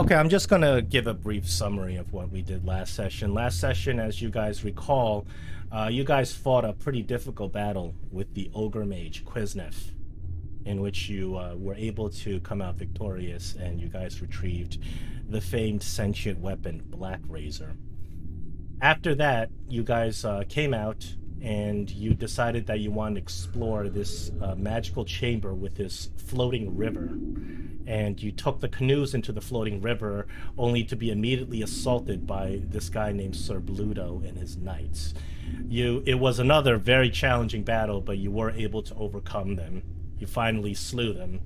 Okay, I'm just going to give a brief summary of what we did last session. Last session, as you guys recall, you guys fought a pretty difficult battle with the Ogre Mage, Quiznef, in which you were able to come out victorious, and you guys retrieved the famed sentient weapon, Black Razor. After that, you guys came out, and you decided that you wanted to explore this magical chamber with this floating river. And you took the canoes into the floating river, only to be immediately assaulted by this guy named Sir Bluto and his knights. It was another very challenging battle, but you were able to overcome them. You finally slew them,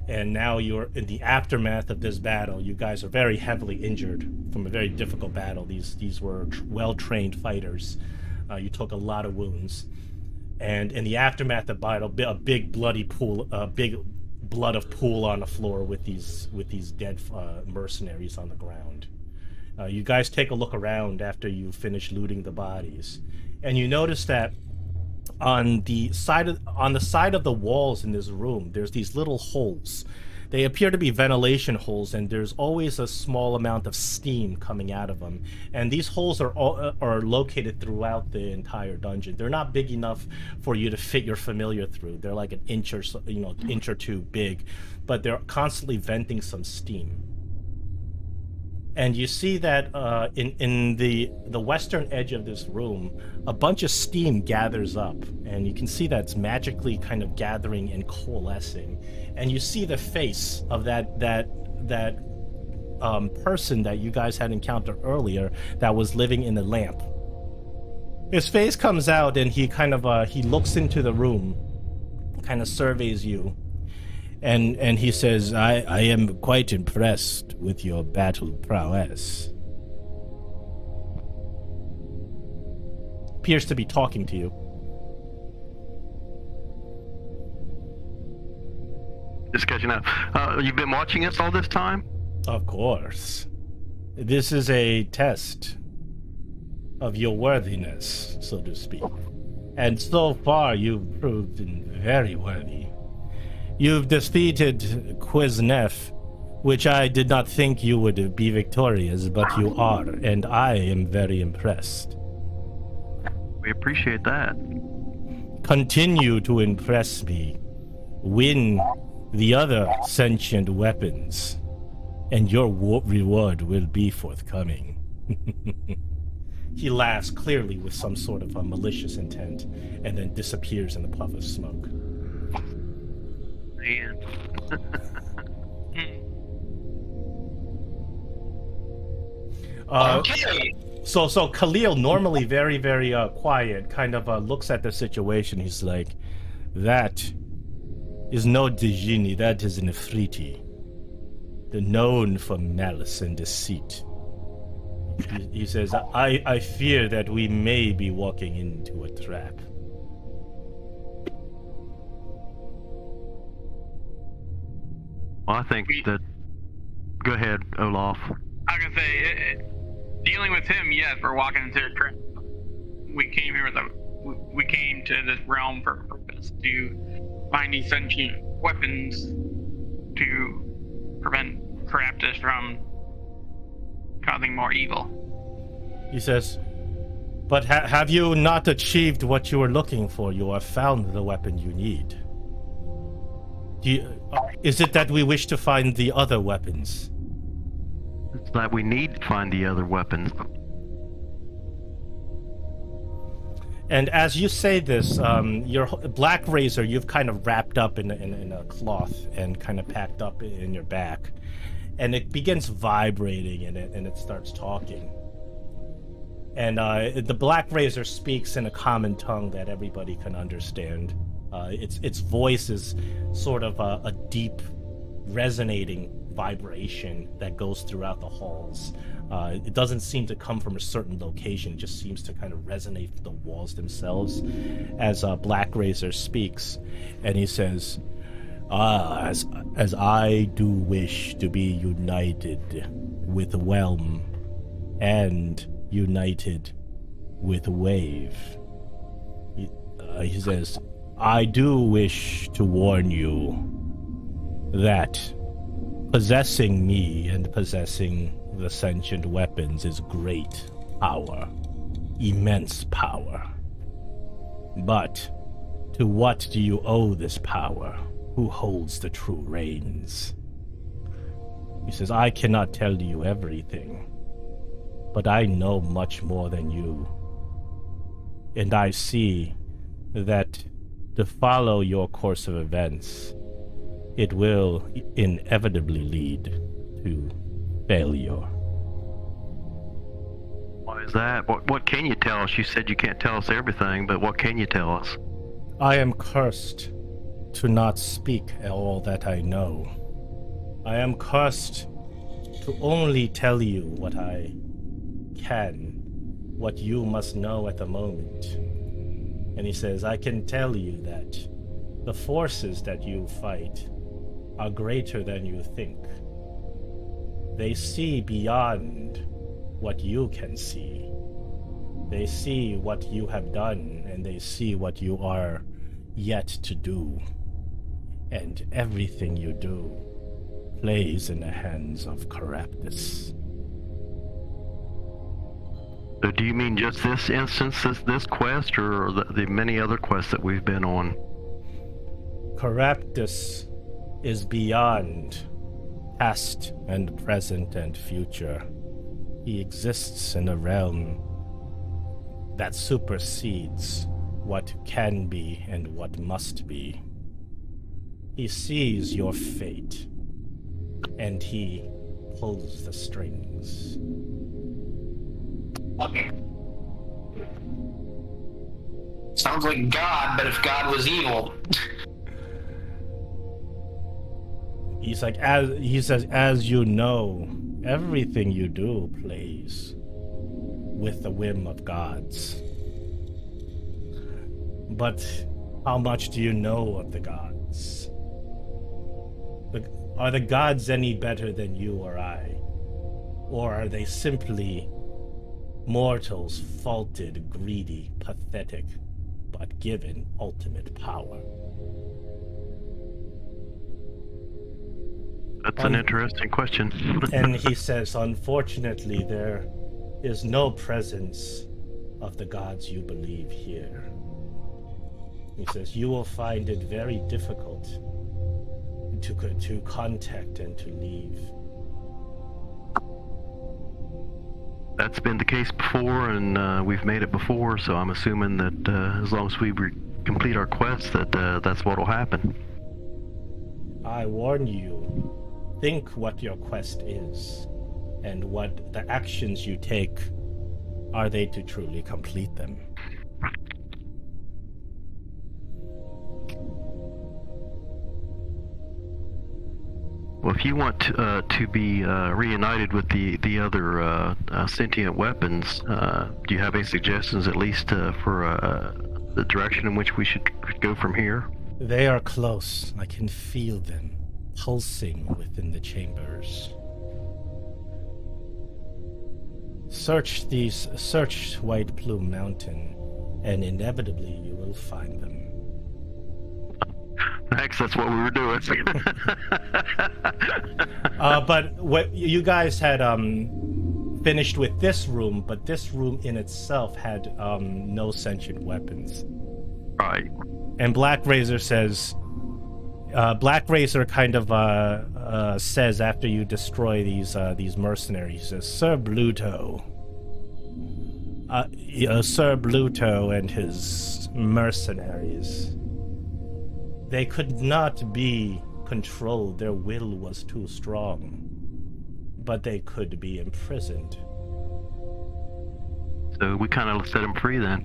and now you're in the aftermath of this battle. You guys are very heavily injured from a very difficult battle. These were well-trained fighters. You took a lot of wounds, and in the aftermath of the battle, a big bloody pool, big blood of pool on the floor with these dead mercenaries on the ground. You guys take a look around after you finish looting the bodies, and you notice that on the side of the walls in this room, there's these little holes. They appear to be ventilation holes, and there's always a small amount of steam coming out of them. And these holes are located throughout the entire dungeon. They're not big enough for you to fit your familiar through. They're like an inch or so, inch or two big, but they're constantly venting some steam. And you see that in the western edge of this room, a bunch of steam gathers up, and you can see that it's magically kind of gathering and coalescing. And you see the face of that person that you guys had encountered earlier that was living in the lamp. His face comes out, and he kind of he looks into the room, kind of surveys you. And he says, I am quite impressed with your battle prowess. Appears to be talking to you. Just catching up. You've been watching us all this time? Of course. This is a test of your worthiness, so to speak. And so far, you've proved very worthy. You've defeated Quiznef, which I did not think you would be victorious, but you are, and I am very impressed. We appreciate that. Continue to impress me. Win the other sentient weapons, and your reward will be forthcoming. He laughs, clearly with some sort of a malicious intent, and then disappears in a puff of smoke. Man. Okay. So Khalil, normally very, very quiet, kind of looks at the situation. He's like, that is no Djinni, that is an Ifriti. They're known for malice and deceit. He says, I fear that we may be walking into a trap. Well, I think that... Go ahead, Olaf. I was gonna say, dealing with him, yes, we're walking into a trap. We came here we came to this realm for a purpose, to find these sentient weapons to prevent Caraptus from causing more evil. He says, but have you not achieved what you were looking for? You have found the weapon you need. Is it that we wish to find the other weapons? It's that we need to find the other weapons. And as you say this, your Black Razor, you've kind of wrapped up in a cloth and kind of packed up in your back. And it begins vibrating and it starts talking. And the Black Razor speaks in a common tongue that everybody can understand. Its voice is sort of a deep, resonating vibration that goes throughout the halls. It doesn't seem to come from a certain location. It just seems to kind of resonate with the walls themselves as Black Razor speaks. And he says, as I do wish to be united with Whelm and united with Wave. He says, I do wish to warn you that Possessing me and possessing the sentient weapons is great power, immense power. But to what do you owe this power? Who holds the true reins? He says, I cannot tell you everything, but I know much more than you. And I see that to follow your course of events, it will inevitably lead to failure. Why is that? What can you tell us? You said you can't tell us everything, but what can you tell us? I am cursed to not speak all that I know. I am cursed to only tell you what I can, what you must know at the moment. And he says, I can tell you that the forces that you fight are greater than you think. They see beyond what you can see. They see what you have done, and they see what you are yet to do. And everything you do plays in the hands of Caraptus. So do you mean just this instance, this quest, or the many other quests that we've been on? Caraptus is beyond past and present and future. He exists in a realm that supersedes what can be and what must be. He sees your fate, and he pulls the strings. Okay. Sounds like God, but if God was evil. He's like, he says, as you know, everything you do plays with the whim of gods. But how much do you know of the gods? Are the gods any better than you or I? Or are they simply mortals, faulted, greedy, pathetic, but given ultimate power? That's an interesting question. And he says, unfortunately, there is no presence of the gods you believe here. He says, you will find it very difficult to contact and to leave. That's been the case before, and we've made it before, so I'm assuming that as long as we complete our quest, that's what will happen. I warn you, think what your quest is, and what the actions you take, are they to truly complete them? Well, if you want to be reunited with the other sentient weapons, do you have any suggestions, at least for the direction in which we should go from here? They are close. I can feel them pulsing within the chambers. Search White Plume Mountain, and inevitably you will find them. Thanks, that's what we were doing. But what you guys had finished with this room, but this room in itself had no sentient weapons. Right. And Black Razor says, Black Razor kind of says after you destroy these mercenaries, he says, Sir Bluto, Sir Bluto and his mercenaries, they could not be controlled. Their will was too strong, but they could be imprisoned. So we kind of set them free then.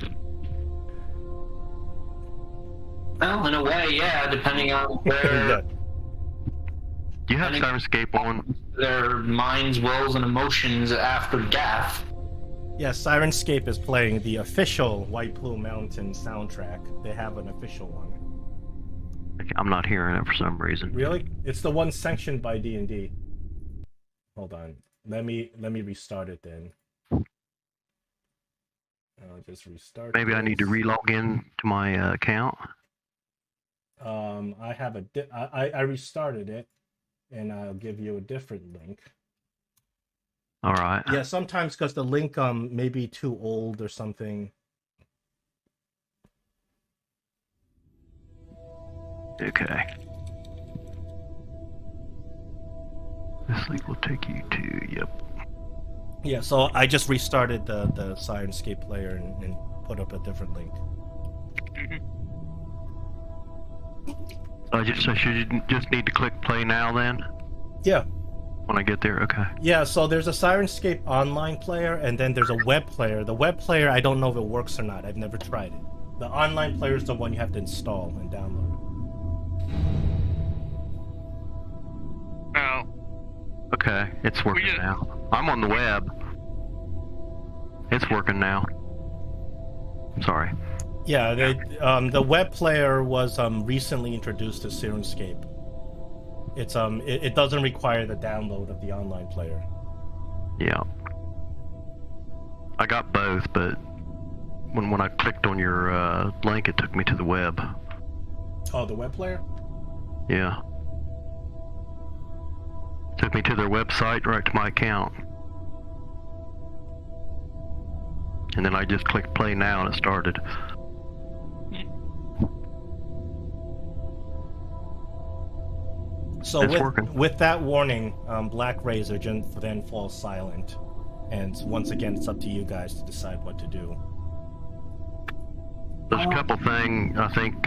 Well, in a way, yeah, depending on where Yeah. Do you have Sirenscape on? their minds, wills, and emotions after death. Yeah, Sirenscape is playing the official White Plume Mountain soundtrack. They have an official one. I'm not hearing it for some reason. Really? It's the one sanctioned by D&D. Hold on. Let me restart it then. I'll just restart. Maybe I need to relog in to my account. I have I restarted it, and I'll give you a different link. All right. Yeah, sometimes because the link may be too old or something. Okay. This link will take you to, yep. Yeah, so I just restarted the Sirenscape player and put up a different link. I should just need to click play now then? Yeah. When I get there, okay. Yeah, so there's a Sirenscape online player, and then there's a web player. The web player, I don't know if it works or not. I've never tried it. The online player is the one you have to install and download. Oh. Okay, it's working now. I'm on the web. It's working now. Sorry. Yeah, the web player was recently introduced to Sirenscape. It's it doesn't require the download of the online player. Yeah. I got both, but when I clicked on your link, it took me to the web. Oh, the web player? Yeah. Took me to their website, right to my account. And then I just clicked play now and it started. So It's working. with that warning, Black Razor then falls silent. And once again, it's up to you guys to decide what to do. There's a couple things I think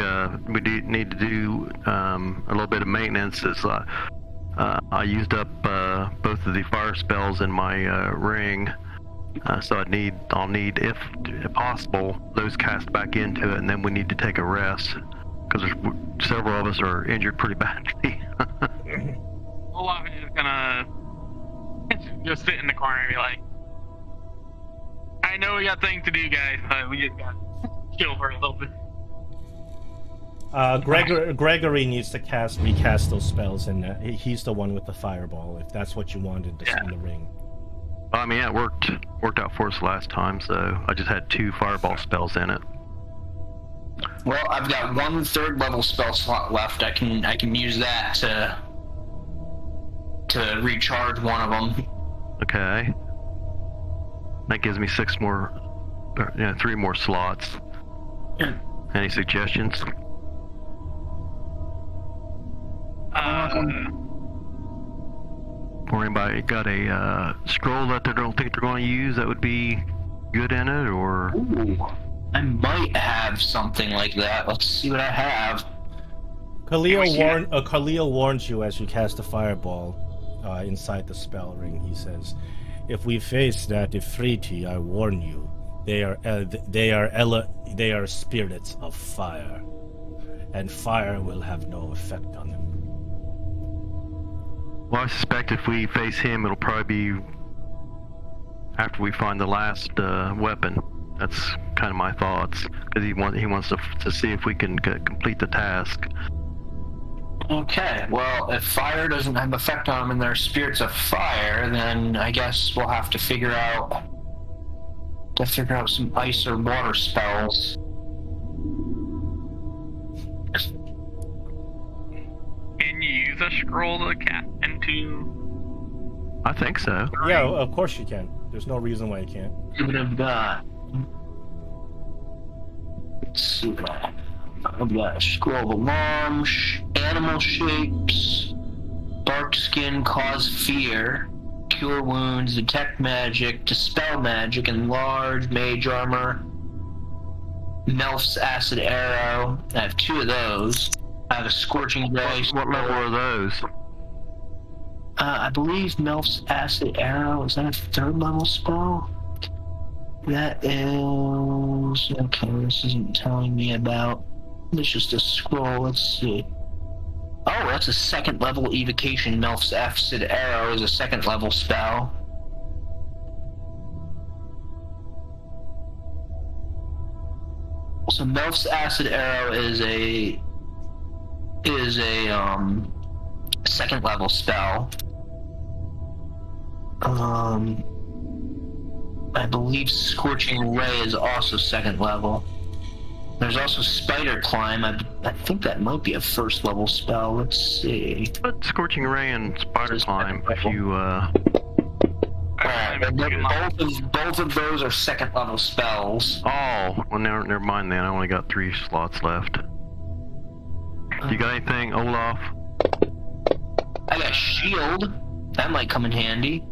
we need to do a little bit of maintenance. I used up both of the fire spells in my ring, so I'll need, if possible, those cast back into it, and then we need to take a rest because several of us are injured pretty badly. Olaf is just gonna just sit in the corner and be like, "I know we got things to do, guys, but we just got." Chill for a little bit. Gregory needs to recast those spells, and he's the one with the fireball. If that's what you wanted to see in the ring. I mean, yeah, it worked out for us last time, so I just had 2 fireball spells in it. Well, I've got 1 3rd level spell slot left. I can use that to recharge one of them. Okay. That gives me 3 more slots. Any suggestions? Or anybody got a scroll that they don't think they're going to use that would be good in it, or? Ooh, I might have something like that. Let's see what I have. Khalil warns you as you cast a fireball inside the spell ring. He says, "If we face that Ifriti, I warn you, they are spirits of fire, and fire will have no effect on them." Well, I suspect if we face him, it'll probably be after we find the last weapon. That's kind of my thoughts, because he wants to see if we can complete the task. Okay, well, if fire doesn't have effect on them and they're spirits of fire, then I guess we'll have to figure out some ice or water spells. Can you use a scroll to cast into? I think so. Yeah, of course you can. There's no reason why you can't. See what I've got. Let's see what I've got. Scroll of alarm, animal shapes, dark skin cause fear, cure wounds, detect magic, dispel magic, enlarge mage armor, Melf's acid arrow. I have 2 of those. I have a scorching ray. What level are those? I believe Melf's acid arrow, is that a 3rd level spell? That is... okay, this isn't telling me about... It's just a scroll, let's see. Oh, that's a 2nd level evocation. Melf's acid arrow is a 2nd level spell. So Melf's acid arrow is a 2nd level spell. I believe Scorching Ray is also 2nd level. There's also Spider Climb. I think that might be a first level spell. Let's see. But Scorching Ray and Spider Climb, if you, both of those are second level spells. Oh, well, never mind then. I only got 3 slots left. You got anything, Olaf? I got Shield. That might come in handy.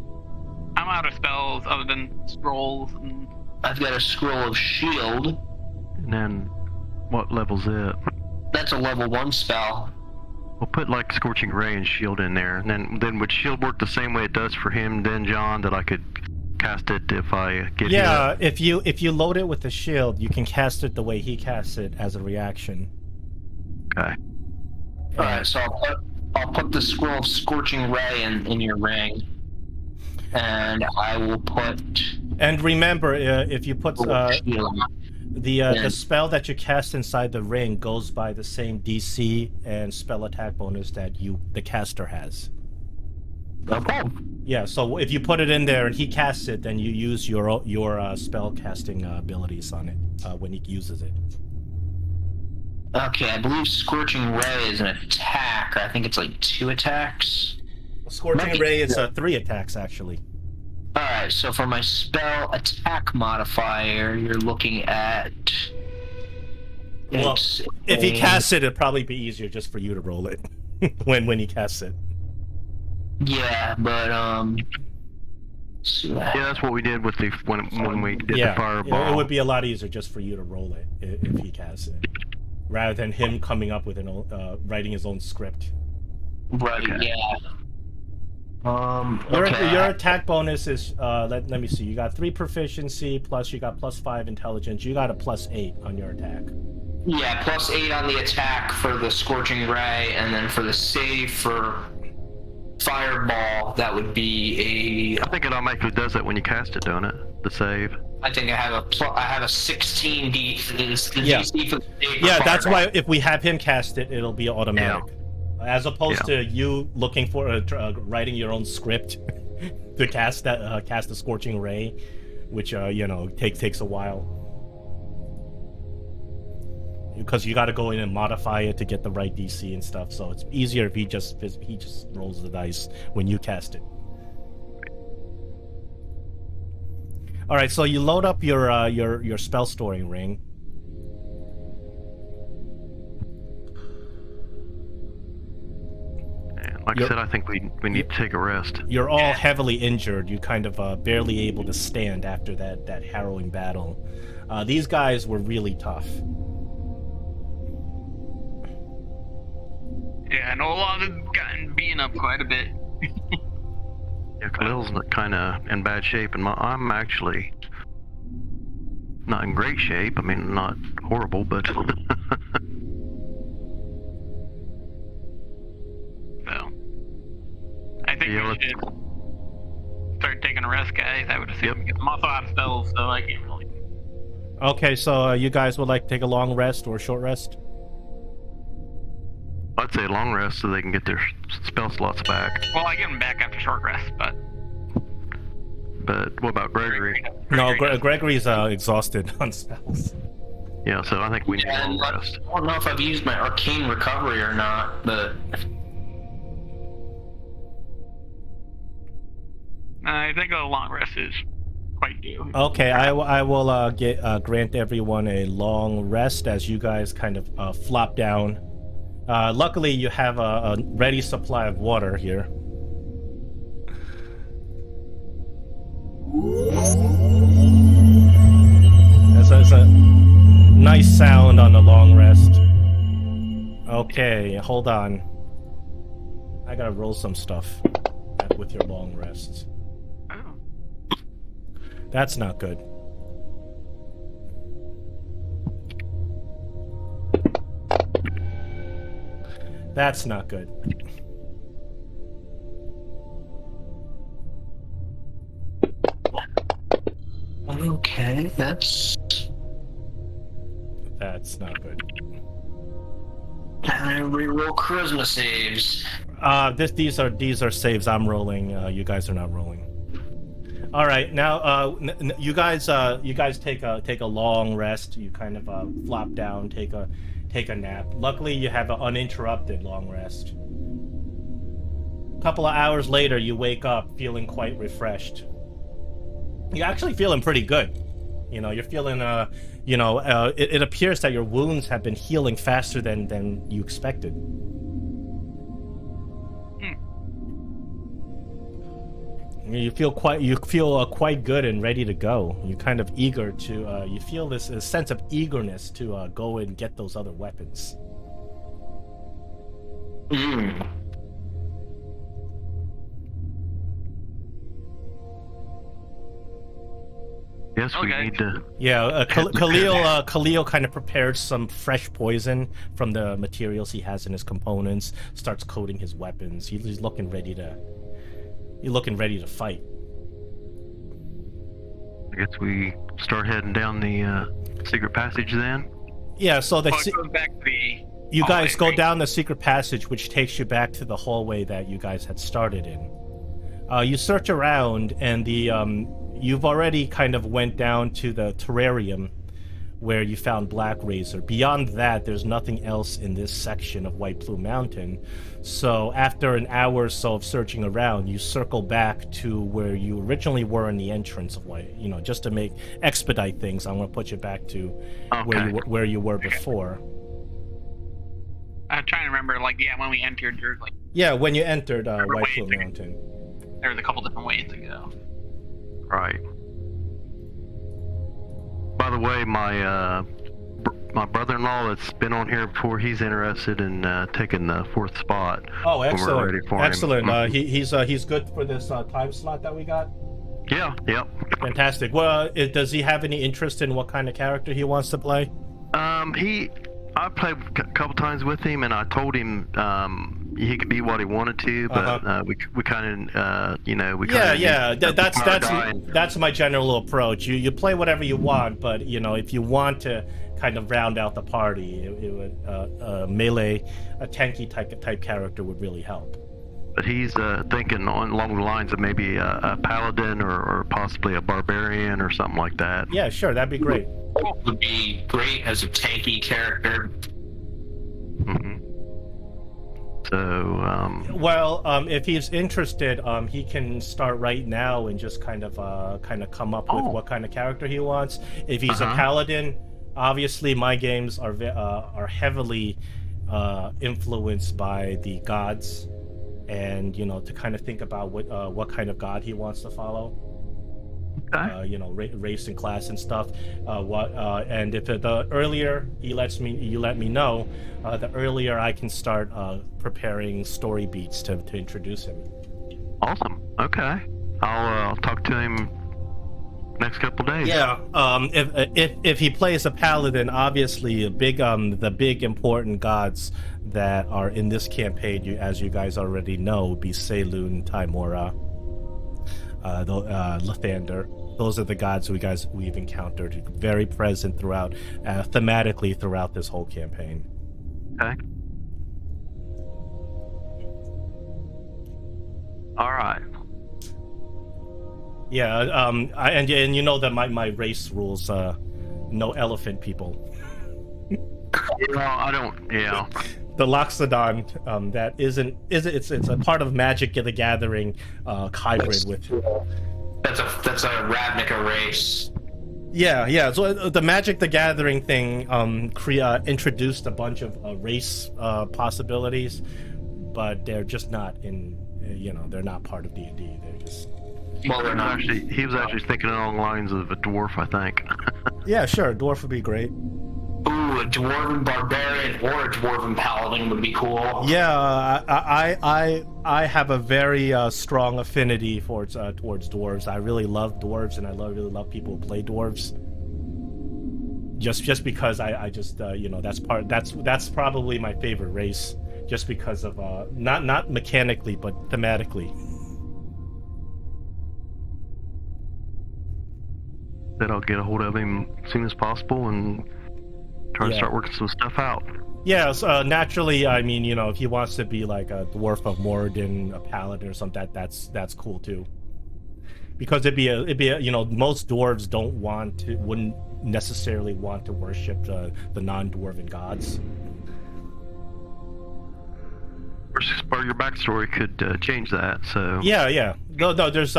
I'm out of spells other than scrolls. And... I've got a Scroll of Shield. And then, what level's it? That's a level 1 spell. We'll put like Scorching Ray and Shield in there, and then would Shield work the same way it does for him, then John, that I could cast it if I get Yeah, if you load it with the shield, you can cast it the way he casts it as a reaction. Okay. Alright, so I'll put the Scroll of Scorching Ray in your ring. And I will put... And remember, if you put the spell that you cast inside the ring goes by the same DC and spell attack bonus that the caster has. No problem. Yeah, so if you put it in there and he casts it, then you use your spell casting abilities on it when he uses it. Okay, I believe Scorching Ray is an attack. I think it's like 2 attacks. Scorching Ray is 3 attacks, actually. Alright, so for my spell attack modifier, you're looking at... Well, if he casts it, it'd probably be easier just for you to roll it when he casts it. Yeah, but Yeah, that's what we did with when we did the fireball. It would be a lot easier just for you to roll it if he casts it, rather than him coming up with writing his own script. Right. Okay. Yeah. Your attack bonus is let me see. You got 3 proficiency plus you got +5 intelligence. You got a +8 on your attack. Yeah, +8 on the attack for the Scorching Ray, and then for the save for Fireball, that would be a... I think it automatically does that when you cast it, don't it? The save. I think I have a 16 D. Yeah. DC for the save Yeah, for that's Fireball. why if we have him cast it, it'll be automatic. Yeah. As opposed to you looking for writing your own script to cast the Scorching Ray, which takes a while because you got to go in and modify it to get the right DC and stuff. So it's easier if he just rolls the dice when you cast it. All right, so you load up your spell storing ring. Like I said, I think we need to take a rest. You're all heavily injured. You kind of barely able to stand after that harrowing battle. These guys were really tough. Yeah, and Olaf has gotten beaten up quite a bit. Yeah, Khalil's kind of in bad shape, and I'm actually not in great shape. I mean, not horrible, but... I think we should start taking a rest, guys. I would assume. I'm also out of spells, so I can't really... Okay, so you guys would like to take a long rest or a short rest? I'd say long rest so they can get their spell slots back. Well, I get them back after short rest, but... But what about Gregory? No, Gregory's exhausted on spells. Yeah, so I think we need a long rest. I don't know if I've used my Arcane Recovery or not, but... I think a long rest is quite due. Okay, I will grant everyone a long rest as you guys kind of flop down. Luckily, you have a ready supply of water here. There's a nice sound on the long rest. Okay, hold on. I gotta roll some stuff with your long rests. That's not good. That's not good. Okay, that's not good. And I reroll charisma saves. These are saves I'm rolling. You guys are not rolling. All right, now you guys take a long rest. You kind of flop down, take a nap. Luckily, you have an uninterrupted long rest. A couple of hours later, you wake up feeling quite refreshed. You're actually feeling pretty good. You know, you're feeling it appears that your wounds have been healing faster than you expected. You feel quite good and ready to go. You're kind of eager to. You feel this sense of eagerness to go and get those other weapons. Yes, we need to. Yeah, Khalil kind of prepared some fresh poison from the materials he has in his components. Starts coating his weapons. He's looking ready to. You're looking ready to fight. I guess we start heading down the secret passage then. Yeah, so It goes back to the you guys hallway, go right? down the secret passage, which takes you back to the hallway that you guys had started in. You search around, and you've already kind of went down to the terrarium where you found Black Razor. Beyond that, there's nothing else in this section of White Plume Mountain. So after an hour or so of searching around, you circle back to where you originally were in the entrance of White. You know, just to expedite things, I'm going to put you back to where you were before. I'm trying to remember, when we entered, there's when you entered White Plume wait. Mountain. there was a couple different ways to go. Right. By the way, my brother-in-law that's been on here before, he's interested in taking the 4th spot. Oh, when excellent! we're ready for him. Excellent. He's good for this time slot that we got. Yeah. Yep. Fantastic. Well, does he have any interest in what kind of character he wants to play? I played a couple times with him, and I told him he could be what he wanted to, but we kind of that's my general approach. You play whatever you want, but if you want to kind of round out the party, it would melee, a tanky type character would really help. But he's thinking along the lines of maybe a paladin or possibly a barbarian or something like that. Yeah, sure, that'd be great. Would be great as a tanky character. Mm-hmm. So, if he's interested, he can start right now and just kind of come up with what kind of character he wants. If he's a paladin, obviously my games are heavily influenced by the gods, and to kind of think about what kind of god he wants to follow. okay. Race and class and stuff. And if the earlier you let me know, the earlier I can start preparing story beats to introduce him. Awesome. Okay. I'll talk to him next couple days. Yeah. If he plays a paladin, obviously the big important gods that are in this campaign, as you guys already know, would be Saloon, Timora, Lathander. Those are the gods we've encountered, very present throughout, thematically throughout this whole campaign. Okay. All right. Yeah. And you know that my race rules, no elephant people. I don't. Yeah. The Loxodon, that isn't it's a part of Magic the Gathering hybrid with. That's a Ravnica race. Yeah. So the Magic the Gathering thing introduced a bunch of race possibilities, but they're just not in. They're not part of D&D. They're just. Well, they're not. He was actually thinking along the lines of a dwarf, I think. Yeah, sure. Dwarf would be great. Ooh, a dwarven barbarian or a dwarven paladin would be cool. Yeah, I have a very strong affinity towards dwarves. I really love dwarves, and I really love people who play dwarves. Just because I just that's probably my favorite race, just because of not mechanically but thematically. That I'll get a hold of him as soon as possible and try to start working some stuff out. Yeah, so, naturally, I mean, if he wants to be like a dwarf of Moradin, a paladin or something, that's cool too. because most dwarves wouldn't necessarily want to worship the non-dwarven gods. Part of your backstory could change that. So Yeah. No. There's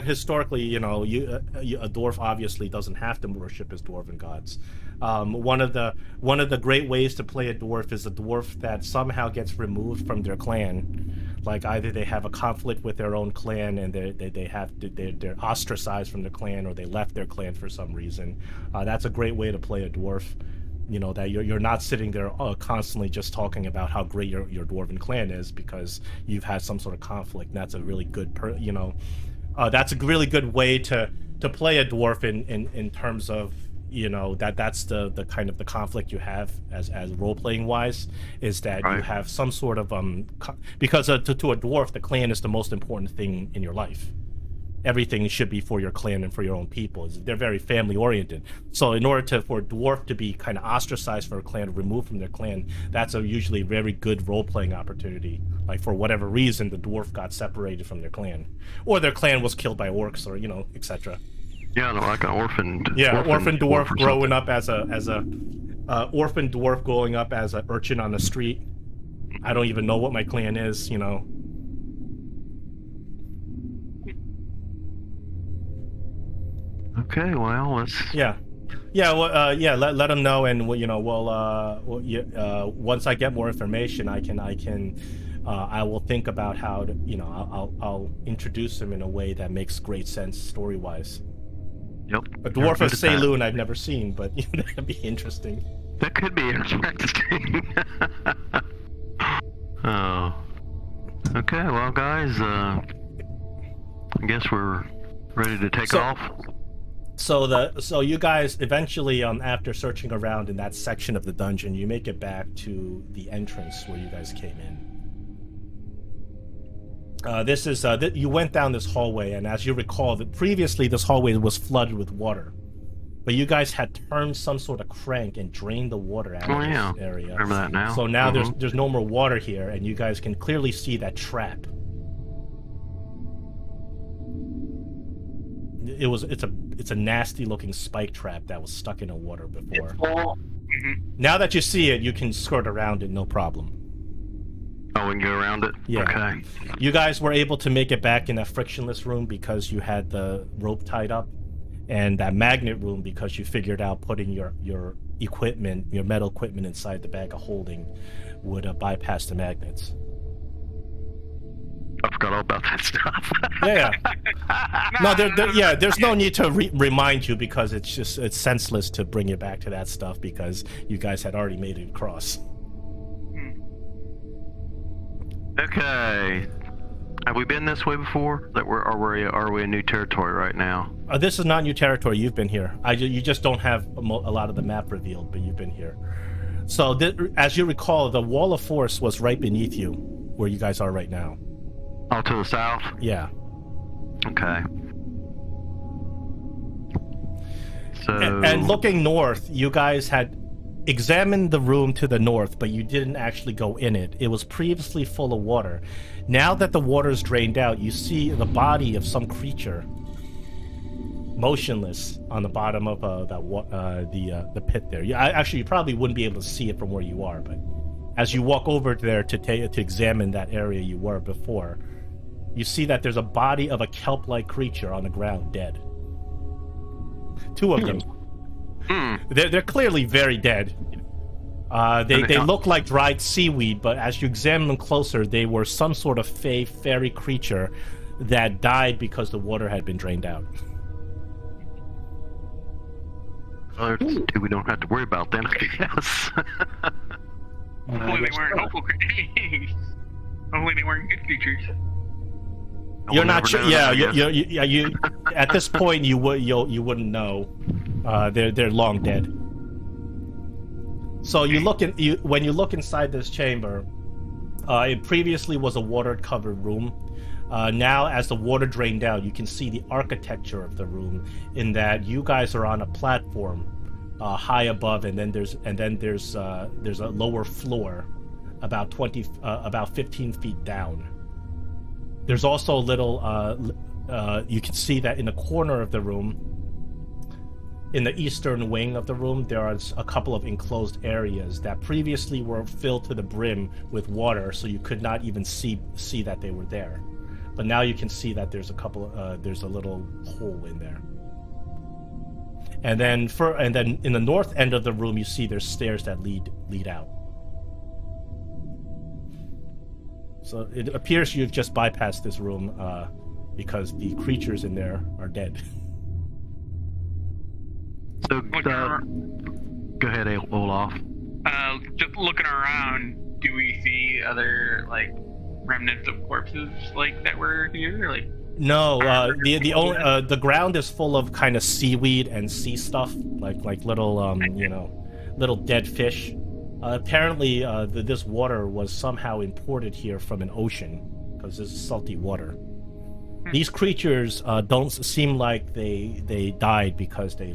historically, a dwarf obviously doesn't have to worship his dwarven gods. One of the great ways to play a dwarf is a dwarf that somehow gets removed from their clan. Like either they have a conflict with their own clan and they're ostracized from their clan, or they left their clan for some reason. That's a great way to play a dwarf. That you're not sitting there constantly just talking about how great your dwarven clan is because you've had some sort of conflict. And that's a really good that's a really good way to play a dwarf in terms of that's the kind of the conflict you have as role-playing wise, is that you have some sort of because to a dwarf, the clan is the most important thing in your life. Everything should be for your clan and for your own people. They're very family oriented. So in order for a dwarf to be kind of ostracized for a clan, removed from their clan, that's a usually very good role-playing opportunity. Like for whatever reason, the dwarf got separated from their clan, or their clan was killed by orcs, or etc. Yeah, like an orphan. Yeah, orphan dwarf growing up as a orphan dwarf growing up as an urchin on the street. I don't even know what my clan is. Okay, well, let's. Let them know, and once I get more information, I will think about how to, I'll introduce them in a way that makes great sense story wise. Yep. A dwarf of Saloon I've never seen, but that'd be interesting. That could be interesting. Oh. Okay, well, guys, I guess we're ready to take off. So you guys eventually, after searching around in that section of the dungeon, you make it back to the entrance where you guys came in. This is you went down this hallway, and as you recall, that previously this hallway was flooded with water, but you guys had turned some sort of crank and drained the water out of this area. Remember that now. So now there's no more water here, and you guys can clearly see that trap. It's a nasty looking spike trap that was stuck in the water before. Now that you see it, you can skirt around it, no problem. Oh, we can go around it? Yeah. Okay. You guys were able to make it back in that frictionless room because you had the rope tied up, and that magnet room because you figured out putting your equipment, your metal equipment inside the bag of holding would bypass the magnets. I forgot all about that stuff. Yeah. No, there's no need to remind you because it's senseless to bring you back to that stuff because you guys had already made it across. Okay. Have we been this way before? Are we in new territory right now? This is not new territory. You've been here. You just don't have a lot of the map revealed, but you've been here. So as you recall, the wall of force was right beneath you, where you guys are right now. Oh, to the south? Yeah. Okay. So... And looking north, you guys had examined the room to the north, but you didn't actually go in it. It was previously full of water. Now that the water's drained out, you see the body of some creature motionless on the bottom of the pit there. You probably wouldn't be able to see it from where you are, but as you walk over there to examine that area you were before, you see that there's a body of a kelp-like creature on the ground, dead. Two of them. They're clearly very dead. They look like dried seaweed, but as you examine them closer, they were some sort of fairy creature that died because the water had been drained out. We don't have to worry about them, I guess. Hopefully they weren't hopeful creatures. Hopefully they weren't good creatures. You're not sure. Yeah, you. At this point, you wouldn't know. They're long dead. So when you look inside this chamber, it previously was a water-covered room. Now, as the water drained out, you can see the architecture of the room. In that you guys are on a platform high above, and then there's a lower floor about 15 feet down. There's also little you can see that in the corner of the room, in the eastern wing of the room, there are a couple of enclosed areas that previously were filled to the brim with water, so you could not even see that they were there. But now you can see that there's there's a little hole in there. And then in the north end of the room, you see there's stairs that lead out. So it appears you've just bypassed this room because the creatures in there are dead. So, go ahead, Olaf. Just looking around, do we see other like remnants of corpses like that were here? Like no, the ground is full of kind of seaweed and sea stuff, like little little dead fish. Apparently, this water was somehow imported here from an ocean because this is salty water. These creatures don't seem like they died because they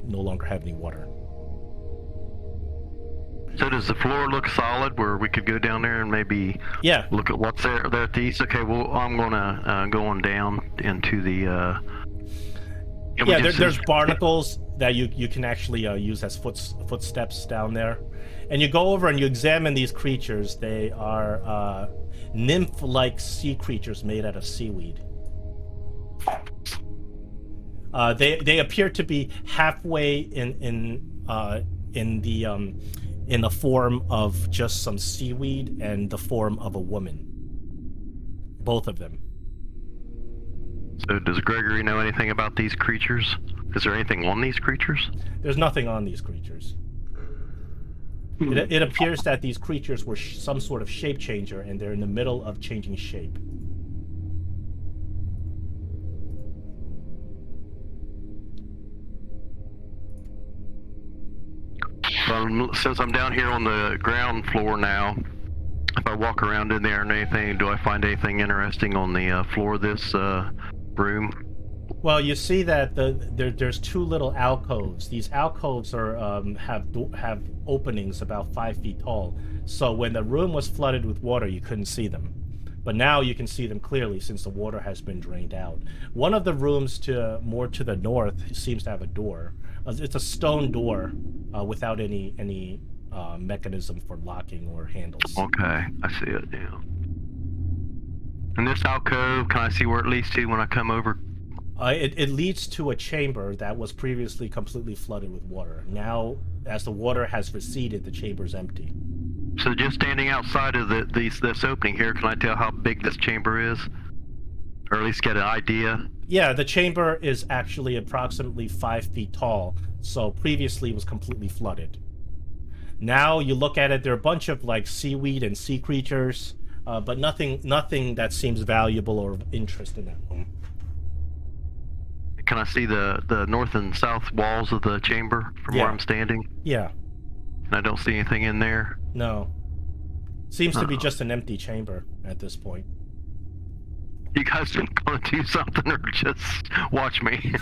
no longer have any water. So does the floor look solid where we could go down there and maybe look at what's there at the east? Okay, well, I'm going to go on down into the... there's barnacles that you can actually use as footsteps down there. And you go over and you examine these creatures. They are nymph-like sea creatures made out of seaweed. They appear to be halfway in the form of just some seaweed and the form of a woman. Both of them. So does Gregory know anything about these creatures? Is there anything on these creatures? There's nothing on these creatures. It appears that these creatures were some sort of shape changer, and they're in the middle of changing shape. Since I'm down here on the ground floor now, if I walk around in there and anything, do I find anything interesting on the floor of this room? Well, you see that there's two little alcoves. These alcoves are have openings about 5 feet tall. So when the room was flooded with water, you couldn't see them. But now you can see them clearly since the water has been drained out. One of the rooms more to the north seems to have a door. It's a stone door without any mechanism for locking or handles. Okay, I see it now. And this alcove, can I see where it leads to when I come over? It leads to a chamber that was previously completely flooded with water. Now, as the water has receded, the chamber's empty. So just standing outside of this opening here, can I tell how big this chamber is? Or at least get an idea? Yeah, the chamber is actually approximately 5 feet tall, so previously it was completely flooded. Now you look at it, there are a bunch of like seaweed and sea creatures, but nothing that seems valuable or of interest in that room. Can I see the north and south walls of the chamber from where I'm standing? Yeah. And I don't see anything in there? No. Seems to be just an empty chamber at this point. You guys are going to do something or just watch me?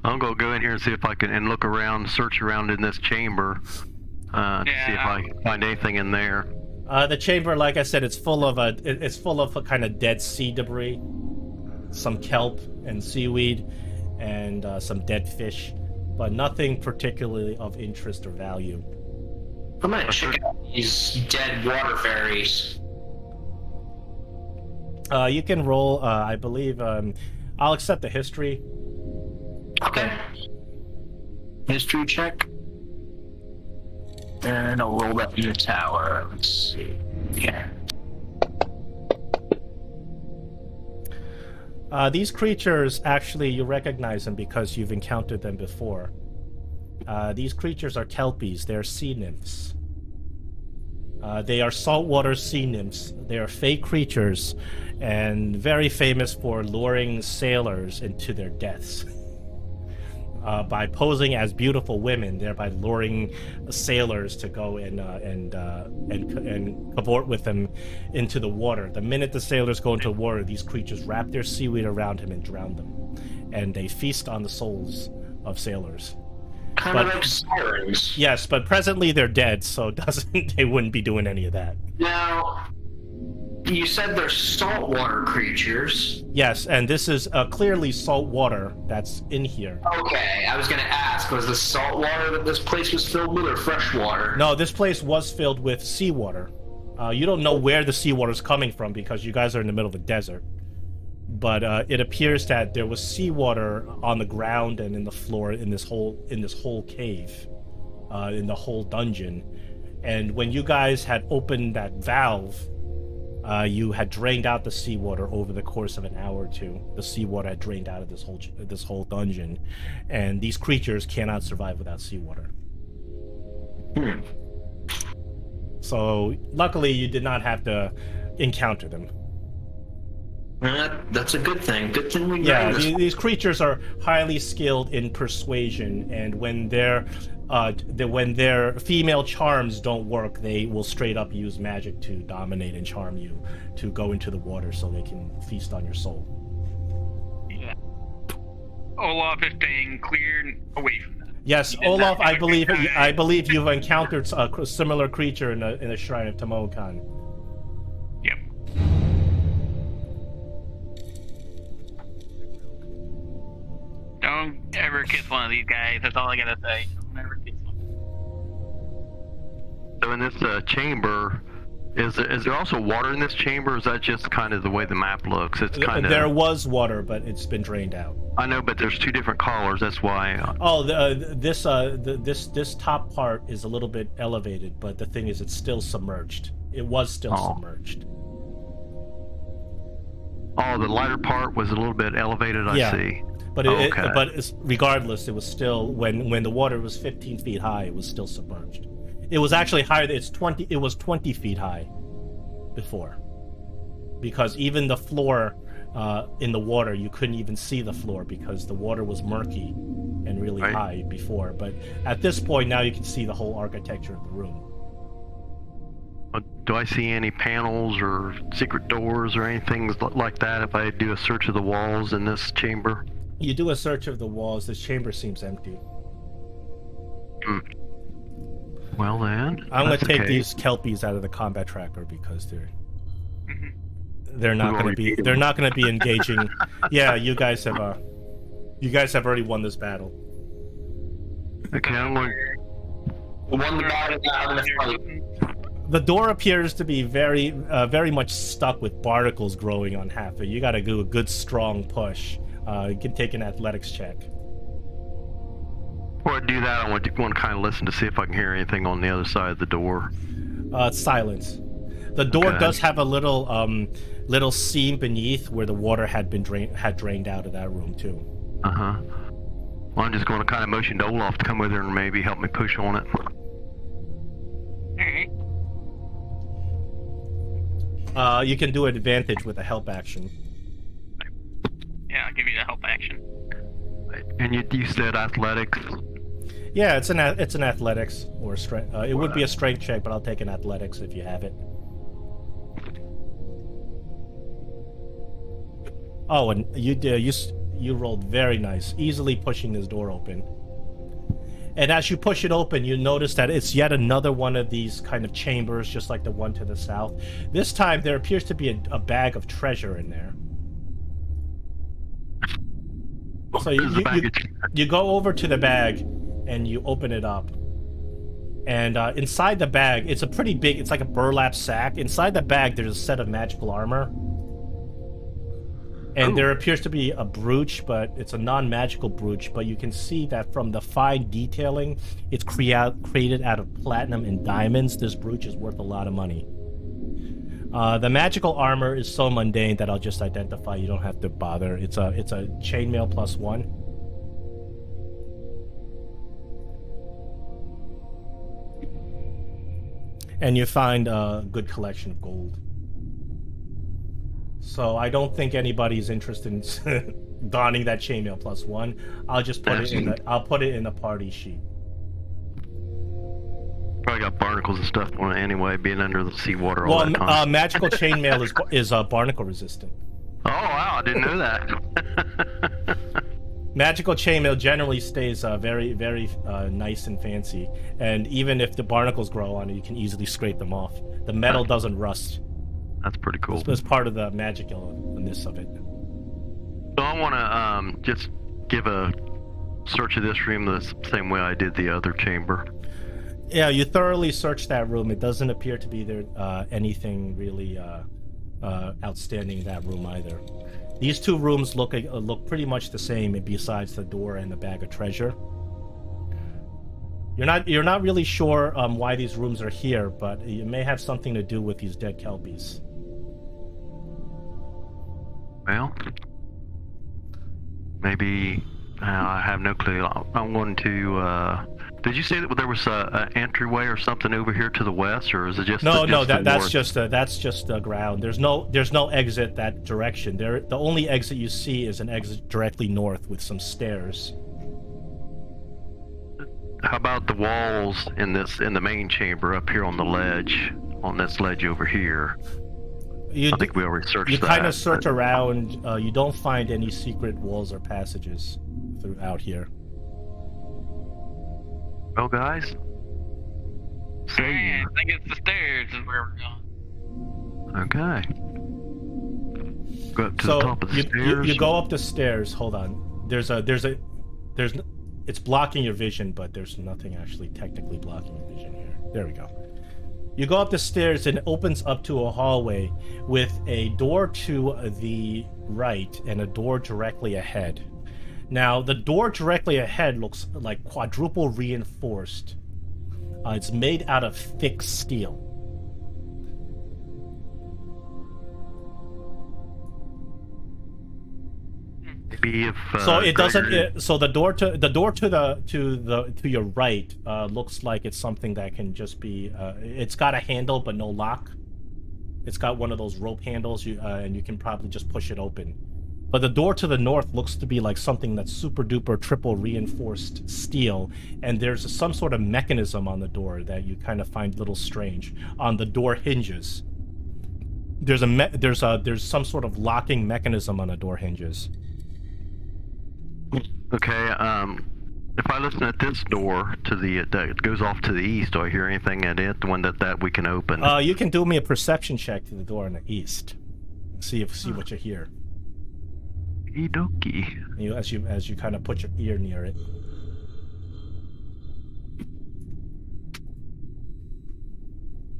I'm going to go in here and see if I can look around, search around in this chamber to see if I can find anything in there. The chamber, like I said, it's full of a kind of dead sea debris, some kelp and seaweed, and some dead fish, but nothing particularly of interest or value. I'm gonna check out these dead water fairies. You can roll, I believe, I'll accept the history. Okay. History check. And I'll roll that in the tower. Let's see. Yeah. These creatures, actually, you recognize them because you've encountered them before. These creatures are kelpies. They're sea nymphs. They are saltwater sea nymphs. They are fey creatures and very famous for luring sailors into their deaths. By posing as beautiful women, thereby luring sailors to go and cavort with them into the water. The minute the sailors go into the water, these creatures wrap their seaweed around him and drown them, and they feast on the souls of sailors. Kind of like sirens. Yes, but presently they're dead, so they wouldn't be doing any of that. Now, you said they're saltwater creatures. Yes, and this is clearly salt water that's in here. Okay, I was gonna ask, was the salt water that this place was filled with or fresh water? No, this place was filled with seawater. You don't know where the seawater is coming from because you guys are in the middle of a desert. But it appears that there was seawater on the ground and in the floor in this whole cave, in the whole dungeon. And when you guys had opened that valve, you had drained out the seawater over the course of an hour or two. The seawater had drained out of this whole dungeon, and these creatures cannot survive without seawater. So luckily, you did not have to encounter them. That's a good thing. Good thing we Yeah, got this. these creatures are highly skilled in persuasion, and when their female charms don't work, they will straight up use magic to dominate and charm you to go into the water so they can feast on your soul. Yeah. Olaf is staying clear away from them. Yes, He did Olaf, not I have a good believe time. you've encountered a similar creature in the shrine of Tamokan. Yep. Don't ever kiss one of these guys. That's all I gotta say. Don't ever kiss one. So in this chamber, is there also water in this chamber? Or is that just kind of the way the map looks? It's kind of. There was water, but it's been drained out. I know, but there's two different colors. That's why. Oh, this top part is a little bit elevated, but the thing is, it's still submerged. It was still submerged. Oh, the lighter part was a little bit elevated. I see. But Okay. regardless, it was still when the water was 15 feet high, it was still submerged. It was actually higher. It was 20 feet high before, because even the floor in the water, you couldn't even see the floor because the water was murky and really high before. But at this point, now you can see the whole architecture of the room. Do I see any panels or secret doors or anything like that if I do a search of the walls in this chamber? You do a search of the walls. This chamber seems empty. Well then, I'm going to take okay. these kelpies out of the combat tracker because they're not We've going to already be engaging. Yeah, you guys have already won this battle. Okay, I'm going. We won the battle, now I'm gonna fight. The door appears to be very much stuck with barnacles growing on half of it. You got to do a good strong push. You can take an athletics check. Before I do that, I want to kind of listen to see if I can hear anything on the other side of the door. It's silence. The door Okay. does have a little seam beneath where the water had drained out of that room too. Well, I'm just going to kind of motion to Olaf to come with her and maybe help me push on it. Alright. You can do an advantage with a help action. Yeah, I'll give you the help action. And you said athletics. Yeah, it's an athletics or a strength. It would be a strength check, but I'll take an athletics if you have it. Oh, and you rolled very nice, easily pushing this door open. And as you push it open, you notice that it's yet another one of these kind of chambers, just like the one to the south. This time, there appears to be a bag of treasure in there. So you go over to the bag, and you open it up. And inside the bag, it's a pretty big, it's like a burlap sack. Inside the bag, there's a set of magical armor. And there appears to be a brooch, but it's a non-magical brooch. But you can see that from the fine detailing, it's created out of platinum and diamonds. This brooch is worth a lot of money. The magical armor is so mundane that I'll just identify. You don't have to bother. It's a chainmail +1. And you find a good collection of gold. So I don't think anybody's interested in donning that chainmail +1. I'll just put it in the party sheet. Probably got barnacles and stuff on it anyway, being under the seawater all Well, that time. magical chainmail is barnacle resistant. Oh wow, I didn't know that. Magical chainmail generally stays very, very nice and fancy, and even if the barnacles grow on it, you can easily scrape them off. The metal doesn't rust. That's pretty cool. It's part of the magicalness of it. So I want to just give a search of this room the same way I did the other chamber. Yeah, you thoroughly searched that room. It doesn't appear to be there anything really outstanding in that room either. These two rooms look pretty much the same, besides the door and the bag of treasure. You're not really sure why these rooms are here, but it may have something to do with these dead kelpies. Well, maybe I have no clue. I'm going to. Did you say that there was an entryway or something over here to the west, or is it just No, that's just the ground. There's no exit that direction. The only exit you see is an exit directly north with some stairs. How about the walls in the main chamber up here on the ledge, on this ledge over here? I think we already searched that. You kind of search around. You don't find any secret walls or passages throughout here. Well, guys. Hey, I think it's the stairs is where we're going. Okay. Go up to the top of the stairs. You go up the stairs. Hold on. It's blocking your vision, but there's nothing actually technically blocking your vision here. There we go. You go up the stairs and it opens up to a hallway with a door to the right and a door directly ahead. Now, the door directly ahead looks like quadruple reinforced. It's made out of thick steel. Maybe if so it doesn't. So the door to your right looks like it's something that can just be. It's got a handle but no lock. It's got one of those rope handles, and you can probably just push it open. But the door to the north looks to be like something that's super duper triple reinforced steel, and there's some sort of mechanism on the door that you kind of find a little strange. On the door hinges, there's some sort of locking mechanism on the door hinges. Okay, if I listen at this door that goes off to the east, do I hear anything at it? The one that we can open? You can do me a perception check to the door in the east. See what you hear. Okie. As you kind of put your ear near it.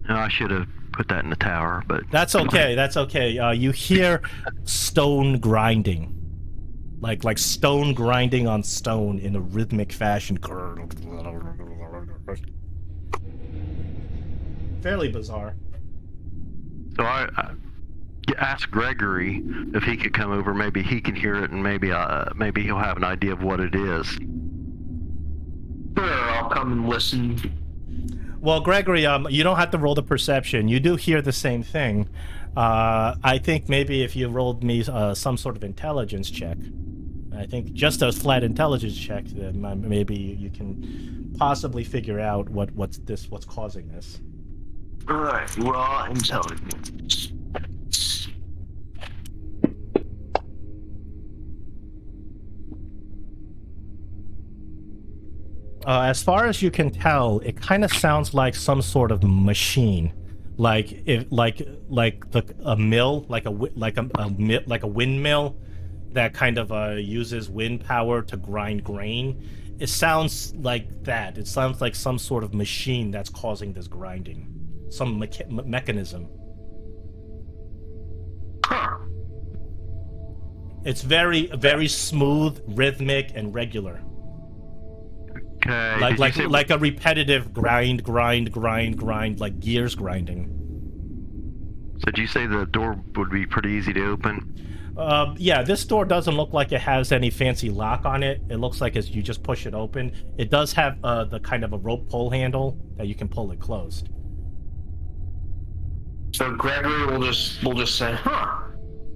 No, I should have put that in the tower, but that's okay. That's okay. You hear stone grinding. Like stone grinding on stone in a rhythmic fashion. Fairly bizarre. So I asked Gregory if he could come over. Maybe he can hear it, and maybe he'll have an idea of what it is. Sure, I'll come and listen. Well, Gregory, you don't have to roll the perception. You do hear the same thing. I think maybe if you rolled me some sort of intelligence check, I think just a flat intelligence check, then maybe you can possibly figure out what's causing this. All right, raw intelligence. As far as you can tell, it kind of sounds like some sort of machine, like a mill, like a windmill that kind of uses wind power to grind grain. It sounds like that. It sounds like some sort of machine that's causing this grinding, some mechanism. Huh. It's very, very smooth, rhythmic, and regular. Okay. Like a repetitive grind, like gears grinding. So did you say the door would be pretty easy to open? Yeah, this door doesn't look like it has any fancy lock on it. It looks like you just push it open. It does have the kind of a rope pull handle that you can pull it closed. So Gregory will just say, huh,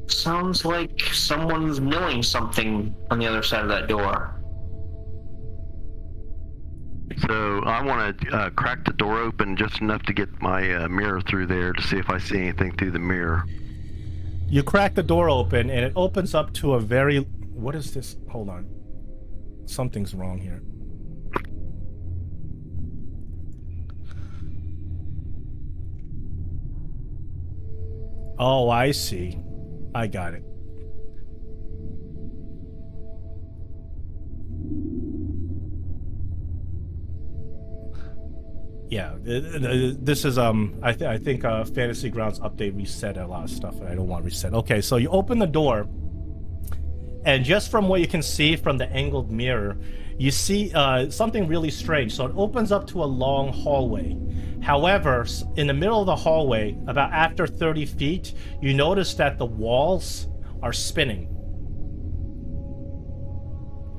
sounds like someone's milling something on the other side of that door. So I want to crack the door open just enough to get my mirror through there to see if I see anything through the mirror. You crack the door open, and it opens up to a very... What is this? Hold on. Something's wrong here. Oh, I see. I got it. Yeah, this is I think Fantasy Grounds update reset a lot of stuff, and I don't want reset. Okay, so you open the door, and just from what you can see from the angled mirror, you see something really strange. So it opens up to a long hallway. However, in the middle of the hallway, about after 30 feet, you notice that the walls are spinning,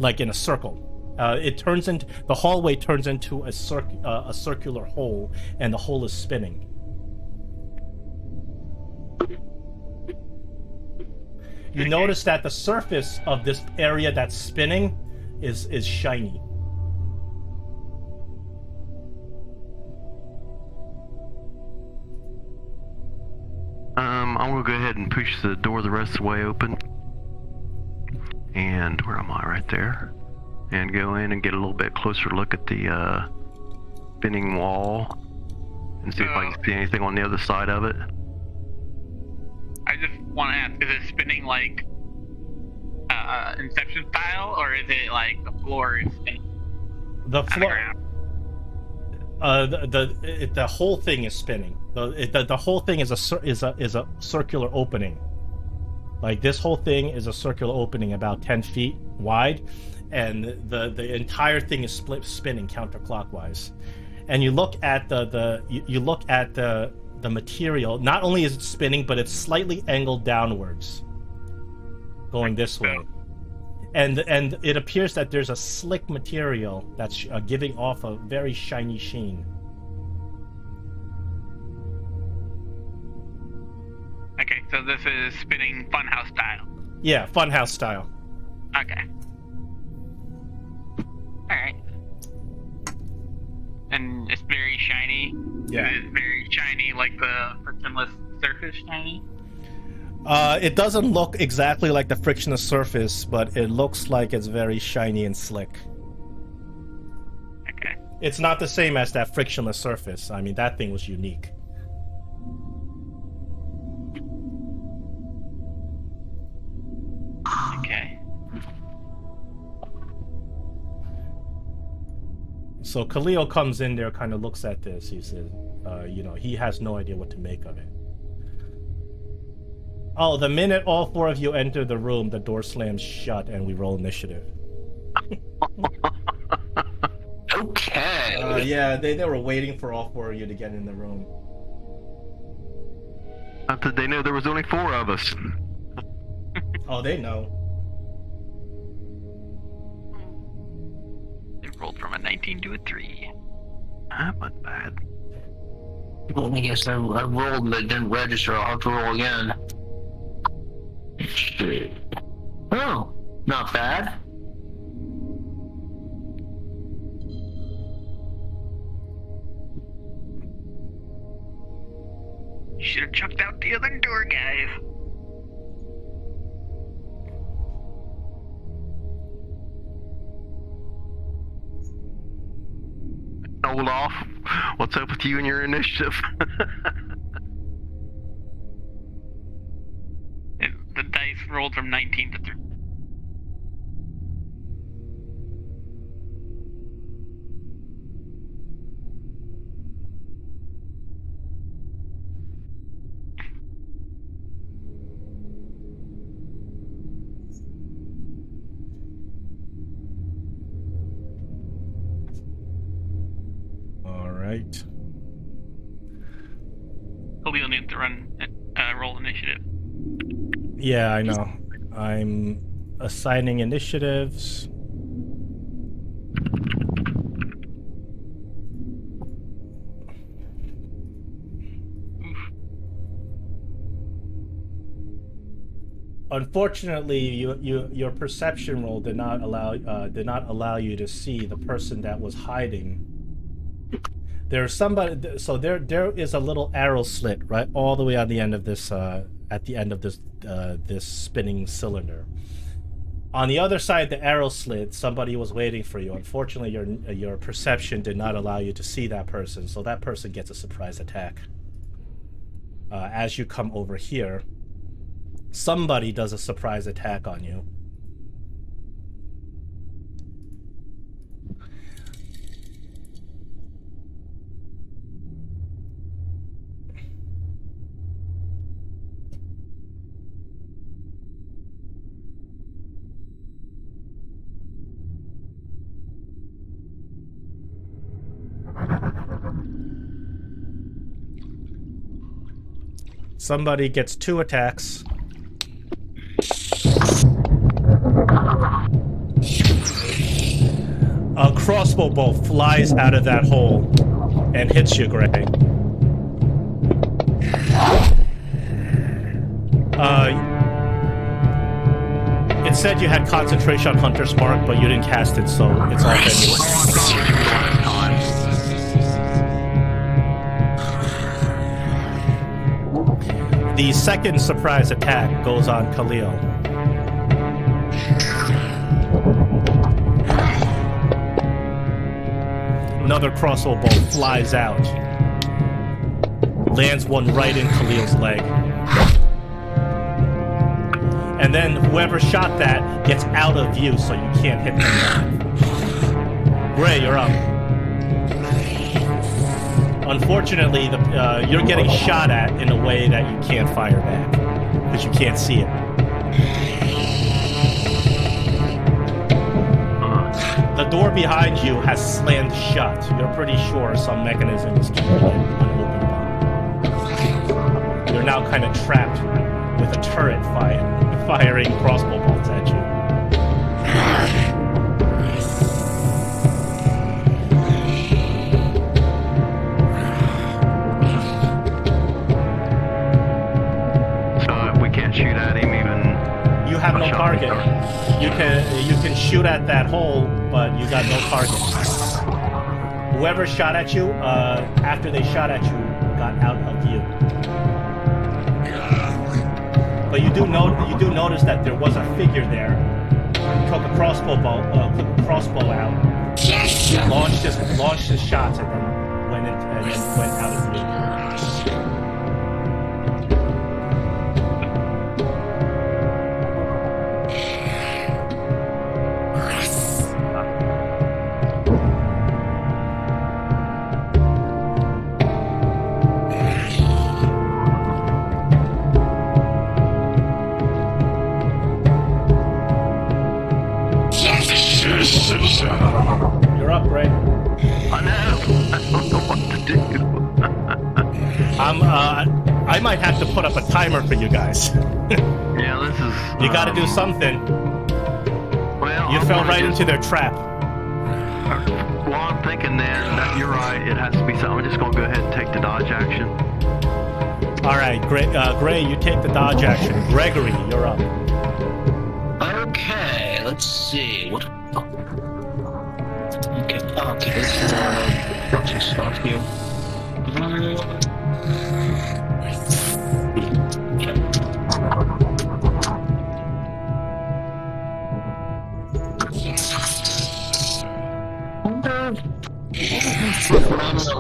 like in a circle. The hallway turns into a circular hole, and the hole is spinning. You notice that the surface of this area that's spinning is shiny. I'm gonna go ahead and push the door the rest of the way open. And where am I? Right there. And go in and get a little bit closer look at the spinning wall and see if I can see anything on the other side of it. I just want to ask, is it spinning like Inception style, or is it like the floor is spinning? The floor. The whole thing is spinning. The whole thing is a circular opening. Like, this whole thing is a circular opening about 10 feet wide, and the entire thing is spinning counterclockwise. And you look at the material. Not only is it spinning, but it's slightly angled downwards, going this way. And it appears that there's a slick material that's giving off a very shiny sheen. Okay, so this is spinning funhouse style. Yeah, funhouse style. Okay. Alright. And it's very shiny. Yeah. It's very shiny, like the frictionless surface shiny. It doesn't look exactly like the frictionless surface, but it looks like it's very shiny and slick. Okay. It's not the same as that frictionless surface. I mean, that thing was unique. Okay. So Khalil comes in there, kind of looks at this. He says, he has no idea what to make of it. Oh, the minute all four of you enter the room, the door slams shut and we roll initiative. Okay. Yeah, they were waiting for all four of you to get in the room. Not that they know there was only 4 of us. Oh, they know. It rolled from a 19 to a 3. That wasn't bad. Well, I guess I rolled and it didn't register. I'll have to roll again. Oh, not bad. You should have chucked out the other door, guys. Hold off. What's up with you and your initiative? The dice rolled from 19 to 3. All right. Khalil needs to roll initiative. Yeah, I know. I'm assigning initiatives. Unfortunately, your perception roll did not allow you to see the person that was hiding. There's somebody. So there is a little arrow slit right all the way on the end of this. At the end of this spinning cylinder. On the other side, the arrow slit. Somebody was waiting for you. Unfortunately, your perception did not allow you to see that person, so that person gets a surprise attack. as you come over here, somebody does a surprise attack on you. Somebody gets 2 attacks. A crossbow bolt flies out of that hole and hits you, Gray. It said you had concentration on Hunter's Mark, but you didn't cast it, so it's off anyway. The second surprise attack goes on Khalil. Another crossbow bolt flies out. Lands one right in Khalil's leg. And then whoever shot that gets out of view so you can't hit them. Gray, you're up. Unfortunately, you're getting shot at in a way that you can't fire back because you can't see it. The door behind you has slammed shut. You're pretty sure some mechanism is keeping it unopenable. You're now kind of trapped with a turret firing crossbow bolts at you. Shoot at him even. You have no target. You can shoot at that hole, but you got no target. Whoever shot at you, after they shot at you, got out of view. But you do notice that there was a figure there. Took a crossbow out, launched his shots, and then went out of view. You're up, Ray. I know. I don't know what to do. I might have to put up a timer for you guys. Yeah, this is. You got to do something. Well, you fell right into their trap. Well, I'm thinking then that you're right. It has to be something. I'm just gonna go ahead and take the dodge action. All right, Gray, you take the dodge action. Gregory, you're up. Okay, let's see. What? Okay, let's just stop here.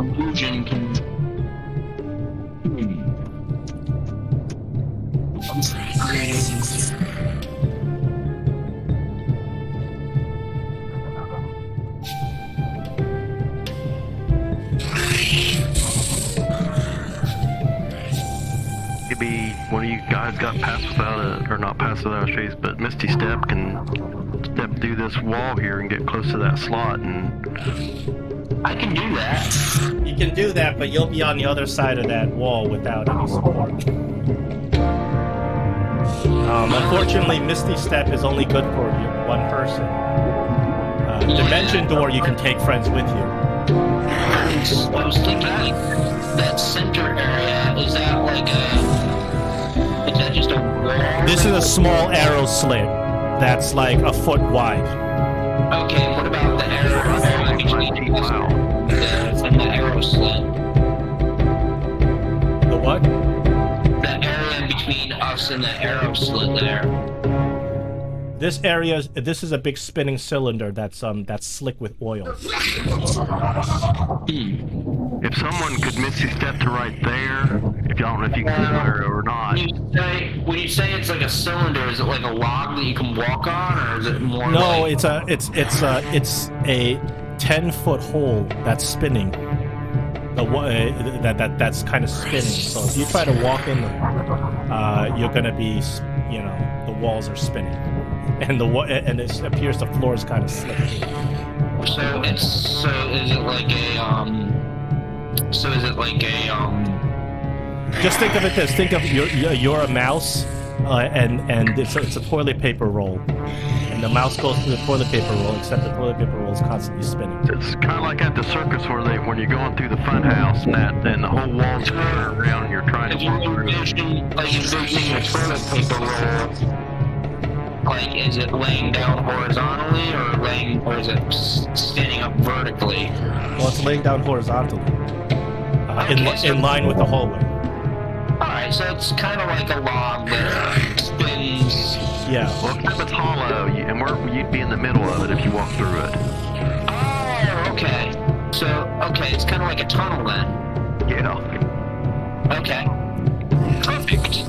Illusion can. Maybe one of you guys got passed without or not passed without a trace, but Misty Step can step through this wall here and get close to that slot, and I can do that. You can do that, but you'll be on the other side of that wall without any support. Unfortunately, Misty Step is only good for one person. Dimension Door, you can take friends with you. I was thinking, like, that center area, is that just a wall? This is a small arrow slit that's like a foot wide. Okay, what about the arrow between us and the arrow slit? The what? The area between us and the arrow slit there. This is a big spinning cylinder that's slick with oil. If someone could Misty Step to right there, if y'all don't don't know if you can fire or not. When you say it's like a cylinder, is it like a log that you can walk on, or is it more? No, like... it's a 10-foot hole that's spinning. That's kind of spinning. So if you try to walk in there, you're gonna be, the walls are spinning, and it appears the floor is kind of slipping. So is it like a Just think of it this. Think of you're a mouse, and it's a toilet paper roll, and the mouse goes through the toilet paper roll, except the toilet paper roll is constantly spinning. It's kind of like at the circus when you're going through the fun house and the whole wall's turning around and you're trying to walk through. Envisioning a toilet paper roll. Like, is it laying down horizontally, or is it standing up vertically? Well, it's laying down horizontally, in line with the hallway. Alright, so it's kind of like a log that spins. Yeah. Well, if it's hollow, you'd be in the middle of it if you walk through it. Oh, okay. So, it's kind of like a tunnel then. Yeah. Okay. Perfect.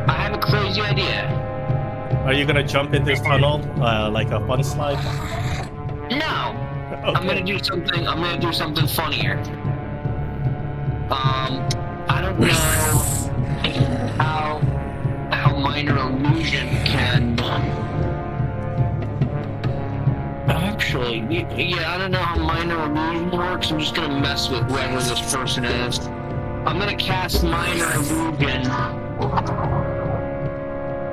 I have a crazy idea. Are you gonna jump in this tunnel like a fun slide? No. Okay. I'm gonna do something funnier. I don't know how minor illusion can. Actually, I don't know how minor illusion works. I'm just gonna mess with whoever this person is. I'm gonna cast minor illusion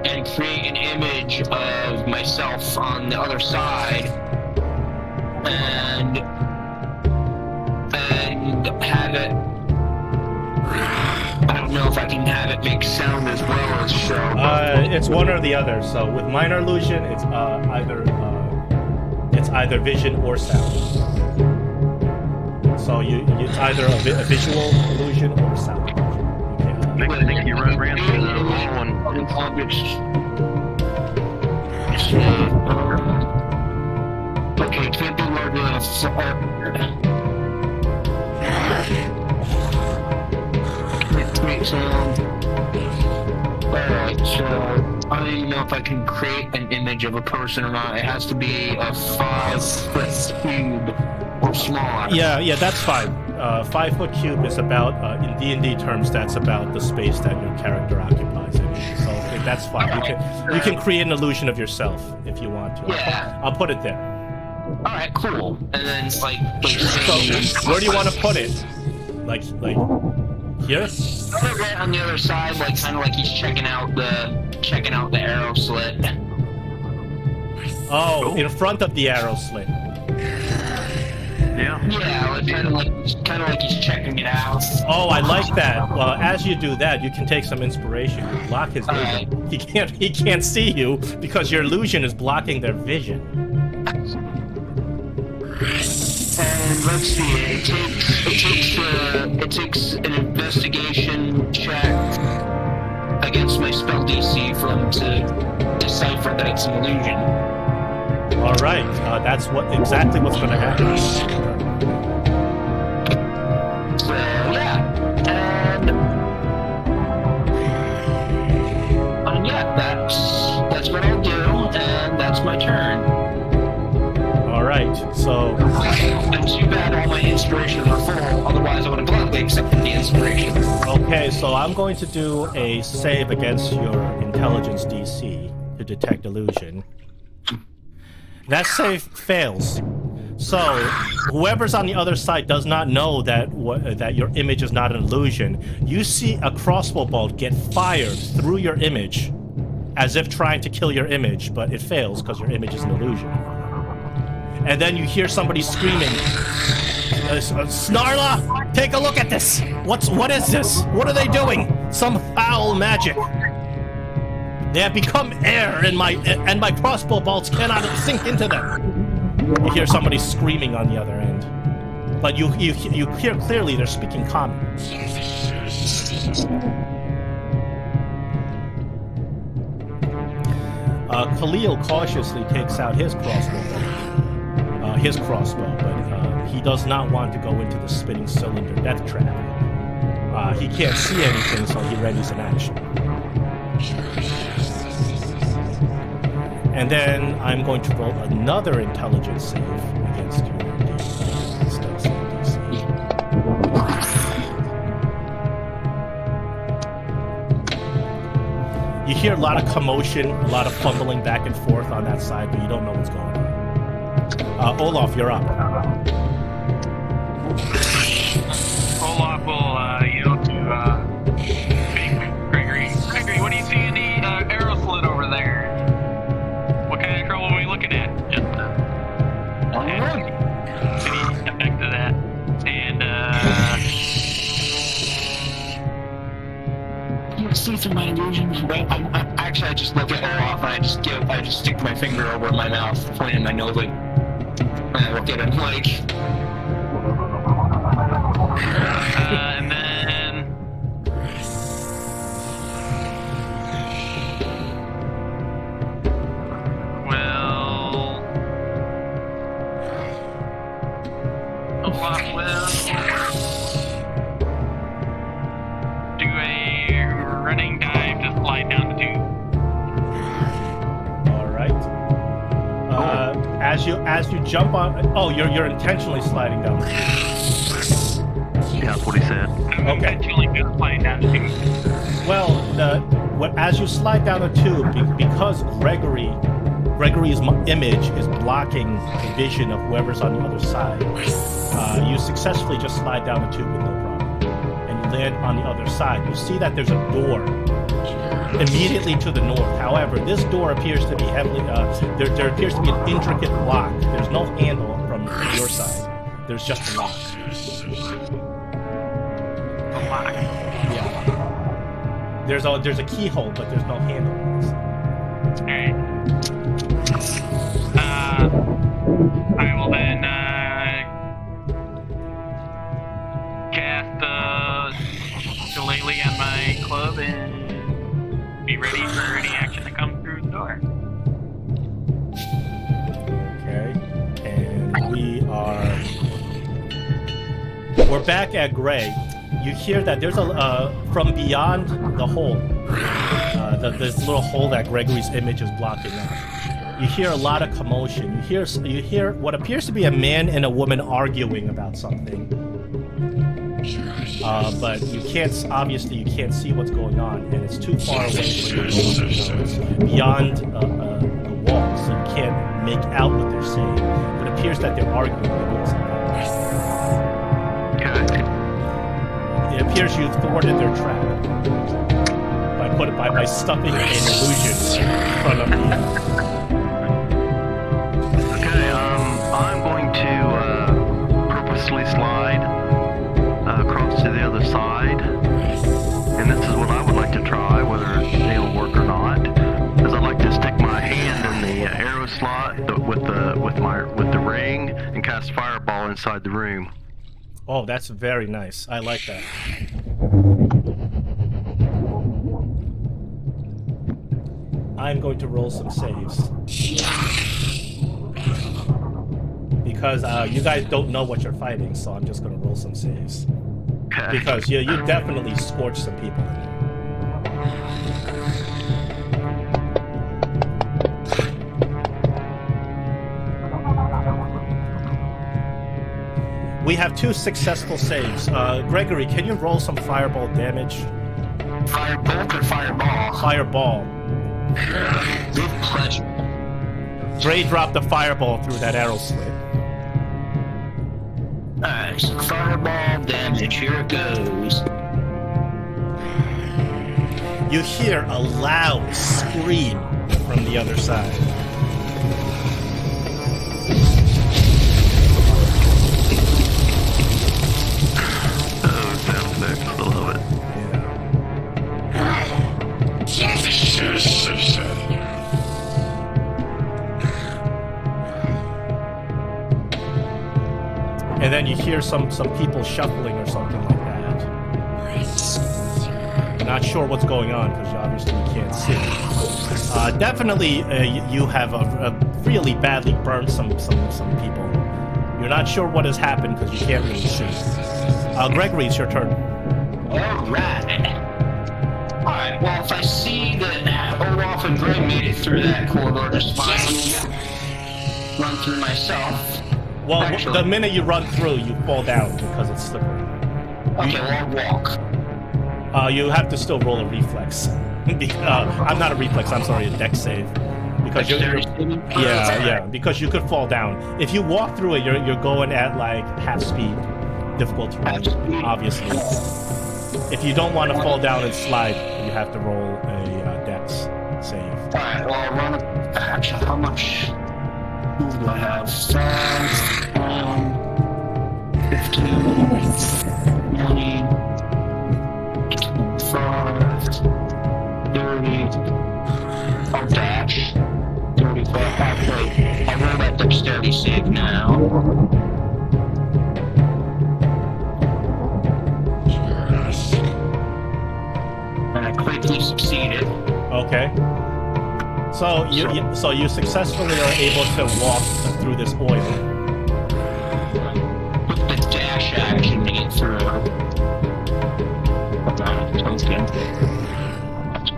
and create an image of myself on the other side, and have it. I don't know if I can have it make sound as well as show. It's one or the other. So with minor illusion, it's either vision or sound. So it's either a visual illusion or sound illusion. Next thing you ran through the wall and okay, it can't be larger than a Alright, so I don't even know if I can create an image of a person or not. It has to be a 5-foot cube or smaller. Yeah, that's fine. 5-foot cube is about, in D&D terms, that's about the space that your character occupies. So that's fine. You can create an illusion of yourself if you want to. Yeah. I'll put it there. Alright, cool. And then So where do you want to put it? Like here? Right on the other side, like kind of like he's checking out the arrow slit. Oh, in front of the arrow slit. yeah. Yeah, like, kind of like he's checking it out. Oh, I like that. Well, as you do that, you can take some inspiration. You block his vision. He can't see you because your illusion is blocking their vision. And let's see, it takes an investigation check against my spell DC for him to decipher that it's an illusion. All right, that's exactly what's going to happen. So yeah, and yeah, that's what I'll do, and that's my turn. All right, so And too bad all my inspirations are full, otherwise I would have gladly accepted the inspiration. okay, so I'm going to do a save against your intelligence DC to detect illusion. That save fails. So whoever's on the other side does not know that your image is not an illusion. You see a crossbow bolt get fired through your image, as if trying to kill your image, but it fails because your image is an illusion. And then you hear somebody screaming, Snarla, take a look at this! What is this? What are they doing? Some foul magic. They have become air, and my crossbow bolts cannot sink into them. You hear somebody screaming on the other end, but you hear clearly they're speaking common. Khalil cautiously takes out his crossbow bolt. his crossbow, but he does not want to go into the spinning cylinder death trap. He can't see anything, so he readies an action. And then I'm going to roll another intelligence save against your stealth save DC. You hear a lot of commotion, a lot of fumbling back and forth on that side, but you don't know what's going on. Olaf, you're up. Olaf will yield to Gregory. Gregory, what do you see in the arrow slit over there? What kind of trouble are we looking at? Just step back to that. And see through my illusion. Actually, I just look at Olaf and I just stick my finger over my mouth, pointing my nose, like, and I look at him like. And then. Well. Olaf will do a running dive to slide down the tube. All right. As you jump on, you're intentionally sliding down the tube. Yeah, that's what he said. I'm Okay. intentionally just sliding down the tube. Well, as you slide down the tube, because Gregory's image is blocking the vision of whoever's on the other side, you successfully just slide down the tube with no problem, and you land on the other side. You see that there's a door immediately to the north. However, this door appears to be heavily there appears to be an intricate lock. There's no handle from your side. There's just a lock. Yeah. There's a keyhole, but there's no handle. Alright. I will then cast Shillelagh on my club and be ready for any action to come through the door. Okay. And we're back at Gray. You hear that there's from beyond the hole, this little hole that Gregory's image is blocking out. You hear a lot of commotion. You hear what appears to be a man and a woman arguing about something. But you can't see what's going on, and it's too far away from you. It's beyond the wall, so you can't make out what they're saying. But it appears that they're arguing about something. It appears you've thwarted their trap by stuffing an illusion in front of you. Okay, I'm going to purposely slide across to the other side, and this is what I would like to try, whether it'll work or not. Is I'd like to stick my hand in the arrow slot with the ring and cast fireball inside the room. Oh, that's very nice. I like that. I'm going to roll some saves. Because you guys don't know what you're fighting, so I'm just going to roll some saves. Okay. Because you definitely scorched some people in there. We have 2 successful saves. Gregory, can you roll some fireball damage? Firebolt or fireball? Fireball. With pleasure. Gray dropped the fireball through that arrow slit. Alright, so fireball damage, here it goes. You hear a loud scream from the other side. Oh, sound effects, I love it. And then you hear some people shuffling or something like that. You're not sure what's going on because obviously you can't see. Definitely, you have really badly burned some people. not sure what has happened because you can't really see. Gregory, it's your turn. Alright. Alright, well, if I see that Olaf and Greg made it through that corridor just fine, run through myself. Well, Actually, the minute you run through, you fall down because it's slippery. okay, well, I'll walk. You have to still roll a reflex. I'm not a reflex, I'm sorry, a dex save. Because because you could fall down. If you walk through it, you're going at like half speed. Difficult to run, obviously. If you don't want to fall down and slide, you have to roll a dex save. Alright, well, I'll run. Actually, how much move do I have? 15, 20, 25, 30. I'll dash. 35. Actually, I'll roll that dexterity save now. And I quickly succeeded. Okay. So you successfully are able to walk through this oil. Put the dash action to get through.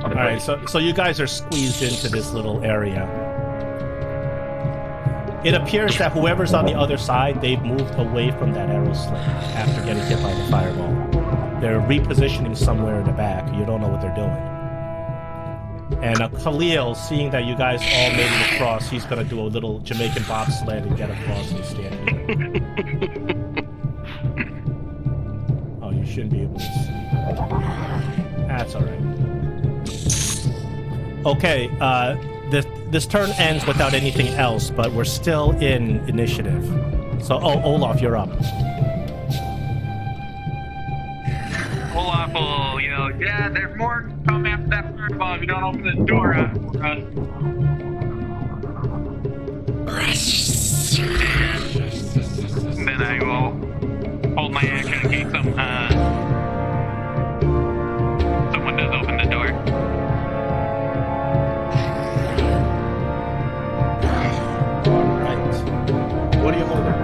Alright, so you guys are squeezed into this little area. It appears that whoever's on the other side, they've moved away from that arrow sling after getting hit by the fireball. They're repositioning somewhere in the back. You don't know what they're doing. And Khalil, seeing that you guys all made it across, he's gonna do a little Jamaican bobsled and get across and stand here. Oh, you shouldn't be able to see. That's alright. Okay, this turn ends without anything else, but we're still in initiative. So, Olaf, you're up. Olaf will yell, yeah, there's more to come after that fireball if you don't open the door. And then I will hold my action in case someone does open the door. Right. What are you holding?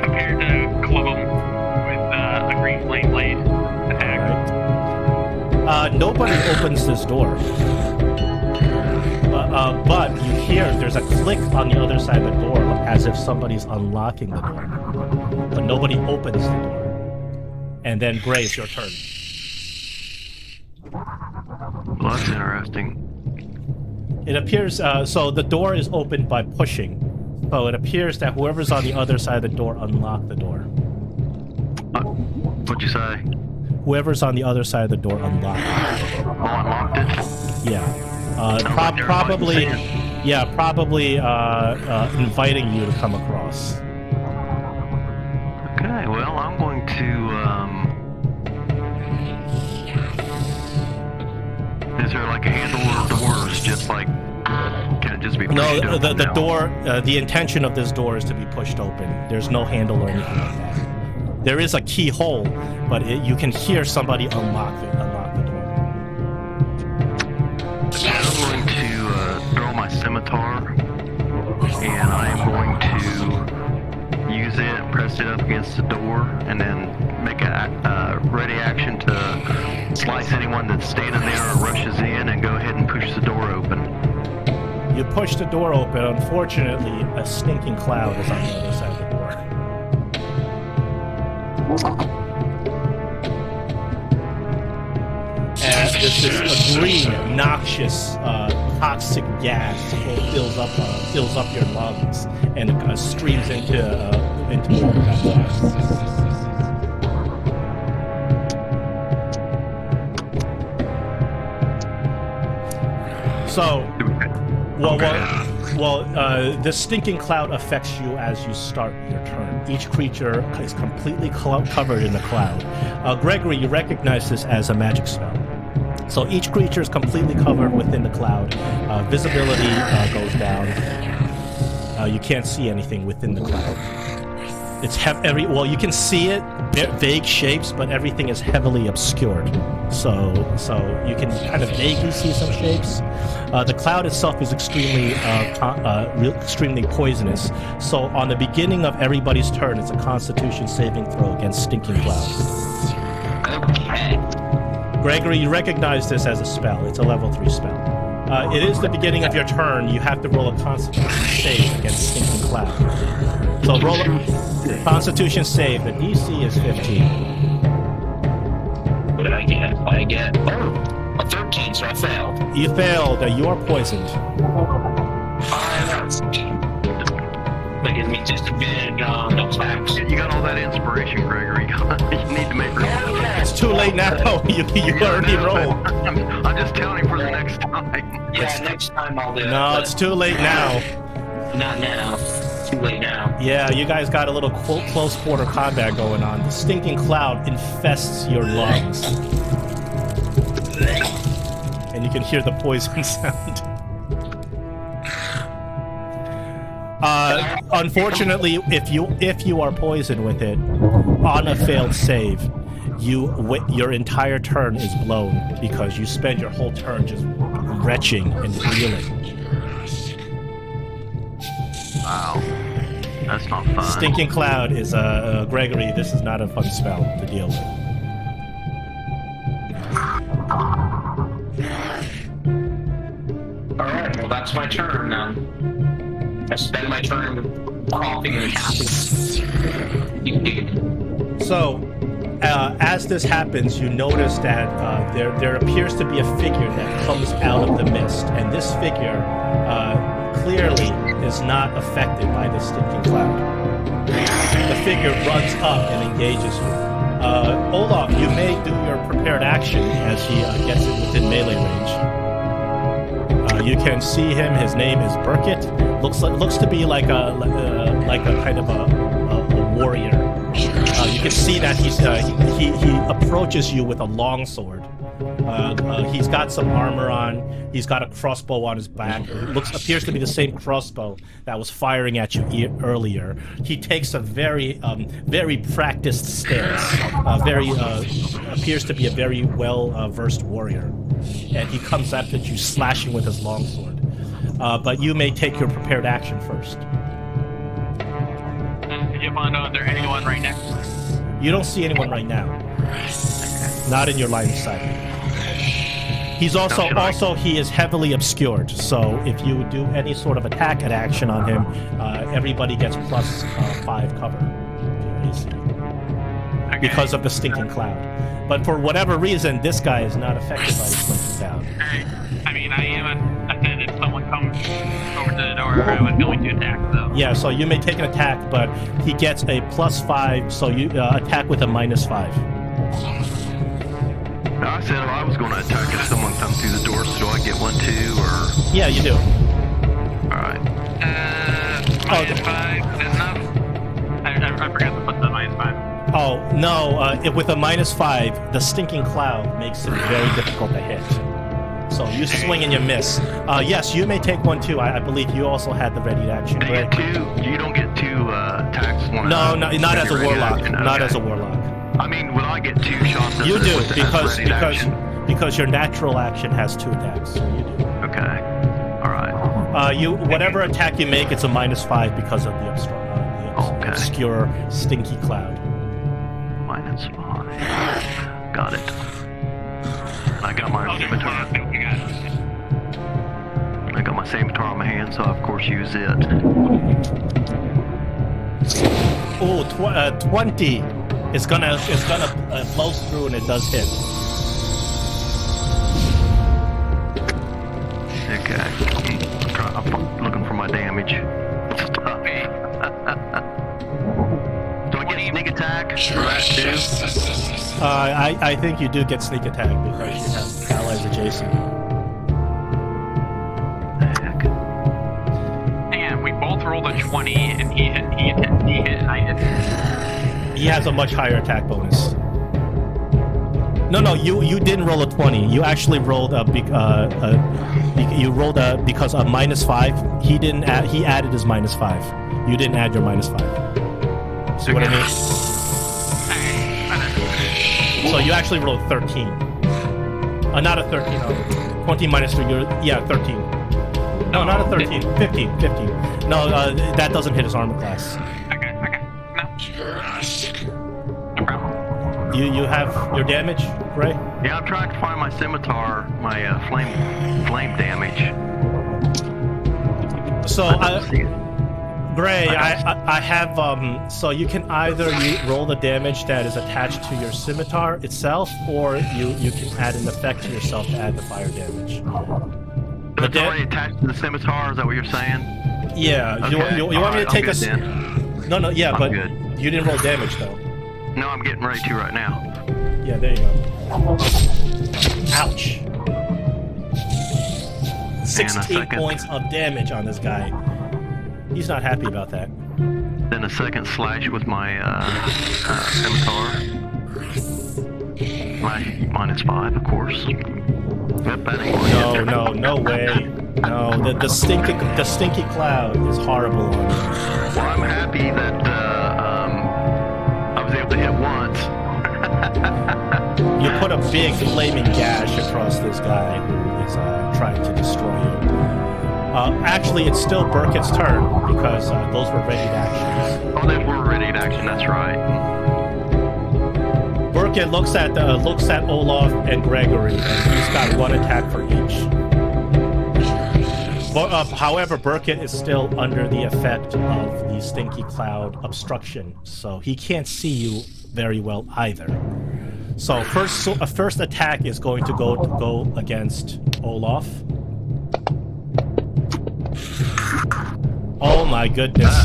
Compared to club him with a green flame blade attack. Right. Nobody opens this door. But you hear there's a click on the other side of the door as if somebody's unlocking the door. But nobody opens the door. And then, Gray, it's your turn. Well, that's interesting. It appears, so the door is opened by pushing. So it appears that whoever's on the other side of the door unlocked the door. What'd you say? Whoever's on the other side of the door unlocked it. Oh, unlocked it? Yeah. Like Probably inviting you to come across. Okay, well, I'm going to, is there like a handle or doors just like, can it just be pushed No, open the now? door, the intention of this door is to be pushed open. There's no handle or anything like that. There is a keyhole, but you can hear somebody unlock the door. Okay, I'm going to draw my scimitar, and I'm going to use it, press it up against the door, and then make a ready action to slice anyone that's standing there or rushes in, and go ahead and push the door open. You push the door open. Unfortunately, a stinking cloud is on the other side of the door. And this green, noxious, toxic gas fills up your lungs and streams into the So, this stinking cloud affects you as you start your turn. Each creature is completely covered in the cloud. Gregory, you recognize this as a magic spell. So each creature is completely covered within the cloud. Visibility goes down. You can't see anything within the cloud. It's well, you can see it, vague shapes, but everything is heavily obscured. So you can kind of vaguely see some shapes. The cloud itself is extremely poisonous. So on the beginning of everybody's turn, it's a Constitution saving throw against stinking cloud. Okay. Gregory, you recognize this as a spell. It's a level 3 spell. It is the beginning of your turn. You have to roll a Constitution save against stinking cloud. So roll a Constitution save. The DC is 15. What did I get? I get a 13, so I failed. You failed. You are poisoned. That gives me disadvantage on attacks. You got all that inspiration, Gregory. You need to make room. It's too late now. You already rolled. I'm just telling you for the next time. Yeah, next time I'll do it. No, it's too late now. Not now. Too late now. Yeah, you guys got a little close quarter combat going on. The stinking cloud infests your lungs. And you can hear the poison sound. Unfortunately, if you are poisoned with it, on a failed save, your entire turn is blown because you spend your whole turn just retching and reeling. Wow. That's not fun. Stinking cloud is Gregory. This is not a fun spell to deal with. All right, well that's my turn now. I spend my turn coughing and casting. So, as this happens, you notice that there appears to be a figure that comes out of the mist, and this figure clearly is not affected by the stinking cloud. The figure runs up and engages you. Olaf, you may do your prepared action as he gets it within melee range. You can see him. His name is Burkett. Looks to be like a kind of a warrior. You can see that he approaches you with a longsword. He's got some armor on. He's got a crossbow on his back. It appears to be the same crossbow that was firing at you earlier. He takes a very practiced stance. Appears to be a very versed warrior, and he comes after you, slashing with his longsword. But you may take your prepared action first. Did you find out there anyone right next to us? You don't see anyone right now. Not in your line of sight. He is heavily obscured, so if you do any sort of attack action on him, everybody gets plus 5 cover. Okay. Because of the stinking cloud. But for whatever reason, this guy is not affected by the stinking cloud. Alright. I mean, I said if someone comes over to the door, I was going to attack, though. Yeah, so you may take an attack, but he gets a plus 5, so you attack with a minus 5. I said I was going to attack if someone comes through the door, so do I get one too, or? Yeah, you do. Alright. Minus 5 is enough? I forgot to put the minus 5. Oh, no, with a minus 5, the stinking cloud makes it very difficult to hit. So you swing and you miss. Yes, you may take one too. I believe you also had the ready action. They get 2, you don't get 2 attacks. No, not as a warlock. Not as a warlock. I mean, will I get 2 shots? You do, because your natural action has 2 attacks. So you do. Okay. All right. Whatever attack you make, it's a minus 5 because of the obscure, stinky cloud. Minus 5. Got it. I got my scimitar. I got my scimitar on my hand, so I of course use it. Oh, 20. It's gonna blow through, and it does hit. Okay. I'm looking for my damage. Stop me. Do I get sneak attack? I think you do get sneak attack because you have allies adjacent. Heck. And we both rolled a 20, and he hit, and I hit. He has a much higher attack bonus. No, you didn't roll a 20. You actually rolled because a minus 5. He didn't add. He added his minus 5. You didn't add your minus 5. See what I mean? So you actually rolled 13. Not a 13. 20 minus 3. Yeah, 13. No, not a 13. 15. 15. No, that doesn't hit his armor class. Okay. No problem. You have your damage, Ray? Yeah, I'm trying to find my scimitar, my flame damage. So, I don't see it. Gray, I have, so you can either roll the damage that is attached to your scimitar itself, or you can add an effect to yourself to add the fire damage. It's already attached to the scimitar, is that what you're saying? Yeah, Okay. you want me to take a... then. No, yeah, I'm but good. you didn't roll damage, though. No, I'm getting ready to right now. Yeah, there you go. Ouch. 16 points of damage on this guy. He's not happy about that. Then a second slash with my scimitar. Minus 5, of course. Yep, that ain't working. No way. No, the stinky cloud is horrible on you. Well, I'm happy that I was able to hit once. You put a big flaming gash across this guy who is trying to destroy you. Actually, it's still Burkett's turn because those were ready actions. Oh, they were ready to action. That's right. Burkett looks at Olaf and Gregory, and he's got one attack for each. However, Burkett is still under the effect of the stinky cloud obstruction, so he can't see you very well either. So first attack is going to go against Olaf. Oh my goodness.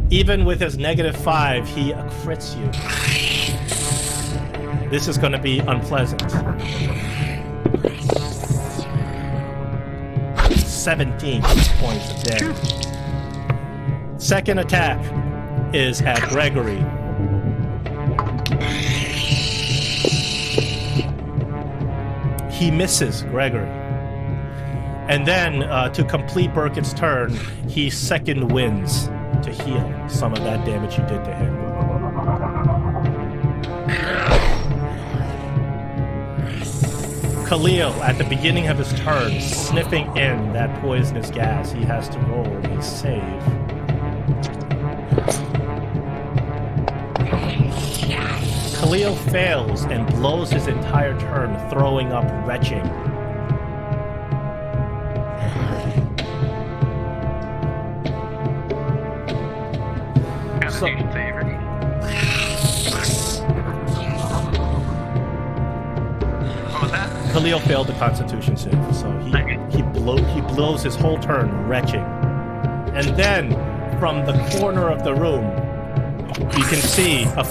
Even with his -5, he crits you. This is going to be unpleasant. 17 points of damage. Second attack is at Gregory. He misses Gregory. And then, to complete Burkett's turn, he second wins to heal some of that damage you did to him. Khalil, at the beginning of his turn, sniffing in that poisonous gas, he has to roll a save. Khalil fails and blows his entire turn, throwing up retching. Constitution save, right? What was that? Khalil failed the Constitution save, so he blows his whole turn retching. And then, from the corner of the room, you can see a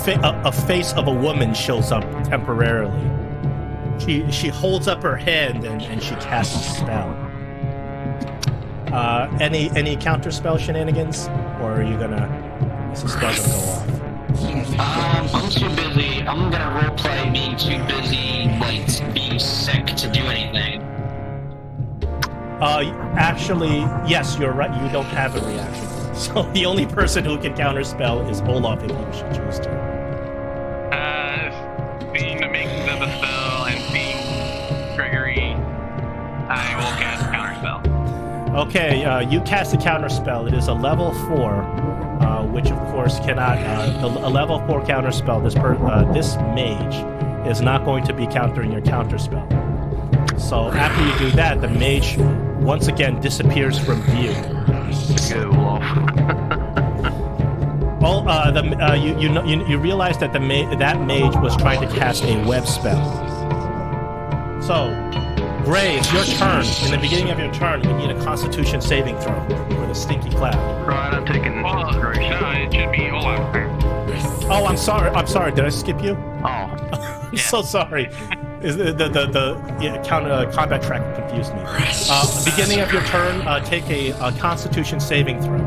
face of a woman shows up temporarily. She holds up her hand and she casts a spell. Any counter spell shenanigans, or are you gonna? Is the spell gonna go off? I'm too busy. I'm gonna roleplay being too busy, like being sick to do anything. Actually, yes, you're right. You don't have a reaction. So the only person who can counterspell is Olaf if you should choose to. Seeing the makings of the spell and seeing Gregory, I will cast counterspell. Okay, you cast a counterspell. It is a level 4, which of course cannot. A level 4 counterspell. This mage is not going to be countering your counterspell. So after you do that, the mage once again disappears from view. Go off. You realize that that mage was trying to cast a web spell. So, Gray, it's your turn. In the beginning of your turn, you need a Constitution saving throw for the stinky cloud. Right, I'm taking Well, inspiration. no, it should be Olaf. Oh, I'm sorry. Did I skip you? Oh, I'm so sorry. Is combat track confused me. Beginning of your turn, take a Constitution saving throw.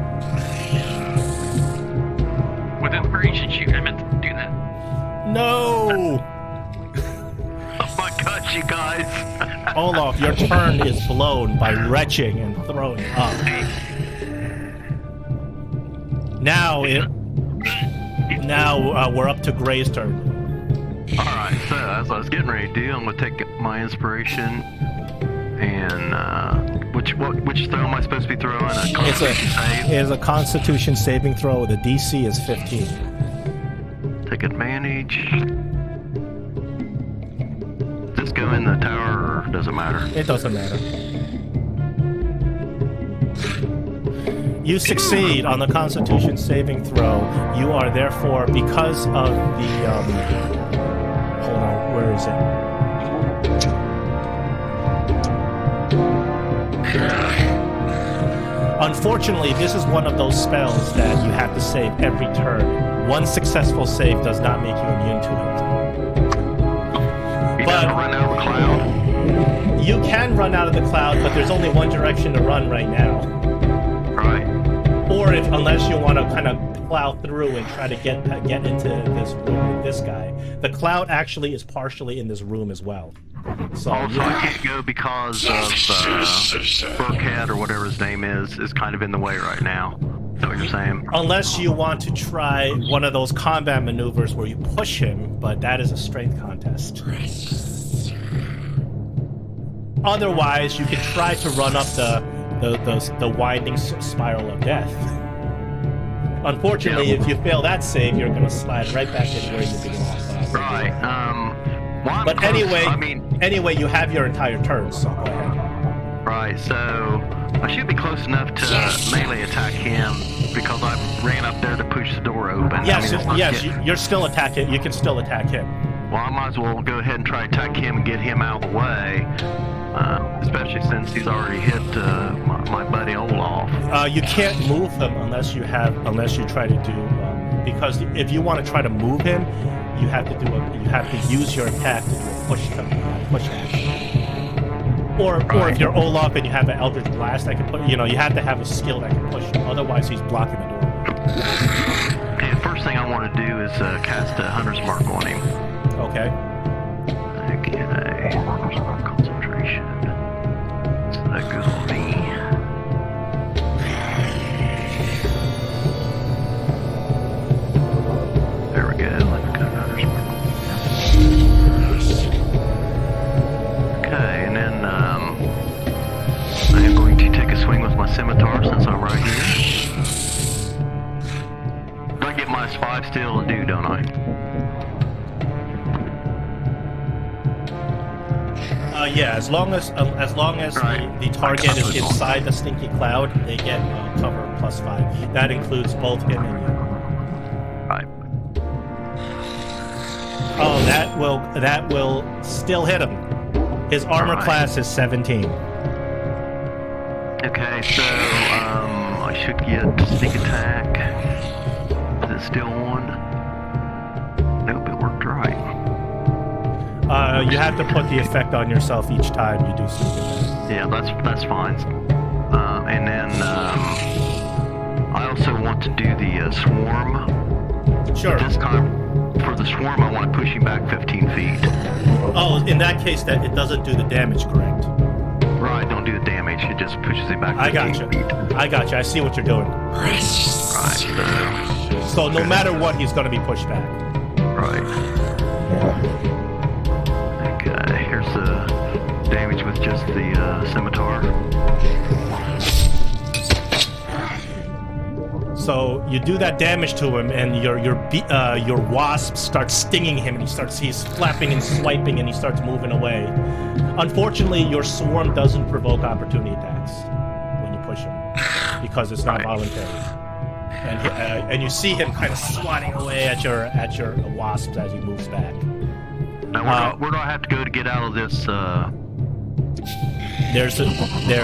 With inspiration shoot, I meant to do that. No! oh my gosh, you guys. Olaf, your turn is blown by retching and throwing up. Now, Now we're up to Gray's turn. Alright, so as I was getting ready to do, I'm going to take my inspiration and which throw am I supposed to be throwing? A constitution save? It's a Constitution saving throw. The DC is 15. Take advantage. Does this go in the tower or does it matter? It doesn't matter. You succeed on the Constitution saving throw. You are therefore, because of the hold on, where is it? Unfortunately, this is one of those spells that you have to save every turn. One successful save does not make you immune to it. You gotta run out of the cloud. You can run out of the cloud, but there's only one direction to run right now. Right. Or unless you want to kind of plow through and try to get into this room with this guy. The cloud actually is partially in this room as well. So also, I can't go because of Burkhead or whatever his name is kind of in the way right now. Is that what you're saying? Unless you want to try one of those combat maneuvers where you push him, but that is a strength contest. Otherwise, you can try to run up the winding spiral of death. Unfortunately, if you fail that save, you're going to slide right back in where you belong. Right. But anyway, you have your entire turn, so go ahead. Right, so I should be close enough to melee attack him because I ran up there to push the door open. Yes, you're still attacking. You can still attack him. Well, I might as well go ahead and try to attack him and get him out of the way, especially since he's already hit my buddy Olaf. You can't move him unless you try to do because if you want to try to move him, you have to use your attack to do a push action. Or if you're Olaf and you have an Eldritch Blast, that can put you have to have a skill that can push him. Otherwise, he's blocking the door. Okay, the first thing I want to do is cast a Hunter's Mark on him. Okay. Okay, Hunter's Mark concentration. So that goes on me. There we go. Let's go Hunter's Mark. Okay, and then I am going to take a swing with my scimitar since I'm right here. I get minus 5 still to do, don't I? Yeah, as long as right. the target is inside the stinky cloud, they get cover +5. That includes both him and you. Right. Oh, that will still hit him. His armor class is 17. Okay, so I should get sneak attack. Is it still on? Nope, it worked right. You have to put the effect on yourself each time you do sneak attack. Yeah, that's fine. And then I also want to do the swarm. Sure. This time, for the swarm, I want to push him back 15 feet. Oh, in that case, that it doesn't do the damage, correct? Right, don't do the damage. It just pushes him back 15 feet. I gotcha. I see what you're doing. Right, So no matter what, he's going to be pushed back. Right. Okay, here's the damage with just the scimitar. So you do that damage to him, and your wasp starts stinging him, and he's flapping and swiping, and he starts moving away. Unfortunately, your swarm doesn't provoke opportunity attacks when you push him because it's not voluntary. And you see him kind of swatting away at your wasps as he moves back. Now, where do I have to go to get out of this? There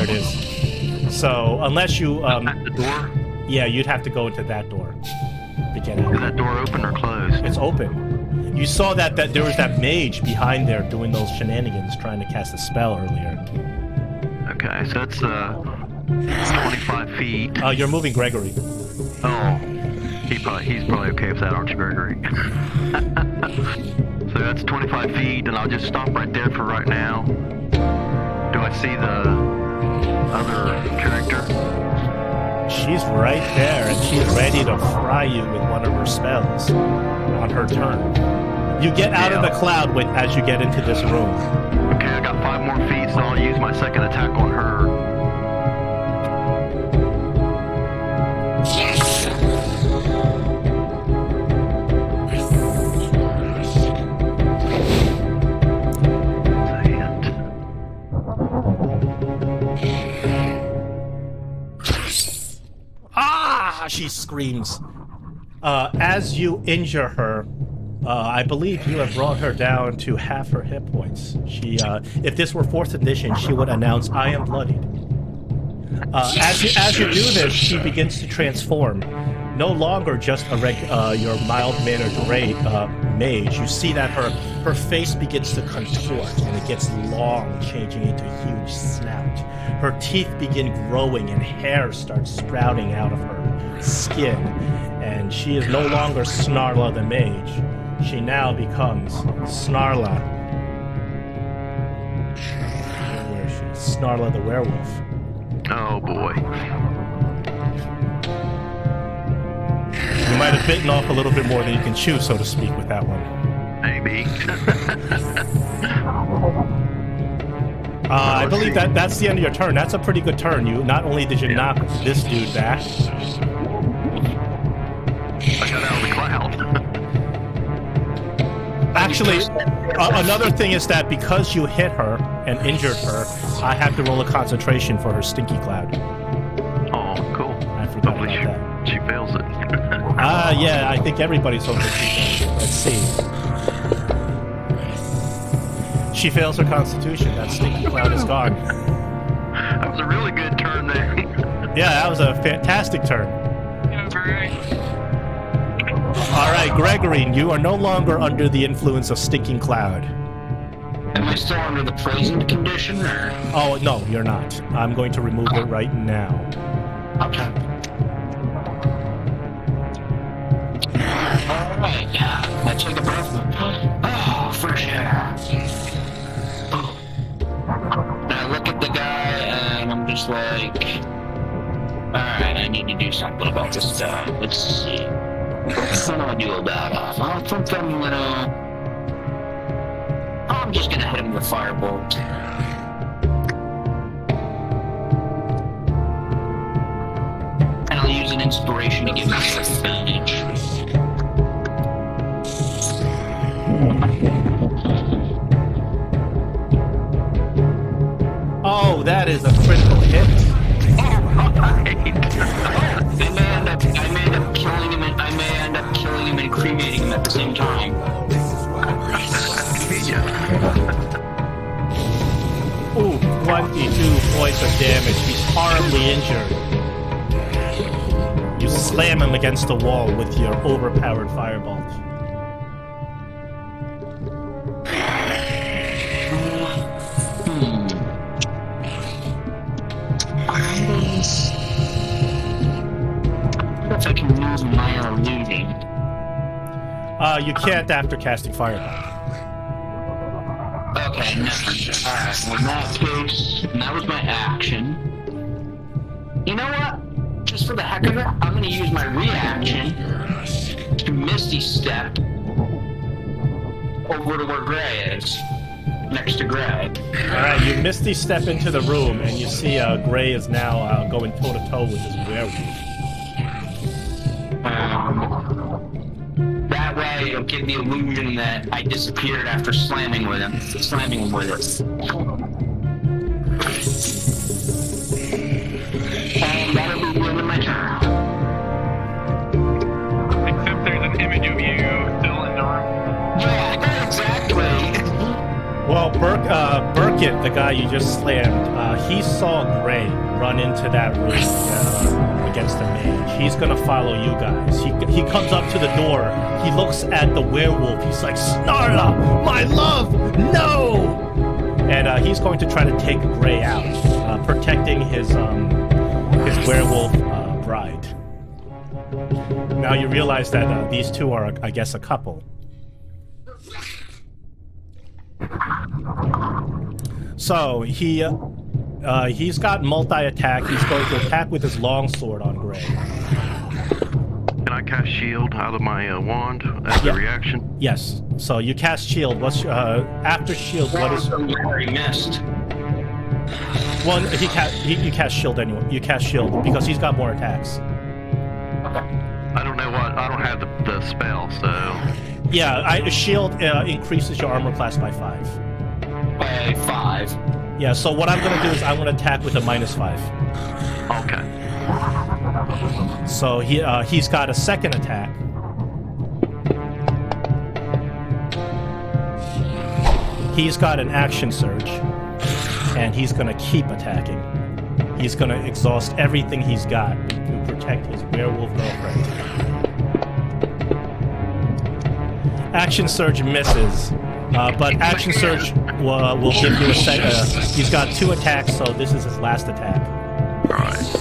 it is. So unless you at the door. Yeah, you'd have to go into that door to get out. Is that door open or closed? It's open. You saw that there was that mage behind there doing those shenanigans, trying to cast a spell earlier. Okay, so it's 25 feet. You're moving Gregory. Oh, he's probably okay with that, aren't you, Gregory? So that's 25 feet, and I'll just stop right there for right now. Do I see the other character? She's right there, and she's ready to fry you with one of her spells on her turn. You get out of the cloud as you get into this room. Okay, I got 5 more feet, so I'll use my second attack on her. She screams. As you injure her, I believe you have brought her down to half her hit points. She, if this were 4th edition, she would announce, "I am bloodied." As you do this, she begins to transform. No longer just your mild-mannered mage. You see that her face begins to contort, and it gets long, changing into a huge snout. Her teeth begin growing, and hair starts sprouting out of her skin. And she is no longer Snarla the mage. She now becomes Snarla. Where is she? Snarla the werewolf. Oh boy. You might have bitten off a little bit more than you can chew, so to speak, with that one. Maybe. I believe that's the end of your turn. That's a pretty good turn. You not only did you knock this dude back. I got out of the cloud. Actually, another thing is that because you hit her and injured her, I have to roll a concentration for her stinky cloud. Oh, cool. I forgot Hopefully about that. she fails it. Yeah, I think everybody's hoping she fails it. Let's see. She fails her constitution. That stinky cloud is gone. That was a really good turn there. Yeah, that was a fantastic turn. Yeah, very. All right, Gregory, you are no longer under the influence of stinking cloud. Am I still under the poisoned condition, or? Oh, no, you're not. I'm going to remove it right now. Okay. Alright, I take a breath. Oh, fresh air. And I look at the guy, and I'm just like, alright, I need to do something about this guy. Let's see. What do I do about it? I think I'm just gonna hit him with a firebolt. And I'll use an inspiration to give me advantage. Oh, that is a critical hit. I may end up killing him, and I may end up killing him and cremating him at the same time. Ooh, 22 points of damage. He's horribly injured. You slam him against the wall with your overpowered firebolt. If I can use my illusion. You can't after casting fireball. Okay, no. Alright, well, in that case, that was my action. You know what? Just for the heck of it, I'm gonna use my reaction to Misty Step over to where Gray is. Next to Gray. Alright, you Misty step into the room, and you see Gray is now going toe-to-toe with his werewolf. That way, it'll give the illusion that I disappeared after slamming him with it. And that'll be the end of my turn. Except there's an image of you still in the room. Yeah, exactly. Well, Burkett, the guy you just slammed, he saw Gray run into that room against the mage. He's gonna follow you guys. He comes up to the door. He looks at the werewolf. He's like, "Snarla, my love, no!" And he's going to try to take Gray out, protecting his werewolf bride. Now you realize that these two are, I guess, a couple. So he He's got multi-attack. He's going to attack with his longsword on Gray. Can I cast shield out of my wand as a reaction? Yes. So you cast shield. What's after shield? What is? He missed. Well, you cast shield anyway. You cast shield because he's got more attacks. I don't know what. I don't have the spell, so. Yeah, shield increases your armor class by 5. By 5. Yeah. So what I'm gonna do is I'm gonna attack with a -5. Okay. So he's got a second attack. He's got an action surge, and he's gonna keep attacking. He's gonna exhaust everything he's got to protect his werewolf girlfriend. Action surge misses, but action surge will give you a second. He's got 2 attacks, so this is his last attack. All right.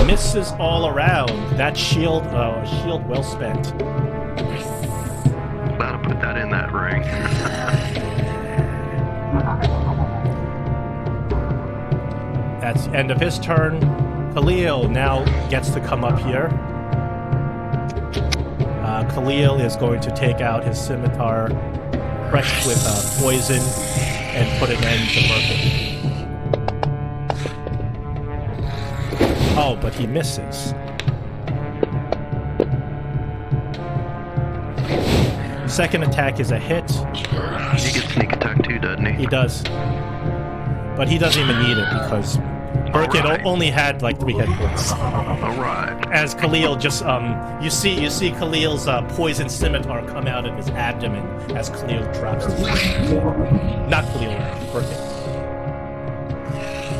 Misses all around. That shield well spent. Glad to put that in that ring. That's the end of his turn. Khalil now gets to come up here. Khalil is going to take out his scimitar, pressed with poison, and put an end to Merkin. Oh, but he misses. Second attack is a hit. He gets sneak attack too, doesn't he? He does. But he doesn't even need it because Birkin only had like 3 hit points. Alright. As Khalil just you see Khalil's poison scimitar come out of his abdomen as Khalil drops his not Khalil, Birkin.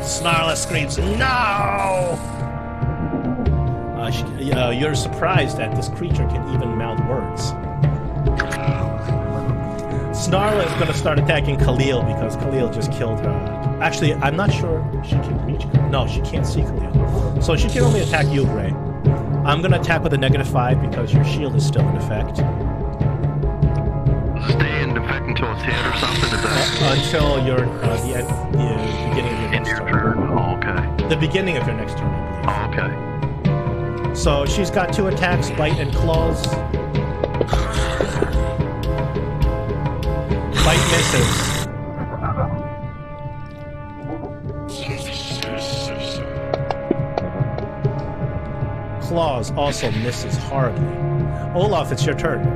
Snarla screams, "No!" You're surprised that this creature can even mouth words. Snarla is going to start attacking Khalil because Khalil just killed her. Actually, I'm not sure she can reach. No, she can't see Khalil. So she can only attack you, Gray. I'm going to attack with a -5 because your shield is still in effect. Stay in effect until it's hit or something? Is that... Until the beginning of your next turn. Oh, okay. The beginning of your next turn, I believe. Oh, okay. So she's got 2 attacks, bite and claws. Bite misses. Claws also misses horribly. Olaf, it's your turn.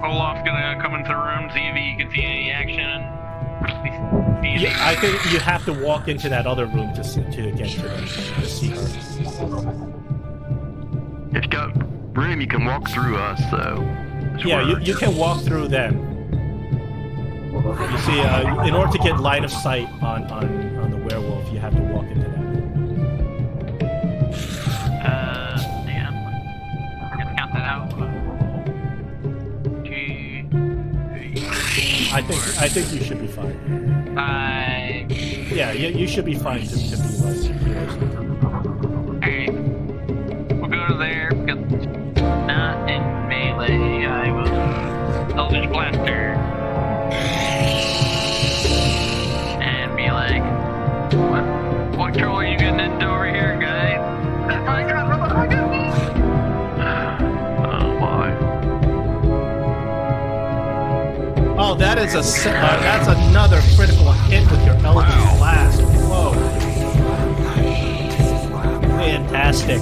Olaf's gonna come into the room, see if he can see any action. Yeah, I think you have to walk into that other room to get to them, to see her. If you got room, you can walk through us, though. Yeah, you can walk through them. You see, in order to get line of sight on the werewolf, you have to walk into that room. Yeah. I'm gonna count that out. 2, 3. I think you should be fine. 5. Yeah, you should be fine to be like. Alright. We'll go to there because not in melee. I will Eldritch Blaster. And be like, what troll are you getting into over here, guys? Oh my god, what the fuck is this? Oh, why? Oh, that is that's another critical hit with your Eldritch Blast. Whoa. Fantastic.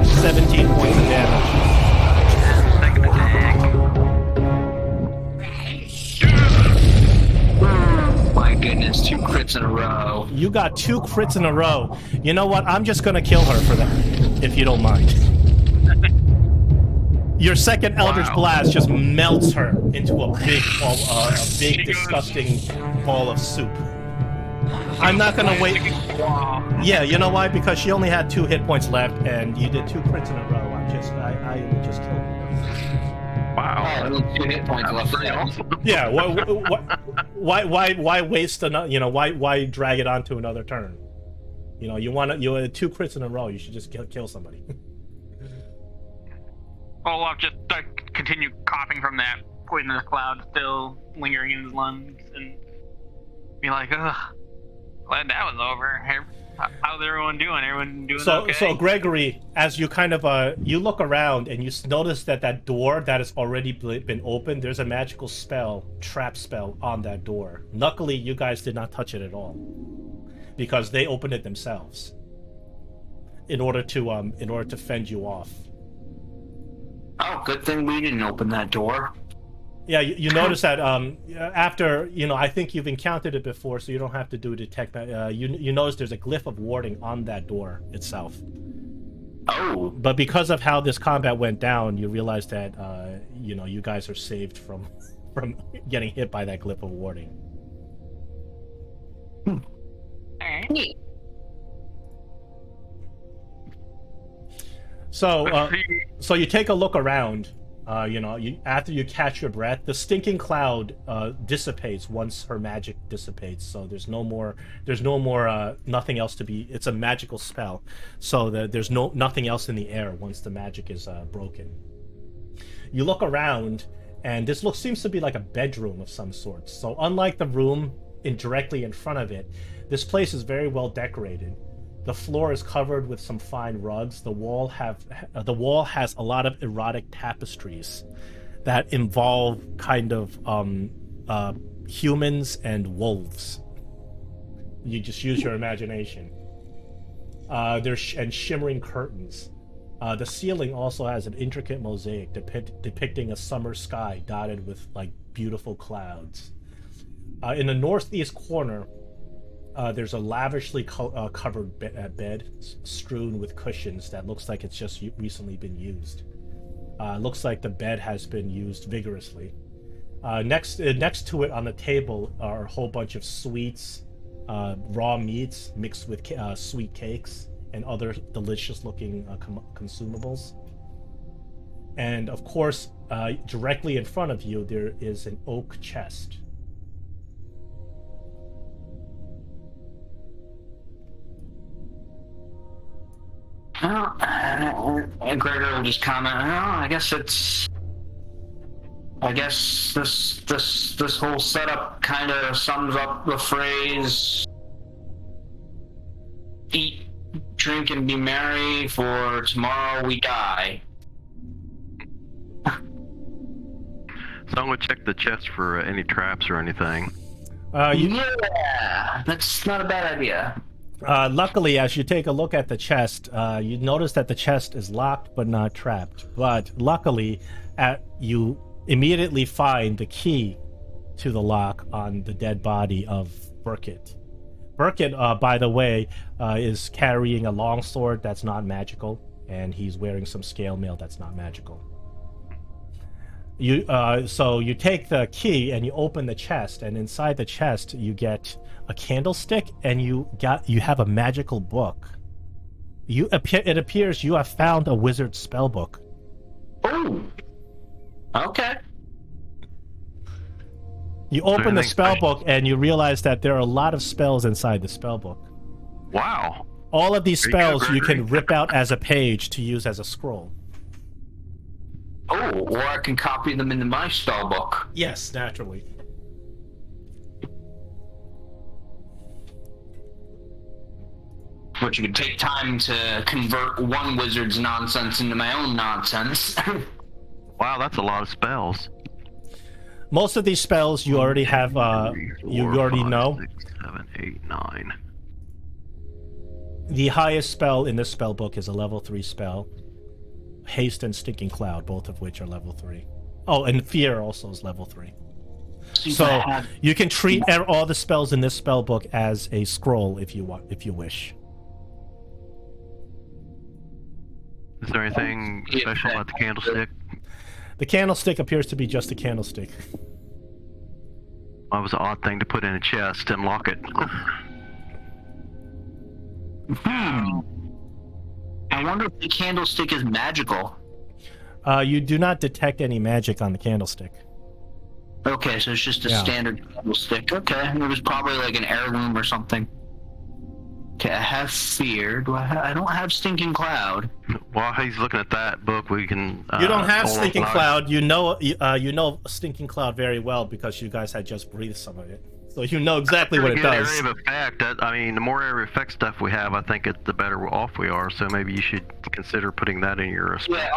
17 points of damage. Second attack. My goodness, 2 crits in a row. You got 2 crits in a row. You know what? I'm just gonna kill her for that, if you don't mind. Your second Eldritch Blast just melts her into a big, disgusting ball of soup. I'm not gonna wait. Yeah, you know why? Because she only had 2 hit points left, and you did 2 crits in a row. I just killed her. Wow. Oh, only 2 hit points left. Yeah. Why waste another? Why drag it on to another turn? You had 2 crits in a row. You should just kill somebody. Olaf just continue coughing from that poisonous cloud still lingering in his lungs, and be like, ugh, glad that was over. How's everyone doing? Everyone doing okay? So Gregory, as you kind of you look around and you notice that door that has already been opened, there's a magical trap spell on that door. Luckily, you guys did not touch it at all, because they opened it themselves in order to fend you off. Oh, good thing we didn't open that door. Yeah, you notice that after, I think you've encountered it before, so you don't have to do detect. You notice there's a glyph of warding on that door itself. Oh. But because of how this combat went down, you realize that, you guys are saved from getting hit by that glyph of warding. Alright. So you take a look around. After you catch your breath, the stinking cloud dissipates once her magic dissipates. So there's no more, nothing else to be. It's a magical spell, so there's nothing else in the air once the magic is broken. You look around, and this seems to be like a bedroom of some sort. So unlike the room directly in front of it, this place is very well decorated. The floor is covered with some fine rugs. The wall has a lot of erotic tapestries that involve kind of humans and wolves. You just use your imagination. There's shimmering curtains. The ceiling also has an intricate mosaic depicting a summer sky dotted with like beautiful clouds. In the northeast corner, there's a lavishly covered bed strewn with cushions that looks like it's just recently been used. Looks like the bed has been used vigorously. Next to it on the table are a whole bunch of sweets, raw meats mixed with sweet cakes and other delicious-looking consumables. And of course, directly in front of you, there is an oak chest. And Gregor will just comment, I guess this whole setup kind of sums up the phrase eat, drink, and be merry, for tomorrow we die. So I'm gonna check the chest for any traps or anything. Yeah, that's not a bad idea. Luckily, as you take a look at the chest, you notice that the chest is locked but not trapped. But luckily, you immediately find the key to the lock on the dead body of Burkett. Burkett, by the way, is carrying a longsword that's not magical, and he's wearing some scale mail that's not magical. So you take the key and you open the chest, and inside the chest you get a candlestick, and you have a magical book. It appears you have found a wizard's spell book. Oh, okay. You open the spell book and you realize that there are a lot of spells inside the spell book. Wow. All of these spells you can rip out as a page to use as a scroll. Oh, or I can copy them into my spell book. Yes, naturally. Which would take time to convert one wizard's nonsense into my own nonsense. Wow, that's a lot of spells. Most of these spells you already have, you already know. 6, 7, 8, 9. The highest spell in this spell book is a level 3 spell. Haste and Stinking Cloud, both of which are level 3. Oh, and Fear also is level 3. So you can treat all the spells in this spell book as a scroll if you wish. Is there anything special about the candlestick? The candlestick appears to be just a candlestick. That was an odd thing to put in a chest and lock it. I wonder if the candlestick is magical. You do not detect any magic on the candlestick. Okay, so it's just a standard candlestick. Okay, it was probably like an heirloom or something. Okay, I have fear. I don't have stinking cloud. While he's looking at that book, we can. You don't have Olaf stinking and I- cloud. You know stinking cloud very well because you guys had just breathed some of it, so you know exactly what it Pretty good does. Area of effect. I mean, the more area of effect stuff we have, I think the better off we are. So maybe you should consider putting that in your. Yeah,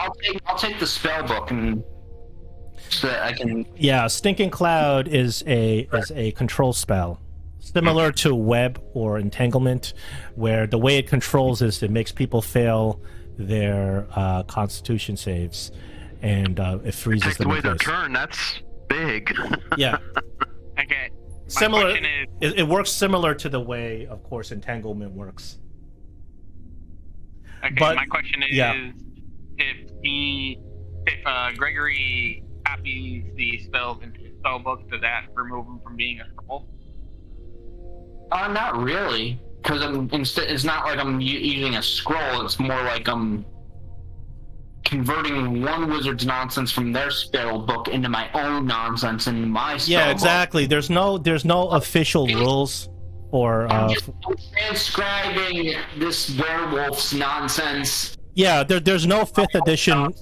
I'll take the spell book and so that I can. Yeah, stinking cloud is a control spell, similar to web or entanglement, where the way it controls is it makes people fail their Constitution saves, and it freezes Takes them away in their place. turn. That's big. Yeah, Okay. My similar. question is, It works similar to the way, of course, entanglement works. okay, but- my question is, yeah. if Gregory copies the spells into his spell book, does that remove him from being a scroll? Not really, because it's not like I'm using a scroll. It's more like I'm converting one wizard's nonsense from their spell book into my own nonsense in my spell Yeah, book. exactly. There's no official rules for. I'm just transcribing this werewolf's nonsense. Yeah, there's no fifth edition.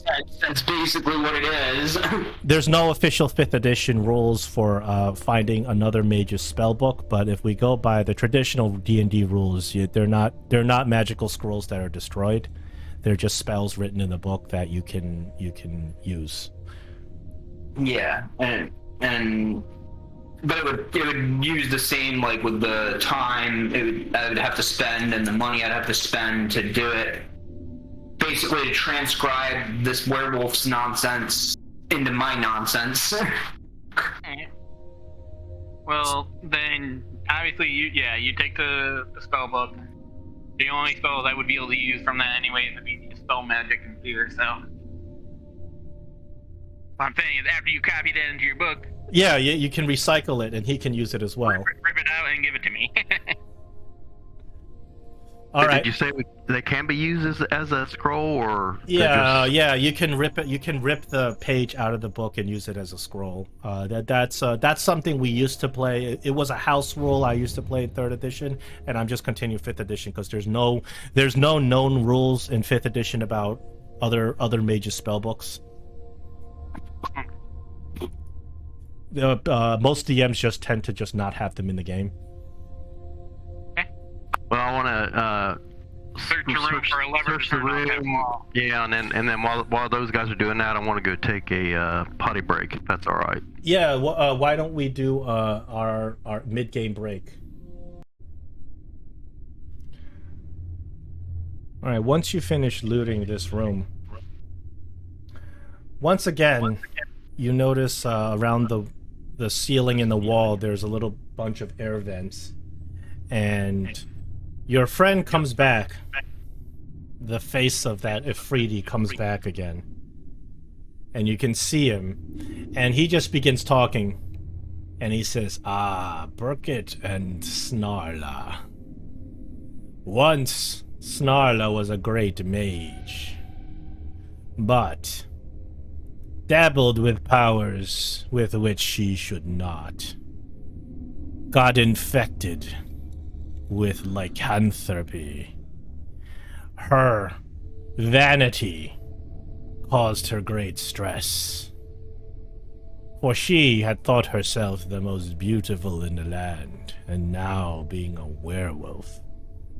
That's basically what it is. There's no official 5th edition rules for finding another mage's spell book, but if we go by the traditional D&D rules, they're not magical scrolls that are destroyed. They're just spells written in the book that you can use. Yeah, but it would use the same, like with the time I would have to spend and the money I'd have to spend to do it. Basically, to transcribe this werewolf's nonsense into my nonsense. Okay. Well, then obviously you take the spell book. The only spells I would be able to use from that anyway would be spell magic and fear. So what I'm saying is, after you copy that into your book, Yeah, you can recycle it, and he can use it as well. rip it out and give it to me. All right. Did you say they can be used as a scroll, or they're Yeah, just- yeah, you can rip it. You can rip the page out of the book and use it as a scroll. That's something we used to play. It was a house rule I used to play in 3rd edition, and I'm just continuing 5th edition because there's no known rules in 5th edition about other mages spell books. Most DMs just tend to just not have them in the game. Well, I want to Search the room for a lever to search the turn off that room. wall. Yeah, and then while those guys are doing that, I want to go take a potty break, if that's all right. Yeah, why don't we do our mid-game break? All right, once you finish looting this room, once again, you notice around the ceiling and the wall, there's a little bunch of air vents, and your friend comes back. The face of that Ifriti comes back again. And you can see him. And he just begins talking. And he says, Burkett and Snarla. Once, Snarla was a great mage. But dabbled with powers with which she should not. Got infected with lycanthropy. Her vanity caused her great stress. For she had thought herself the most beautiful in the land, and now, being a werewolf,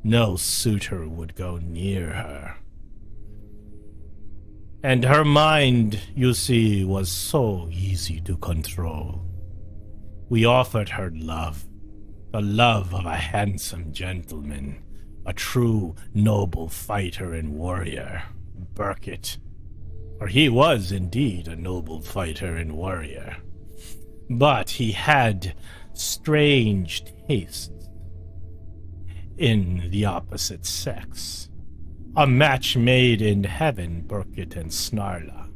no suitor would go near her. And her mind, you see, was so easy to control. We offered her love, the love of a handsome gentleman, a true noble fighter and warrior, Burkett. For he was indeed a noble fighter and warrior. But he had strange tastes in the opposite sex. A match made in heaven, Burkett and Snarla.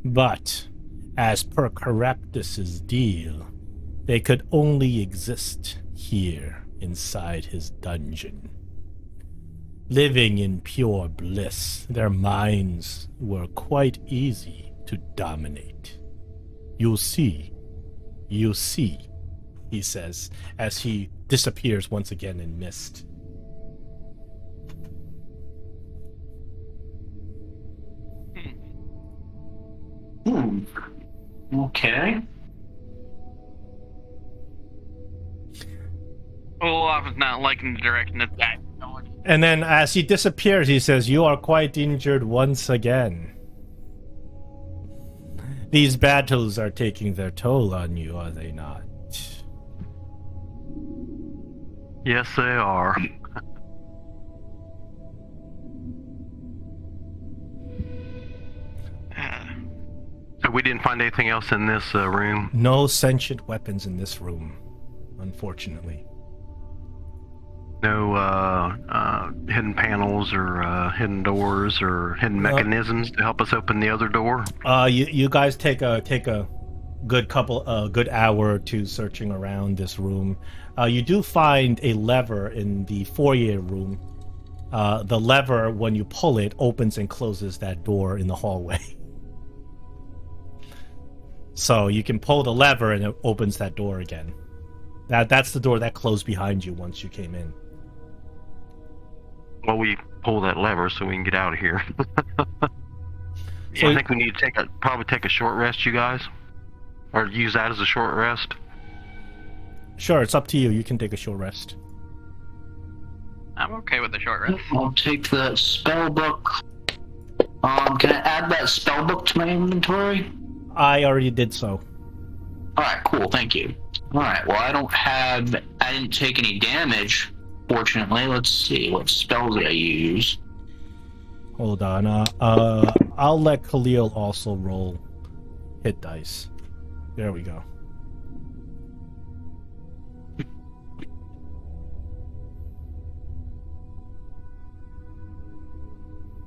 But, as per Charybdis's deal, they could only exist here inside his dungeon. Living in pure bliss, their minds were quite easy to dominate. You see, he says, as he disappears once again in mist. Okay. Olaf is not liking the direction that that's going. And then as he disappears, he says, "You are quite injured once again. These battles are taking their toll on you, are they not?" Yes, they are. So we didn't find anything else in this room? No sentient weapons in this room, unfortunately. No hidden panels or hidden doors or hidden mechanisms to help us open the other door? You guys take a good hour or two searching around this room. You do find a lever in the foyer room. The lever, when you pull it, opens and closes that door in the hallway. So you can pull the lever and it opens that door again. That's the door that closed behind you once you came in. Well, we pull that lever so we can get out of here. So I think we need to probably take a short rest, you guys, or use that as a short rest. Sure, it's up to you. You can take a short rest. I'm okay with the short rest. I'll take the spell book. Can I add that spell book to my inventory? I already did so. Alright, cool, thank you. Alright, well, I didn't take any damage, fortunately. Let's see, what spells did I use? Hold on. I'll let Khalil also roll hit dice. There we go.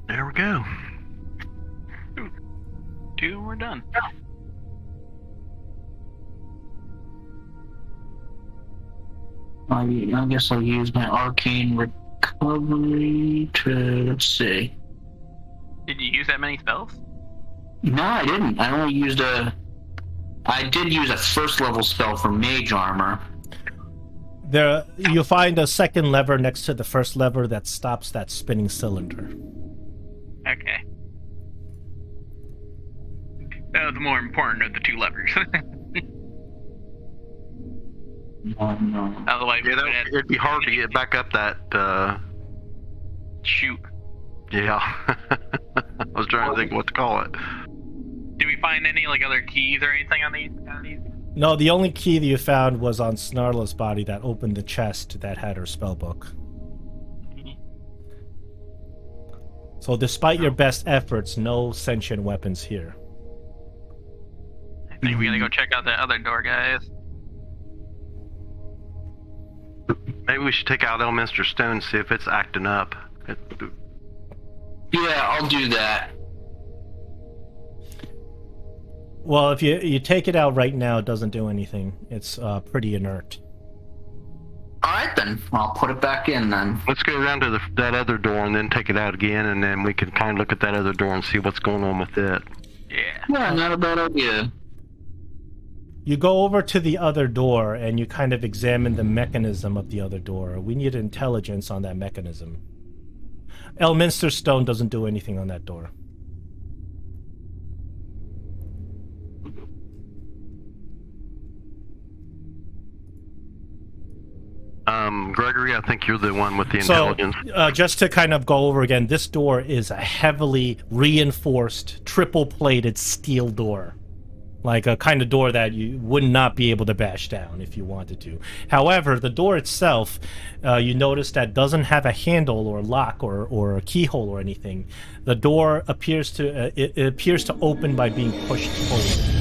There we go. Two, we're done. I guess I'll use my arcane recovery to, let's see. Did you use that many spells? No, I didn't. I did use a first level spell for mage armor. There, you find a second lever next to the first lever that stops that spinning cylinder. Okay. That was the more important of the two levers. No. Otherwise, Yeah, it'd be hard to get back up that. Shoot. Yeah. I was trying to think what to call it. Did we find any other keys or anything on these? No, the only key that you found was on Snarla's body that opened the chest that had her spellbook. So despite your best efforts, no sentient weapons here. I think we gotta go check out that other door, guys. Maybe we should take out Elminster Stone and see if it's acting up. Yeah, I'll do that. Well, if you take it out right now, it doesn't do anything. It's pretty inert. Alright then, I'll put it back in then. Let's go around to that other door and then take it out again, and then we can kind of look at that other door and see what's going on with it. Yeah. Yeah, not a bad idea. You go over to the other door and you kind of examine the mechanism of the other door. We need intelligence on that mechanism. Elminster Stone doesn't do anything on that door. Gregory, I think you're the one with the intelligence. So, just to kind of go over again, this door is a heavily reinforced, triple-plated steel door. Like a kind of door that you would not be able to bash down if you wanted to. However, the door itself, you notice that doesn't have a handle or lock or a keyhole or anything. The door appears to it appears to open by being pushed forward.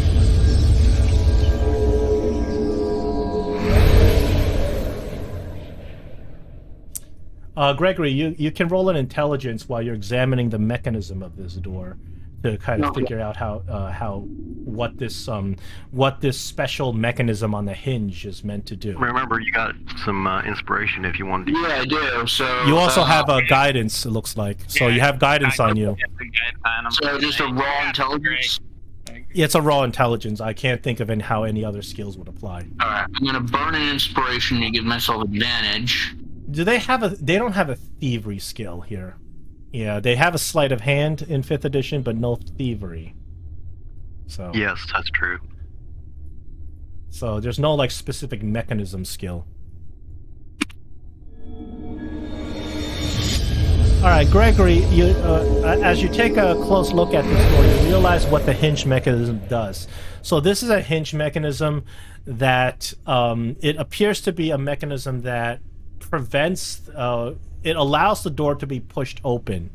Gregory, you can roll an intelligence while you're examining the mechanism of this door to kind of figure out what this special mechanism on the hinge is meant to do. Remember, you got some inspiration if you wanted to. Yeah, I do. So You also have a guidance, it looks like. So you have guidance on you. So just a raw intelligence. It's a raw intelligence. I can't think of how any other skills would apply. Alright, I'm gonna burn an inspiration to give myself advantage. Do they have they don't have a thievery skill here. Yeah, they have a sleight of hand in 5th edition, but no thievery. So Yes, that's true. so there's no like specific mechanism skill. All right, Gregory, you as you take a close look at this door, you realize what the hinge mechanism does. So this is a hinge mechanism that it appears to be a mechanism that prevents, it allows the door to be pushed open,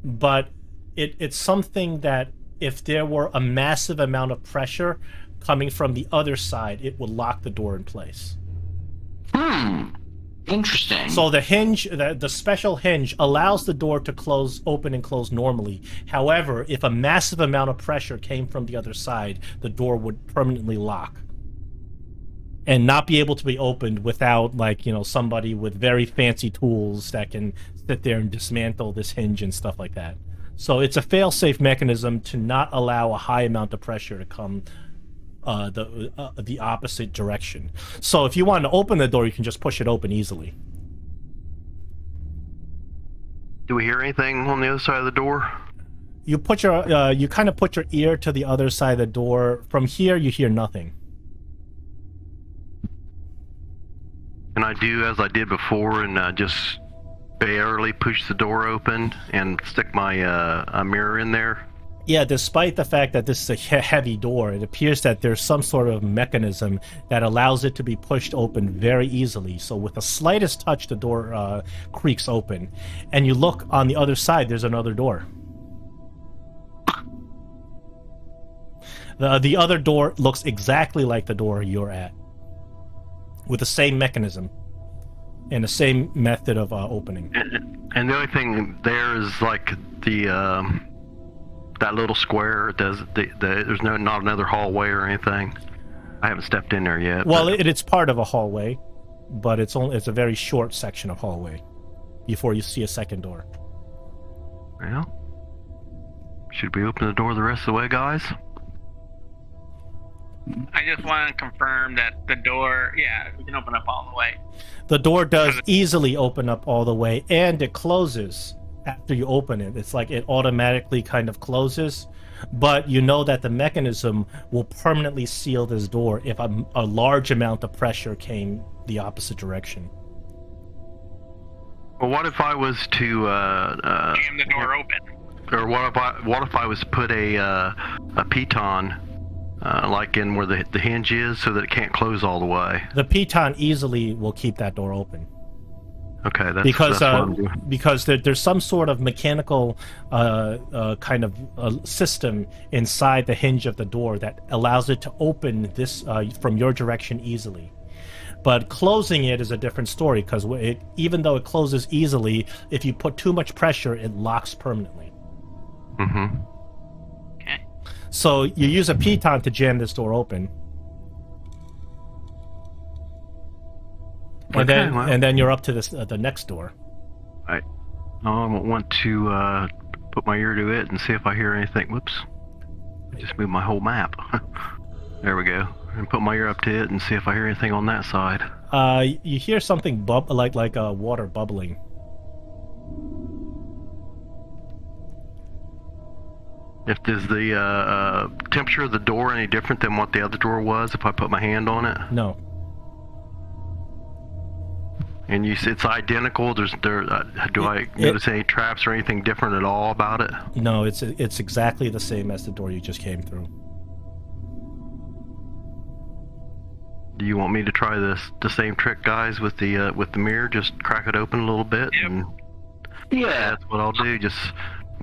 but it's something that if there were a massive amount of pressure coming from the other side, it would lock the door in place. Interesting. So the hinge, the special hinge, allows the door to open and close normally. However, if a massive amount of pressure came from the other side, the door would permanently lock and not be able to be opened without, like, somebody with very fancy tools that can sit there and dismantle this hinge and stuff like that. So it's a fail-safe mechanism to not allow a high amount of pressure to come the opposite direction. So if you want to open the door, you can just push it open easily. Do we hear anything on the other side of the door? You put your you kind of put your ear to the other side of the door. From here, you hear nothing. Can I do as I did before and just barely push the door open and stick my mirror in there? Yeah, despite the fact that this is a heavy door, it appears that there's some sort of mechanism that allows it to be pushed open very easily. So with the slightest touch, the door creaks open. And you look on the other side, there's another door. The other door looks exactly like the door you're at, with the same mechanism and the same method of opening. And the only thing there is like the that little square. There's not another hallway or anything. I haven't stepped in there yet. Well, it's part of a hallway, but it's a very short section of hallway before you see a second door. Well, should we open the door the rest of the way, guys? I just want to confirm that the door, yeah, we can open up all the way. The door does easily open up all the way, and it closes after you open it. It's like it automatically kind of closes, but you know that the mechanism will permanently seal this door if a large amount of pressure came the opposite direction. Well, what if I was to Jam the door open. or what if I was to put a piton like in where the hinge is, so that it can't close all the way? The piton easily will keep that door open. Okay, that's Because what I'm doing. because there's some sort of mechanical kind of system inside the hinge of the door that allows it to open this from your direction easily. But closing it is a different story, because even though it closes easily, if you put too much pressure, it locks permanently. Mm-hmm. Okay. So you use a piton to jam this door open. And Okay, well. then you're up to this the next door. I want to put my ear to it and see if I hear anything. Whoops. I just moved my whole map. There we go. And put my ear up to it and see if I hear anything on that side. You hear something like water bubbling. Is the temperature of the door any different than what the other door was if I put my hand on it? No. And it's identical. Do I notice any traps or anything different at all about it? No, it's exactly the same as the door you just came through. Do you want me to try the same trick, guys, with the mirror? Just crack it open a little bit. Yep. And Yeah. that's what I'll do. Just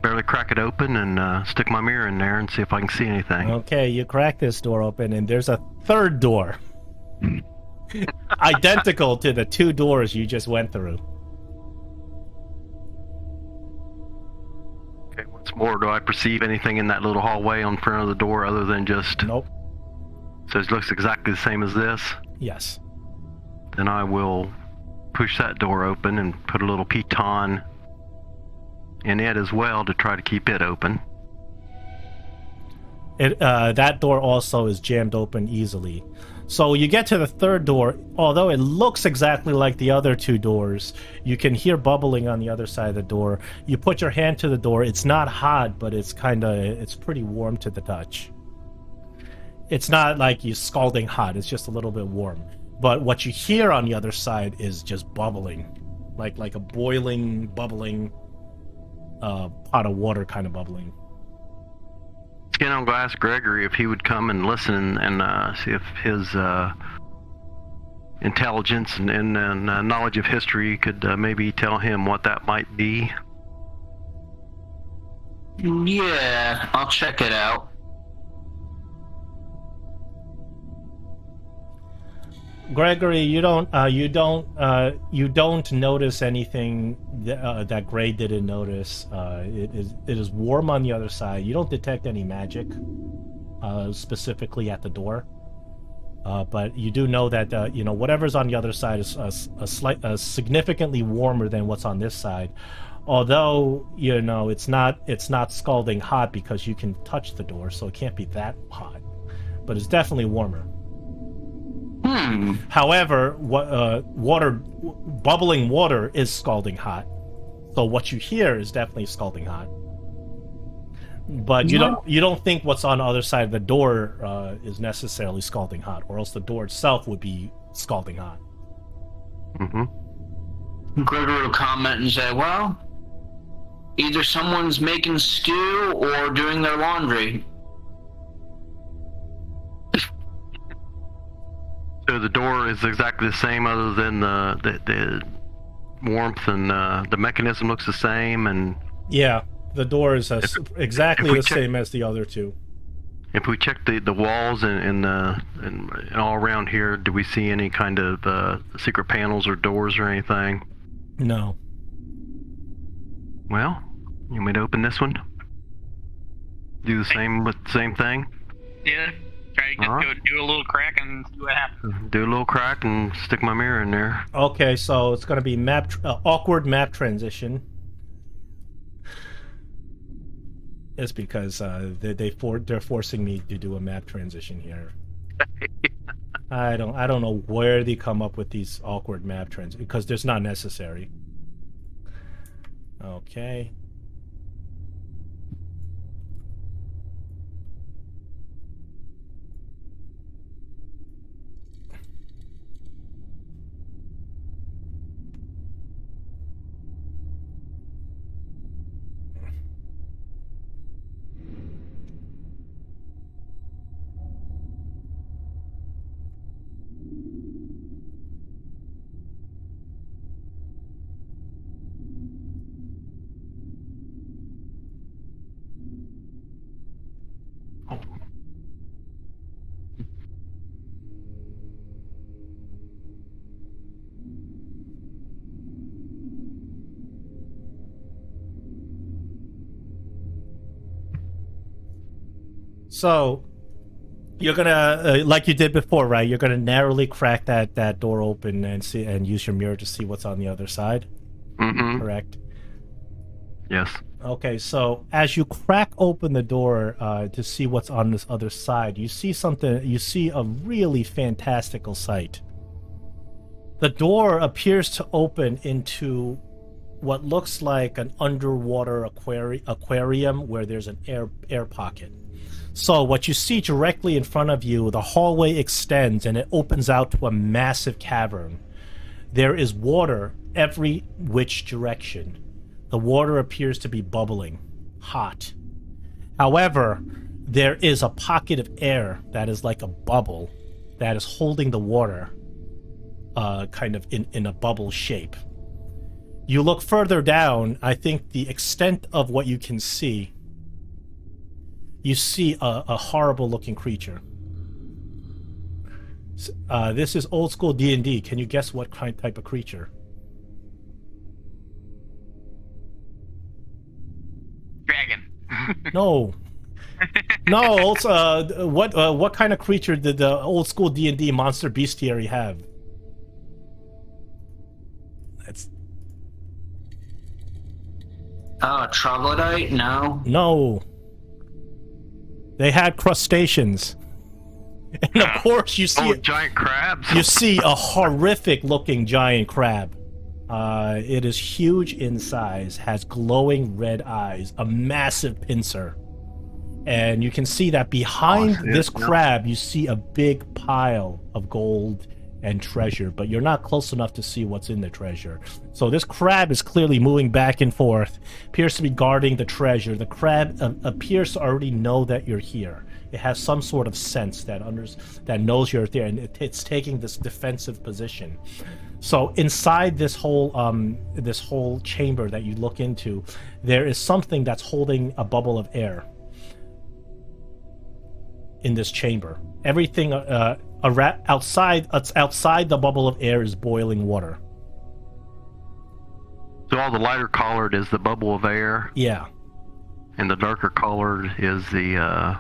barely crack it open and stick my mirror in there and see if I can see anything. Okay, you crack this door open, and there's a third door. Identical to the two doors you just went through. Okay, once more, do I perceive anything in that little hallway on front of the door other than just... Nope. So it looks exactly the same as this? Yes. Then I will push that door open and put a little piton in it as well to try to keep it open. That door also is jammed open easily. So you get to the third door. Although it looks exactly like the other two doors, you can hear bubbling on the other side of the door. You put your hand to the door. It's not hot, but it's pretty warm to the touch. It's not like you scalding hot. It's just a little bit warm. But what you hear on the other side is just bubbling, like a boiling, bubbling pot of water kind of bubbling. Skin on glass Gregory if he would come and listen and see if his intelligence and knowledge of history could maybe tell him what that might be. Yeah, I'll check it out. Gregory, you don't notice anything that Gray didn't notice. It is warm on the other side. You don't detect any magic, specifically at the door. But you do know that whatever's on the other side is significantly warmer than what's on this side. Although it's not scalding hot because you can touch the door, so it can't be that hot. But it's definitely warmer. However, bubbling water is scalding hot. So what you hear is definitely scalding hot. But you don't think what's on the other side of the door is necessarily scalding hot, or else the door itself would be scalding hot. Mm-hmm. Gregory will comment and say, well, either someone's making stew or doing their laundry. So the door is exactly the same, other than the warmth, and the mechanism looks the same, and yeah, the door is exactly the same as the other two. If we check the walls and all around here, do we see any kind of secret panels or doors or anything? No. Well, you want me to open this one? Do the same with the same thing? Yeah. Try to Right. go do a little crack and see what happens. Do a little crack and stick my mirror in there. Okay, so it's going to be awkward map transition. It's because they're forcing me to do a map transition here. I don't know where they come up with these awkward map trends, because there's not necessary. Okay. So, you're gonna, like you did before, right? You're gonna narrowly crack that door open and use your mirror to see what's on the other side. Mm-hmm. Correct. Yes. Okay, so as you crack open the door to see what's on this other side, you see something. You see a really fantastical sight. The door appears to open into what looks like an underwater aquarium where there's an air pocket. So what you see directly in front of you, the hallway extends and it opens out to a massive cavern. There is water every which direction. The water appears to be bubbling, hot. However, there is a pocket of air that is like a bubble that is holding the water kind of in a bubble shape. You look further down, I think the extent of what you can see, you see a horrible looking creature. This is old school D&D. Can you guess what type of creature? Dragon. No. No, also, what kind of creature did the old school D&D monster bestiary have? That's... Troglodyte? No. No. They had crustaceans. And of course you see giant crabs. You see a horrific looking giant crab. It is huge in size, has glowing red eyes, a massive pincer, And you can see that behind Oh, this yeah. crab, you see a big pile of gold and treasure, but you're not close enough to see what's in the treasure. So this crab is clearly moving back and forth, appears to be guarding the treasure. The crab appears to already know that you're here. It has some sort of sense that knows you're there, and it's taking this defensive position. So inside this whole chamber that you look into, there is something that's holding a bubble of air in this chamber. Everything outside the bubble of air is boiling water. So all the lighter colored is the bubble of air, Yeah. and the darker colored is the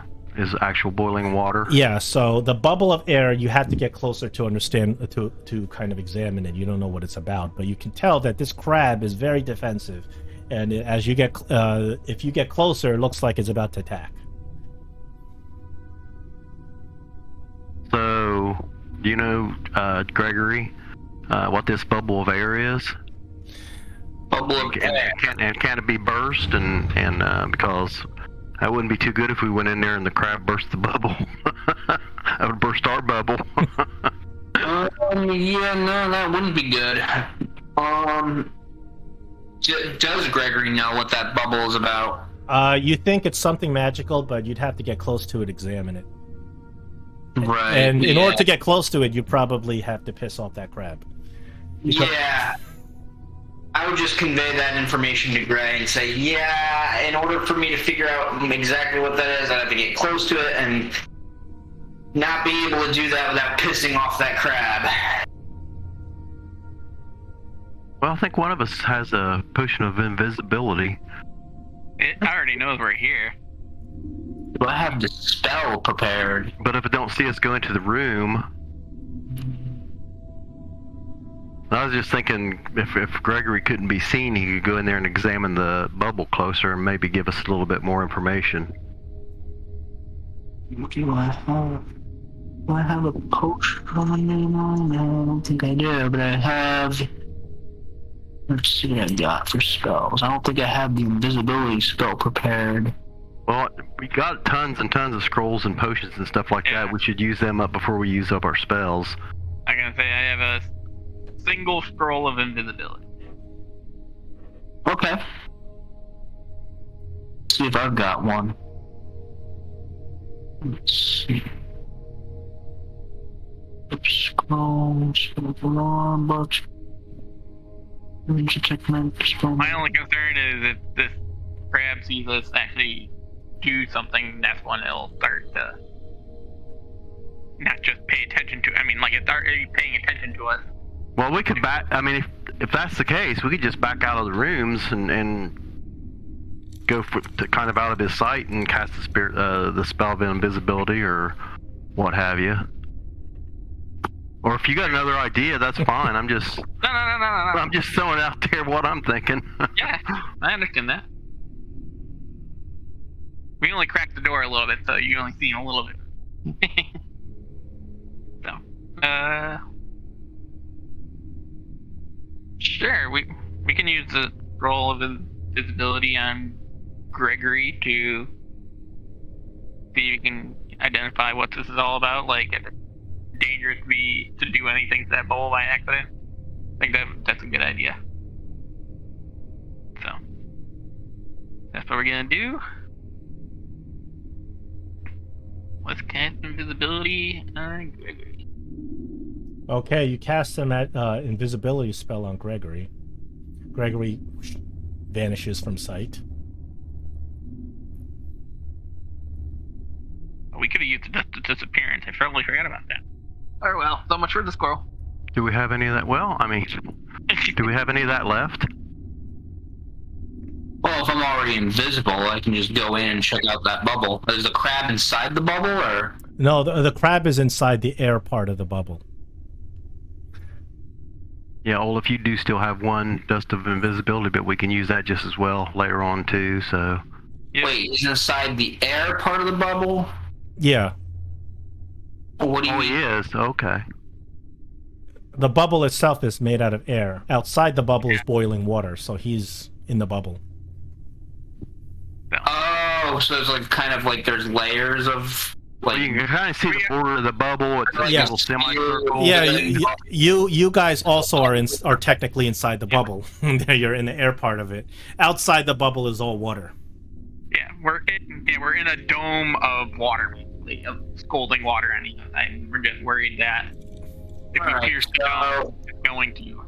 actual boiling water. Yeah, so the bubble of air, you have to get closer to understand, to kind of examine it. You don't know what it's about, but you can tell that this crab is very defensive, and as you get if you get closer, it looks like it's about to attack. So, do you know, Gregory, what this bubble of air is? Bubble of air. And can it be burst? And because that wouldn't be too good if we went in there and the crab burst the bubble. That would burst our bubble. Yeah, no, that wouldn't be good. Does Gregory know what that bubble is about? You think it's something magical, but you'd have to get close to it, examine it. Right. And in yeah. order to get close to it, you probably have to piss off that crab. Yeah. I would just convey that information to Gray and say, yeah, in order for me to figure out exactly what that is, I'd have to get close to it and not be able to do that without pissing off that crab. Well, I think one of us has a potion of invisibility. It already knows we're here. Do I have the spell prepared? But if it don't see us go into the room, I was just thinking if Gregory couldn't be seen, he could go in there and examine the bubble closer and maybe give us a little bit more information. Do I have a potion on my name on? No, I don't think I do, but I have... Let's see what I got for spells. I don't think I have the invisibility spell prepared. Well, we got tons and tons of scrolls and potions and stuff like that. We should use them up before we use up our spells. I'm gonna say I have a single scroll of invisibility. Okay. Let's see if I've got one. Let's see. Scrolls, but My only concern is if this crab sees us actually do something, that's when it'll start to not just pay attention to. I mean, like it's already paying attention to us. Well, we could back. I mean, if that's the case, we could just back out of the rooms and go to kind of out of his sight and cast the spell of invisibility or what have you. Or if you got another idea, that's fine. I'm just No. I'm just throwing out there what I'm thinking. Yeah, I understand that. We only cracked the door a little bit, so you only seen a little bit. So, sure, we can use the roll of invisibility on Gregory to see if we can identify what this is all about. Like, if it's dangerous to do anything to that bowl by accident. I think that's a good idea. So, that's what we're gonna do. Let's cast invisibility on Gregory. Okay, you cast an invisibility spell on Gregory. Gregory vanishes from sight. We could have used the disappearance. I totally forgot about that. Oh well, so much for the squirrel. Do we have any of that? Well, I mean, do we have any of that left? Well, if I'm already invisible, I can just go in and check out that bubble. Is the crab inside the bubble, or? No, the crab is inside the air part of the bubble. Yeah, Olaf, you do still have one dust of invisibility, but we can use that just as well later on too. So. Yep. Wait, is inside the air part of the bubble? Yeah. What do you Oh, mean? he is. Okay. The bubble itself is made out of air. Outside the bubble is boiling water, so he's in the bubble. Oh, Oh, so it's like kind of like there's layers of Well, like. you can kind of see the border of the bubble. It's like Yeah. a little semicircle. Yeah, you guys also are technically inside the bubble. You're in the air part of it. Outside the bubble is all water. Yeah, we're in a dome of water, basically, of scalding water, and we're just worried that if we Alright, pierce the dome, it's going to.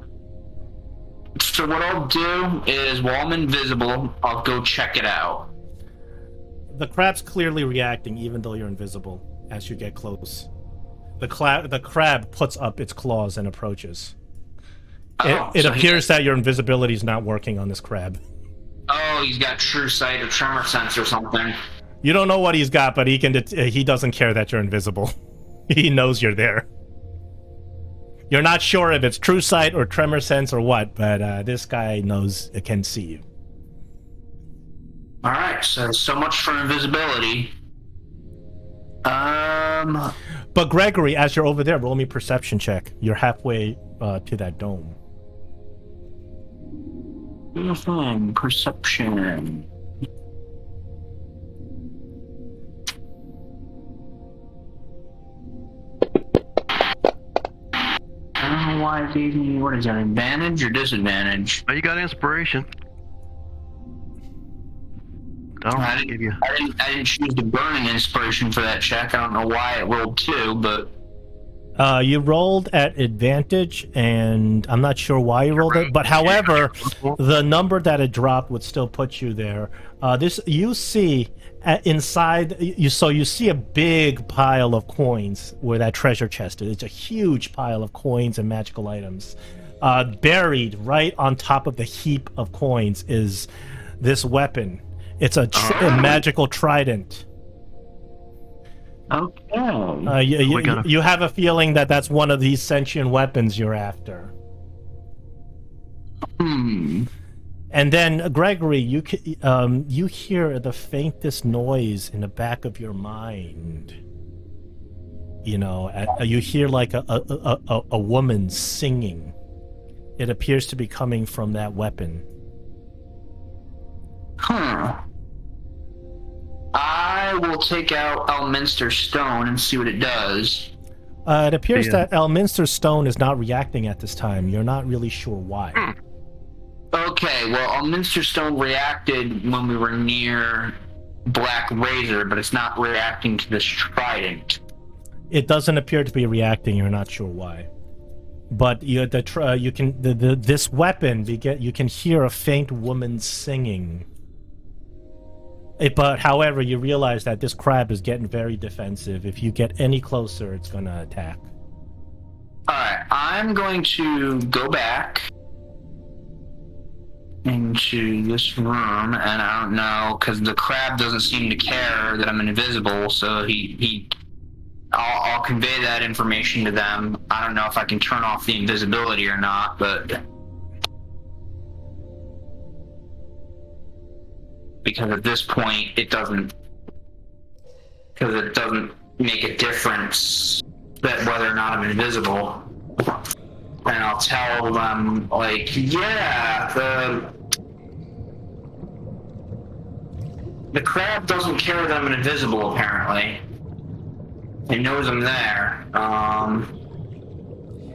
So what I'll do is, while I'm invisible, I'll go check it out. The crab's clearly reacting, even though you're invisible. As you get close, the crab puts up its claws and approaches. It so appears that your invisibility is not working on this crab. he's got true sight or tremor sense or something. You don't know what he's got, but he doesn't care that you're invisible. He knows you're there. You're not sure if it's true sight or tremor sense or what, but this guy knows it can see you. All right, so much for invisibility. But Gregory, as you're over there, roll me perception check. You're halfway to that dome. Perception. I don't know why it gave me, what is that, advantage or disadvantage? Oh, you got inspiration. I didn't choose the burning inspiration for that check. I don't know why it rolled 2, but... You rolled at advantage, and I'm not sure why you rolled it, but however, the number that it dropped would still put you there. You see inside, you see a big pile of coins where that treasure chest is. It's a huge pile of coins and magical items. Buried right on top of the heap of coins is this weapon. It's a magical trident. Okay. You have a feeling that that's one of these sentient weapons you're after. Hmm. And then, Gregory, you hear the faintest noise in the back of your mind. You know, you hear like a woman singing. It appears to be coming from that weapon. I will take out Elminster Stone and see what it does. It appears that Elminster Stone is not reacting at this time. You're not really sure why. Okay, well, Elminster Stone reacted when we were near Black Razor, but it's not reacting to this trident. It doesn't appear to be reacting. You're not sure why. But this weapon, you can hear a faint woman singing. But however, you realize that this crab is getting very defensive. If you get any closer, it's going to attack. Alright, I'm going to go back into this room, and I don't know, because the crab doesn't seem to care that I'm invisible, so I'll convey that information to them. I don't know if I can turn off the invisibility or not, but... because at this point it doesn't make a difference that whether or not I'm invisible. And I'll tell them, like, yeah, the crab doesn't care that I'm invisible, apparently. It knows I'm there.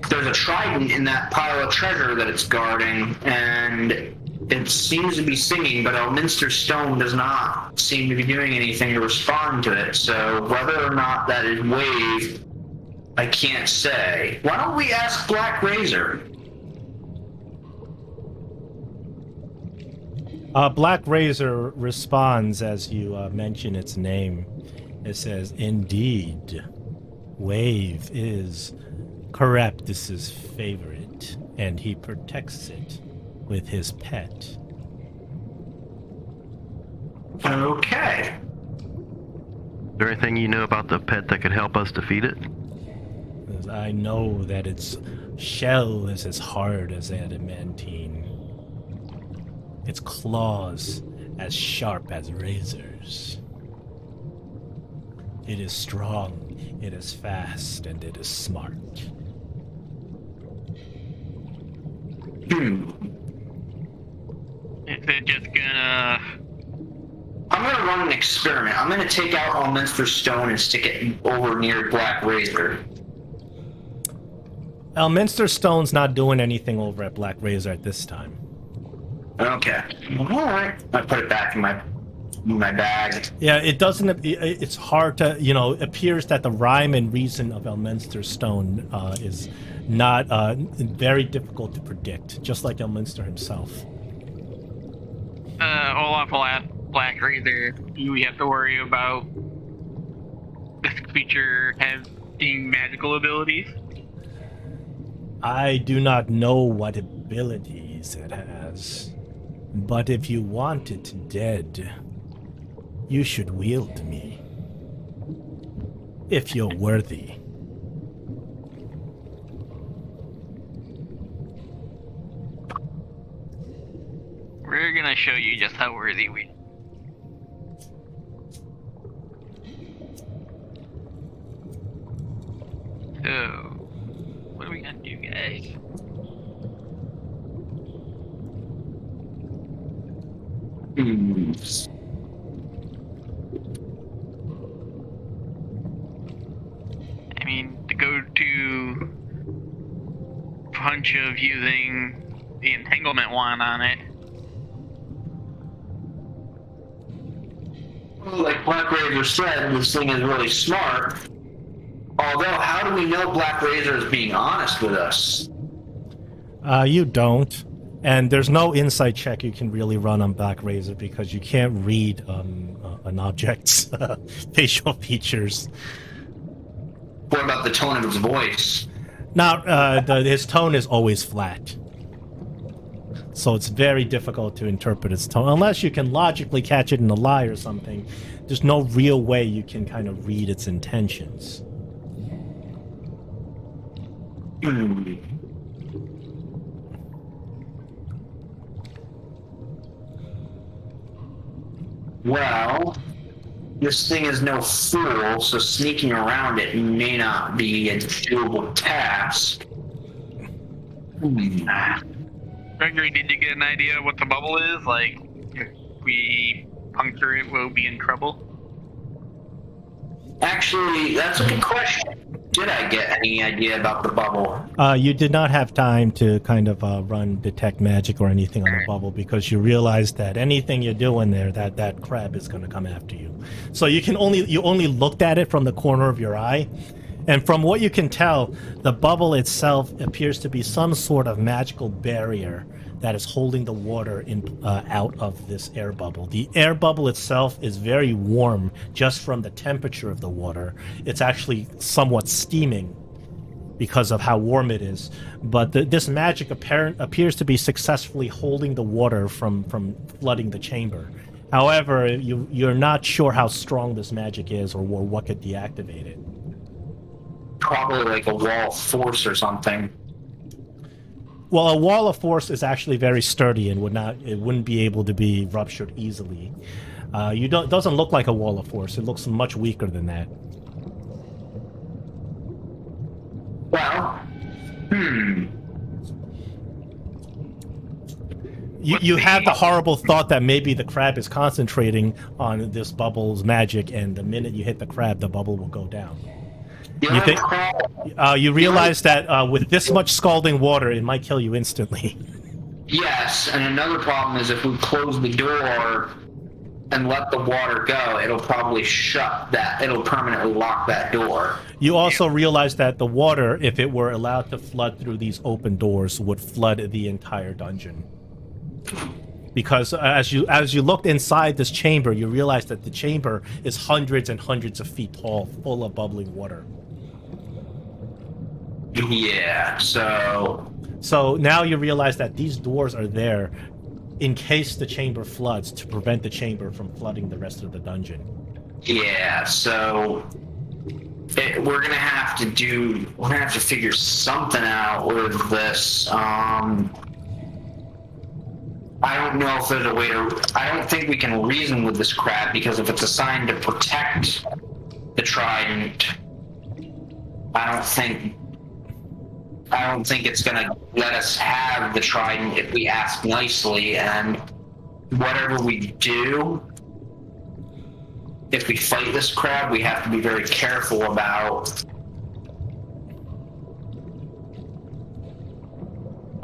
There's a trident in that pile of treasure that it's guarding, and it seems to be singing, but Elminster Stone does not seem to be doing anything to respond to it. So whether or not that is wave, I can't say. Why don't we ask Black Razor? Black Razor responds as you mention its name. It says, "Indeed, Wave is Charybdis's favorite, and he protects it with his pet." Okay. Is there anything you know about the pet that could help us defeat it? I know that its shell is as hard as adamantine. Its claws as sharp as razors. It is strong, it is fast, and it is smart. Is it just gonna I'm gonna run an experiment. I'm gonna take out Elminster Stone and stick it over near Black Razor. Elminster Stone's not doing anything over at Black Razor at this time. Okay. Alright. I put it back in my bag. Yeah, it doesn't. It's hard to, it appears that the rhyme and reason of Elminster Stone is not very difficult to predict, just like Elminster himself. Olaf will ask Black Razor, do we have to worry about this creature having magical abilities? I do not know what abilities it has, but if you want it dead, you should wield me. If you're worthy. We're gonna show you just how worthy we are. So, what are we gonna do, guys? I mean, to go to punch of using the entanglement wand on it. Like Black Razor said, this thing is really smart. Although, how do we know Black Razor is being honest with us? You don't. And there's no insight check you can really run on Black Razor because you can't read an object's facial features. What about the tone of his voice? Now, his tone is always flat. So it's very difficult to interpret its tone. Unless you can logically catch it in a lie or something, there's no real way you can kind of read its intentions. Well, this thing is no fool, so sneaking around it may not be a doable task. Gregory, did you get an idea what the bubble is? Like, if we puncture it, we'll be in trouble? Actually, that's a good question. Did I get any idea about the bubble? You did not have time to kind of run detect magic or anything on the bubble because you realized that anything you're doing there, that crab is going to come after you. So you only looked at it from the corner of your eye, and from what you can tell, the bubble itself appears to be some sort of magical barrier that is holding the water out of this air bubble. The air bubble itself is very warm just from the temperature of the water. It's actually somewhat steaming because of how warm it is. But this magic appears to be successfully holding the water from flooding the chamber. However, you're not sure how strong this magic is or what could deactivate it. Probably like a wall of force or something. Well, a wall of force is actually very sturdy and wouldn't be able to be ruptured easily. It doesn't look like a wall of force. It looks much weaker than that. Well, You have the horrible thought that maybe the crab is concentrating on this bubble's magic, and the minute you hit the crab, the bubble will go down. You realize that with this much scalding water, it might kill you instantly. Yes, and another problem is if we close the door and let the water go, it'll probably it'll permanently lock that door. You also realize that the water, if it were allowed to flood through these open doors, would flood the entire dungeon. Because as you looked inside this chamber, you realize that the chamber is hundreds and hundreds of feet tall, full of bubbling water. Yeah, So now you realize that these doors are there in case the chamber floods, to prevent the chamber from flooding the rest of the dungeon. Yeah, so we're gonna have to figure something out with this. I don't know if there's a way to. I don't think we can reason with this crab, because if it's assigned to protect the trident, I don't think it's gonna let us have the trident if we ask nicely, and whatever we do, if we fight this crab, we have to be very careful about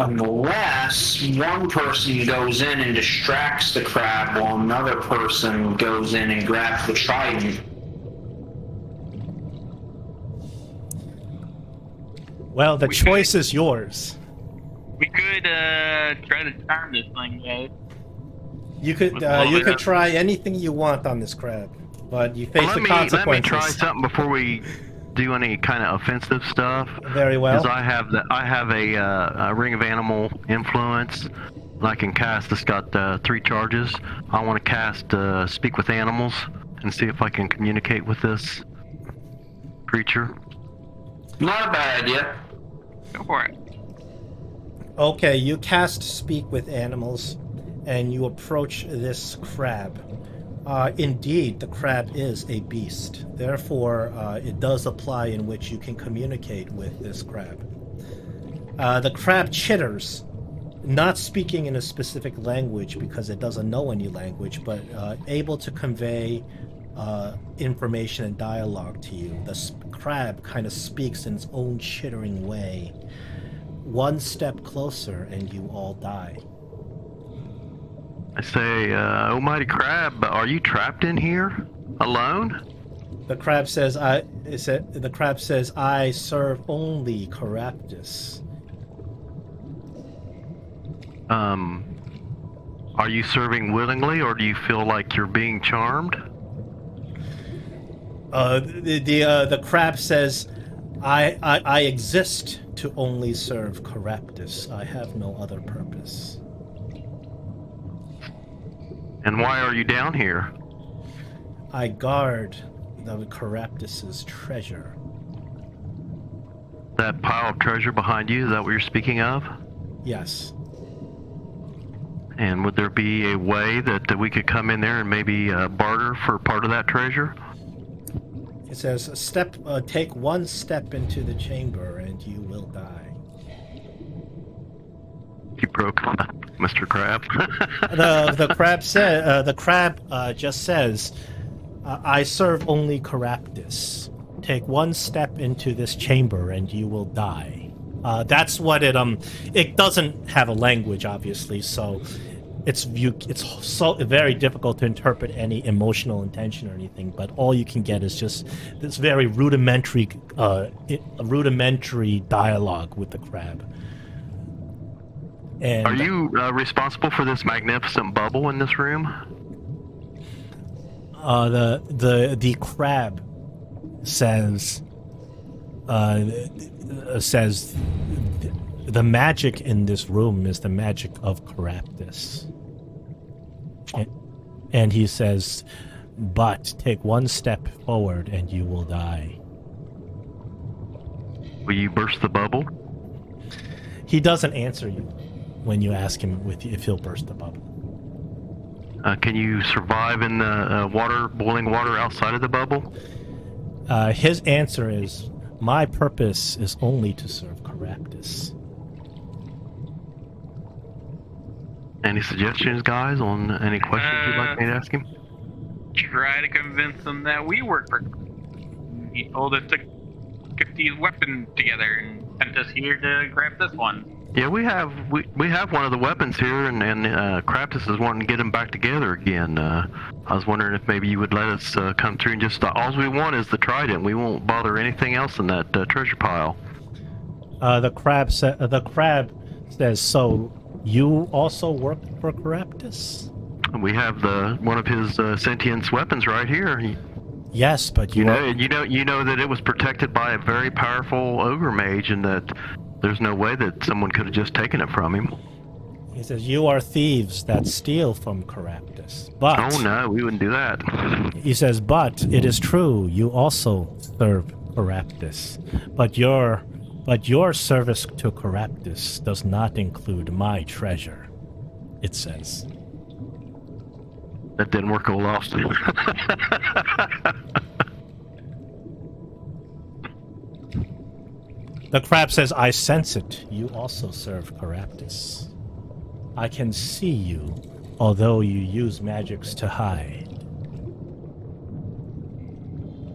unless one person goes in and distracts the crab while another person goes in and grabs the trident. Well, the choice is yours. We could try to charm this thing, guys. You could try anything you want on this crab, but you face the consequences. Let me try something before we do any kind of offensive stuff. Very well. Because I have a ring of animal influence. And I can cast. It's got 3 charges. I want to cast speak with animals and see if I can communicate with this creature. Not a bad idea. Go for it. Okay, you cast speak with animals, and you approach this crab. Indeed, the crab is a beast. Therefore, it does apply in which you can communicate with this crab. The crab chitters, not speaking in a specific language because it doesn't know any language, but able to convey information and dialogue to you. The crab kind of speaks in its own chittering way. One step closer, and you all die. I say, oh mighty crab, are you trapped in here alone? The crab says, I serve only Caraptus. Are you serving willingly, or do you feel like you're being charmed? The crab says, I exist to only serve Caraptus. I have no other purpose. And why are you down here? I guard the Caraptus's treasure. That pile of treasure behind you, is that what you're speaking of? Yes. And would there be a way that we could come in there and maybe barter for part of that treasure? It says, take one step into the chamber and you will die. You broke up, Mr. Crab. The crab just says, I serve only Caraptus. Take one step into this chamber and you will die. That's what it doesn't have a language, obviously, so it's so very difficult to interpret any emotional intention or anything, but all you can get is just this very rudimentary dialogue with the crab. And are you responsible for this magnificent bubble in this room? The crab says the magic in this room is the magic of Caraptus. And he says, but take one step forward and you will die. Will you burst the bubble? He doesn't answer you when you ask him if he'll burst the bubble. Can you survive in the boiling water outside of the bubble? His answer is, my purpose is only to serve Caraptus. Any suggestions, guys, on any questions you'd like me to ask him? Try to convince him that we work for. He told us to get these weapons together and sent us here to grab this one. Yeah, we have one of the weapons here, and Caraptus is wanting to get them back together again. I was wondering if maybe you would let us come through and just all we want is the trident. We won't bother anything else in that treasure pile. The crab says, so you also work for Caraptus? We have one of his sentient weapons right here. Yes, but you know that it was protected by a very powerful ogre mage, and that there's no way that someone could have just taken it from him. He says, you are thieves that steal from Caraptus. But oh no, we wouldn't do that. He says, but it is true, you also serve Caraptus. But your service to Caraptus does not include my treasure, it says. That didn't work a lot. The crab says, I sense it. You also serve Caraptus. I can see you, although you use magics to hide.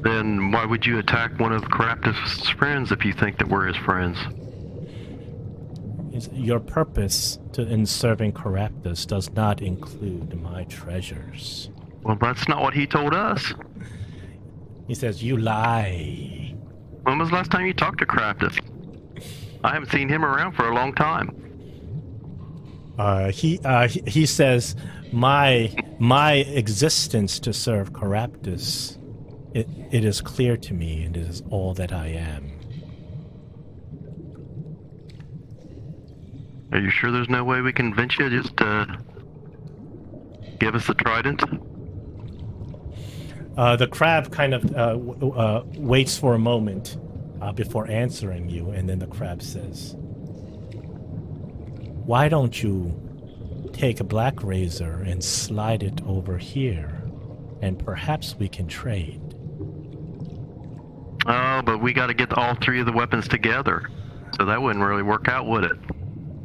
Then why would you attack one of Caraptus' friends if you think that we're his friends? Your purpose in serving Caraptus does not include my treasures. Well, that's not what he told us. He says, you lie. When was the last time you talked to Caraptus? I haven't seen him around for a long time. He says, my existence to serve Caraptus, it is clear to me, and it is all that I am. Are you sure there's no way we can convince you just to give us the trident? The crab kind of waits for a moment before answering you, and then the crab says, why don't you take a black razor and slide it over here, and perhaps we can trade. Oh, but we got to get all three of the weapons together, so that wouldn't really work out, would it?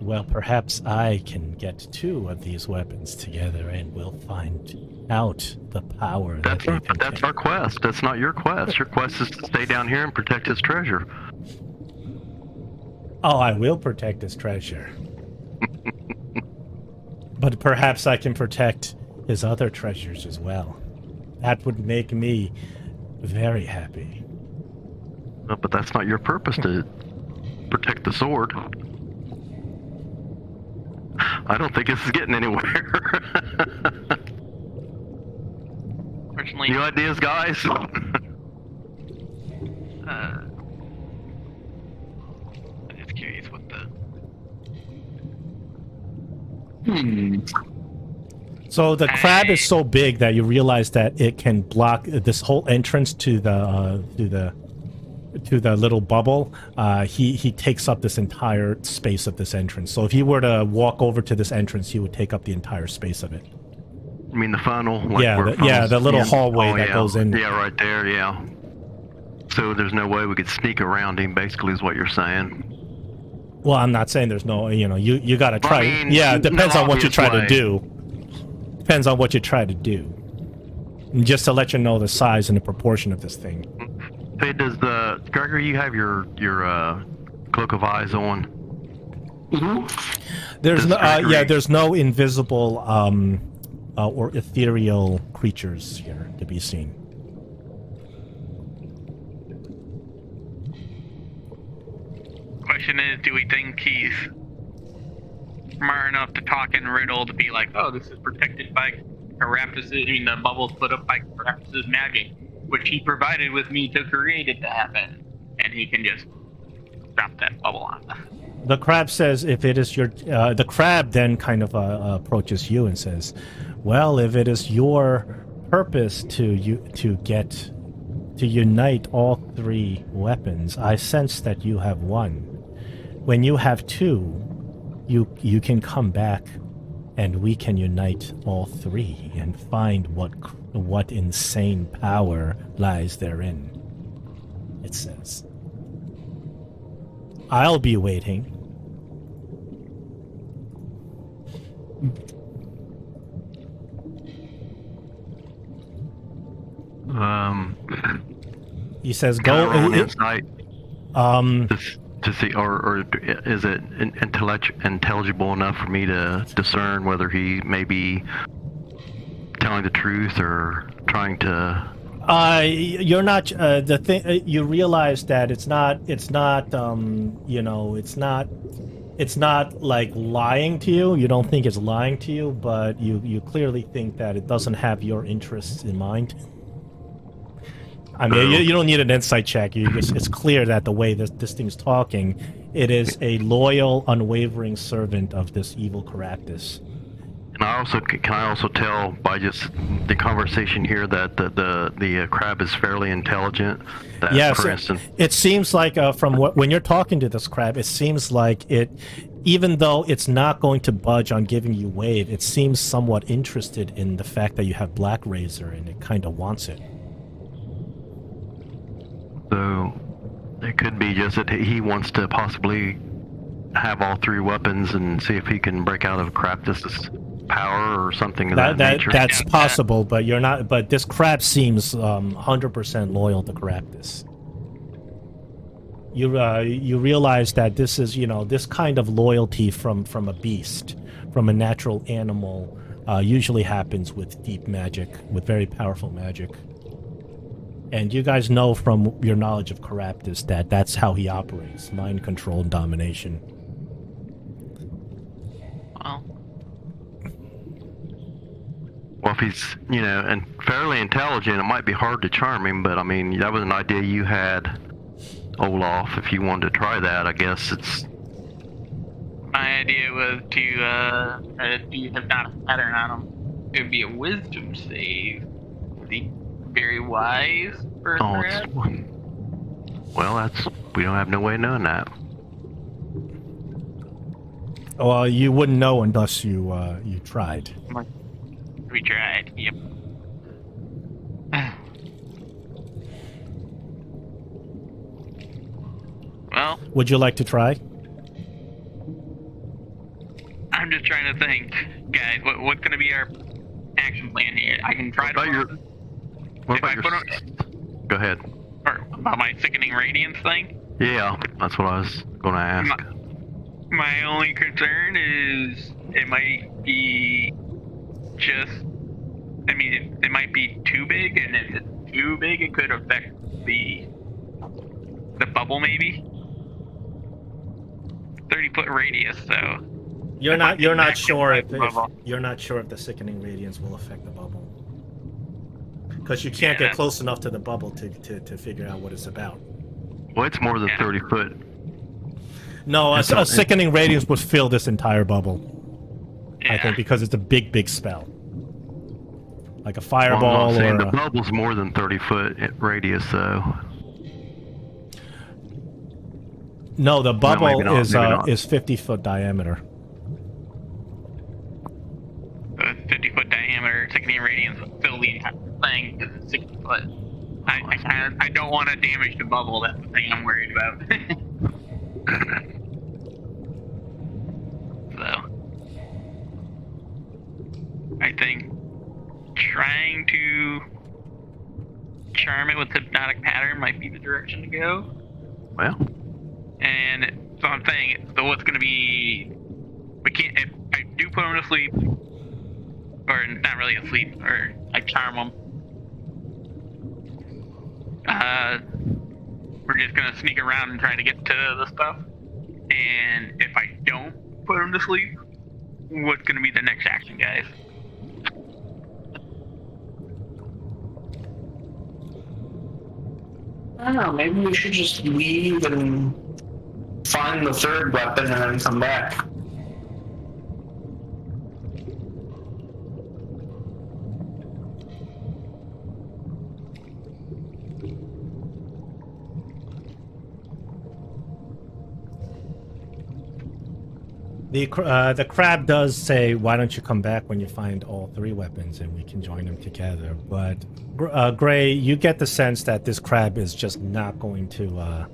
Well, perhaps I can get two of these weapons together, and we'll find out the power that they contain. That's our quest. That's not your quest. Your quest is to stay down here and protect his treasure. Oh, I will protect his treasure. But perhaps I can protect his other treasures as well. That would make me very happy. No, but that's not your purpose, to protect the sword. I don't think this is getting anywhere. Personally, New ideas, guys? I'm just curious what the... So the crab is so big that you realize that it can block this whole entrance to the little bubble. He takes up this entire space of this entrance. So if he were to walk over to this entrance, he would take up the entire space of it. I mean the funnel? Like The little hallway that goes in. Yeah, right there, yeah. So there's no way we could sneak around him, basically, is what you're saying. Well, I'm not saying there's no, you gotta try. I mean, yeah, it depends on what you try to way. do. Depends on what you try to do. And just to let you know the size and the proportion of this thing. Hey, does Gregory, you have your cloak of eyes on? Mm-hmm. There's no invisible or ethereal creatures here to be seen. Question is, do we think he's smart enough to talk in riddle to be like, oh, this is protected by Caraptus, the bubble's put up by Caraptus' magic, which he provided with me to create it to happen, and he can just drop that bubble on us. The crab says, if it is your... the crab then kind of approaches you and says, well, if it is your purpose to unite all three weapons, I sense that you have one. When you have two, you can come back and we can unite all three and find what insane power lies therein. It says. I'll be waiting. He says, Can I roll an "Go." insight to see, or is it intelligible enough for me to discern whether he may be telling the truth or trying to? You're not the thing. You realize that it's not like lying to you. You don't think it's lying to you, but you clearly think that it doesn't have your interests in mind. I mean, you don't need an insight check. It's clear that the way this thing's talking, it is a loyal, unwavering servant of this evil Caraptus. Can I also tell by just the conversation here that the crab is fairly intelligent? That, Yes, for instance, it seems like when you're talking to this crab, it seems like it, even though it's not going to budge on giving you wave, it seems somewhat interested in the fact that you have Black Razor, and it kind of wants it. so it could be just that he wants to possibly have all three weapons and see if he can break out of Caraptus' power or something of that, nature? That's Yeah, possible, but you're not. But this crab seems 100% loyal to Caractacus. You realize that this is, this kind of loyalty from a beast, from a natural animal, usually happens with deep magic, with very powerful magic. And you guys know from your knowledge of Caractacus that that's how he operates: mind control and domination. Well, if he's, and fairly intelligent, it might be hard to charm him, but I mean, that was an idea you had, Olaf. If you wanted to try that, I guess it's... My idea was to do hypnotic pattern on him. It would be a wisdom save. The very wise for a well, we don't have no way of knowing that. Well, you wouldn't know unless you tried. We tried, yep. Well, Would you like to try? I'm just trying to think, guys. What's gonna be our action plan here? I can try to. Go ahead. Or about my sickening radiance thing. Yeah, that's what I was going to ask. My only concern is it might be just. I mean, it might be too big, and if it's too big, it could affect the bubble maybe. 30-foot radius, so. You're not sure if you're not sure if the sickening radiance will affect the bubble, because you can't get close enough to the bubble to figure out what it's about. Well, it's more than 30 foot. No, a sickening radiance would fill this entire bubble. Yeah. I think because it's a big spell, like a fireball the bubble's more than 30-foot radius, though. No, the bubble is 50-foot diameter. 50-foot diameter sickening radiance would fill the entire thing because it's 60 foot. I don't want to damage the bubble. That's the thing I'm worried about. So, I think trying to charm it with hypnotic pattern might be the direction to go. Well. And so I'm saying, so what's going to be? We can't. If I do put him to sleep, or not really asleep, or I charm him. We're just gonna sneak around and try to get to the stuff. And if I don't put him to sleep, what's gonna be the next action, guys? I don't know, maybe we should just leave and find the third weapon and then come back. The crab does say, "Why don't you come back when you find all three weapons, and we can join them together?" But Gray, you get the sense that this crab is just not going to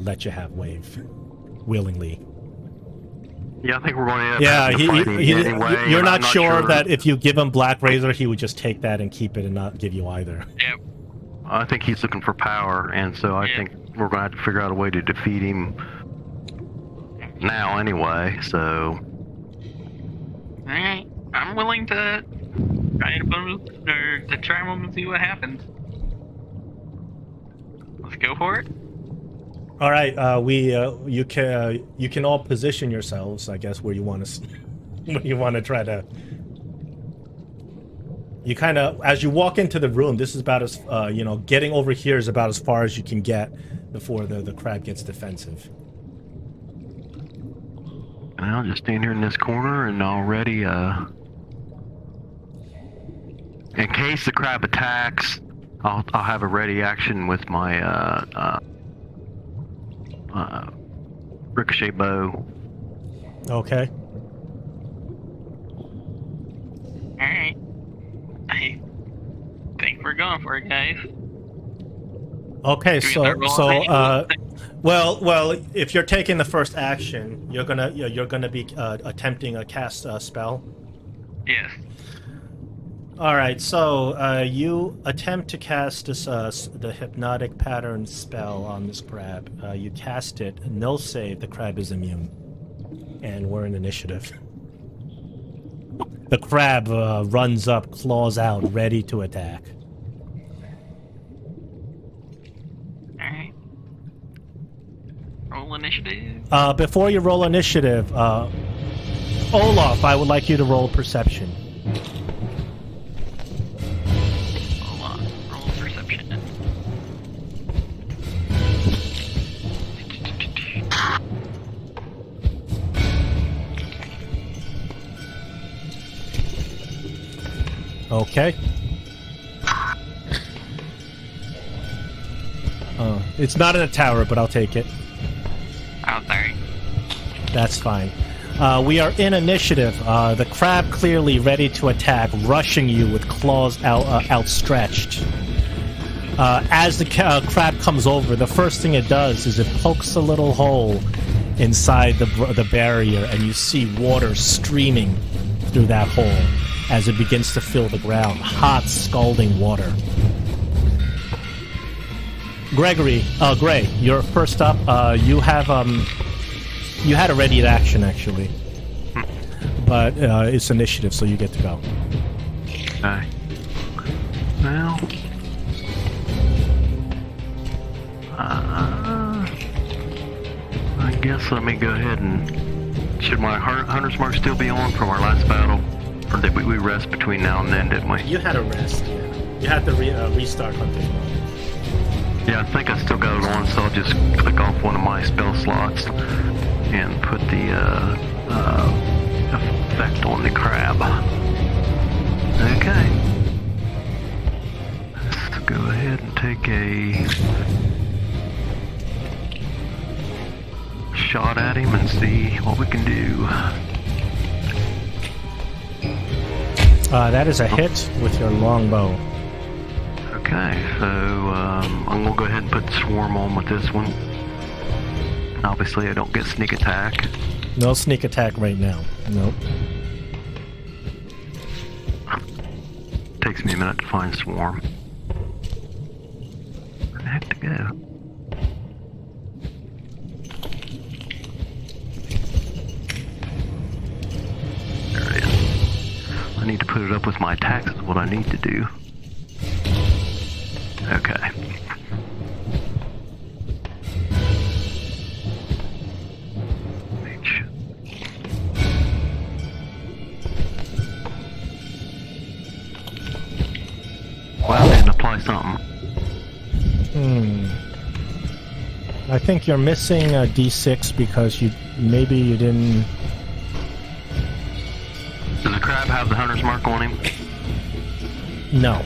let you have wave willingly. Yeah, I think we're going to. You're not sure that if you give him Black Razor, he would just take that and keep it and not give you either. Yep. I think he's looking for power, and so I think we're going to have to figure out a way to defeat him. Now, anyway, so. Alright, I'm willing to try to charm him and see what happens. Let's go for it. All right, you can all position yourselves, I guess, where you want to try to. You kind of, as you walk into the room, this is about as getting over here is about as far as you can get before the crab gets defensive. And I'll just stand here in this corner and already, in case the crab attacks, I'll have a ready action with my ricochet bow. Okay. Alright. I think we're going for it, guys. Okay, well, if you're taking the first action, you're gonna be attempting a cast spell. Yes. All right, so you attempt to cast this the hypnotic pattern spell on this crab. You cast it. No save. The crab is immune, and we're in initiative. The crab runs up, claws out, ready to attack. All right. Roll initiative. Before you roll initiative, Olaf, I would like you to roll perception. Hold on. Roll perception. Okay. It's not in a tower, but I'll take it. Oh, sorry. That's fine. We are in initiative. The crab clearly ready to attack, rushing you with claws outstretched. As the crab comes over, the first thing it does is it pokes a little hole inside the barrier, and you see water streaming through that hole as it begins to fill the ground. Hot, scalding water. Gray, you're first up. You had a ready action, actually. But it's initiative, so you get to go. Okay. Well, I guess let me go ahead and... Should my hunter's mark still be on from our last battle? Or did we rest between now and then, didn't we? You had a rest, yeah. You had to restart hunting. Yeah, I think I still got it on, so I'll just click off one of my spell slots and put the effect on the crab. Okay. Let's go ahead and take a shot at him and see what we can do. That is a hit with your longbow. Okay, so I'm gonna go ahead and put swarm on with this one. Obviously, I don't get sneak attack. No sneak attack right now. Nope. Takes me a minute to find swarm. Where the heck to go? There it is. I need to put it up with my attacks is what I need to do. Okay. Well, I didn't apply something. I think you're missing a D6 because maybe you didn't... Does the crab have the hunter's mark on him? No.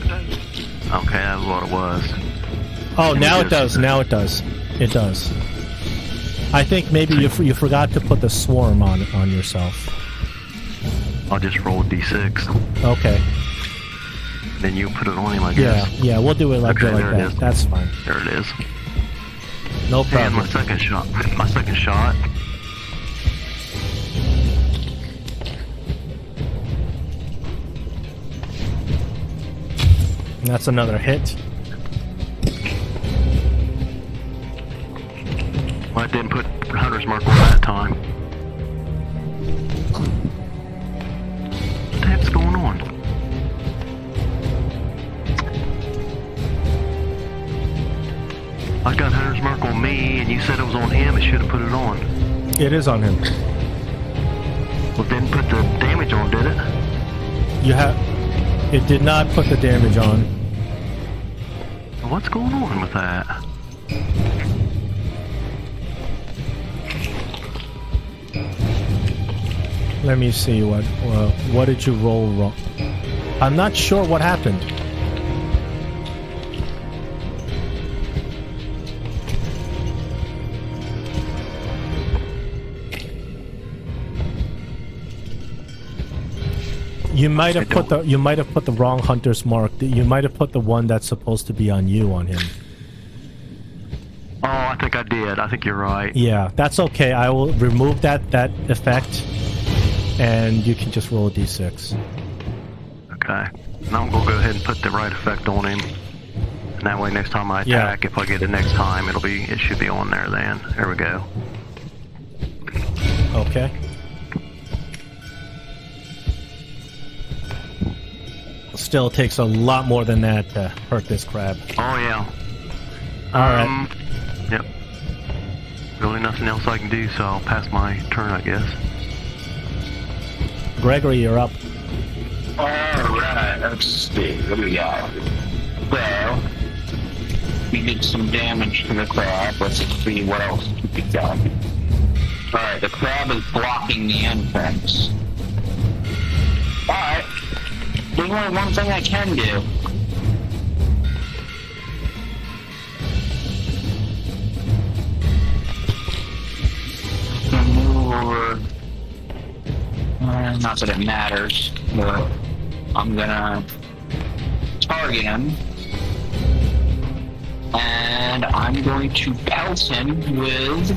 Okay, that was what it was. Oh, now it does. Now it does. It does. I think maybe you forgot to put the swarm on yourself. I'll just roll a D6. Okay. Then you put it on him, I guess. Yeah, we'll do it like Okay, that. there it is. That's fine. There it is. No And problem. my second shot. My second shot. That's another hit. Well, I didn't put hunter's mark on that time. What the heck's going on? I got hunter's mark on me, and you said it was on him. It should have put it on. It is on him. Well, it didn't put the damage on, did it? It did not put the damage on. What's going on with that? Let me see what did you roll wrong? I'm not sure what happened. You might have put the wrong hunter's mark. You might have put the one that's supposed to be on you on him. Oh, I think I did. I think you're right. Yeah, that's okay. I will remove that effect, and you can just roll a d6. Okay. And I'm gonna go ahead and put the right effect on him. And that way next time I attack, if I get it next time, it should be on there then. There we go. Okay. Still takes a lot more than that to hurt this crab. Oh yeah. Alright. Yep. Really nothing else I can do, so I'll pass my turn, I guess. Gregory, you're up. Alright, let's see. What do we got? Well, we did some damage to the crab. Let's see what else we got. Alright, the crab is blocking the entrance. Alright. There's only one thing I can do. Move over. Not that it matters, but I'm gonna target him. And I'm going to pelt him with...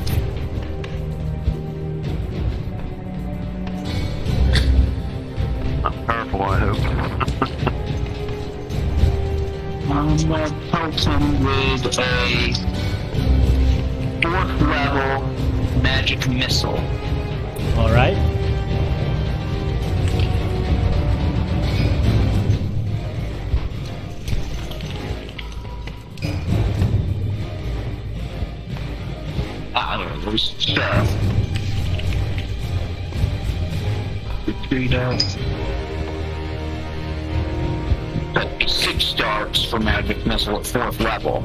Not powerful, I hope. I'm gonna pelt him with a 4th level magic missile. Alright. There's stuff. Retreat out. 6 darts for magic missile at 4th level.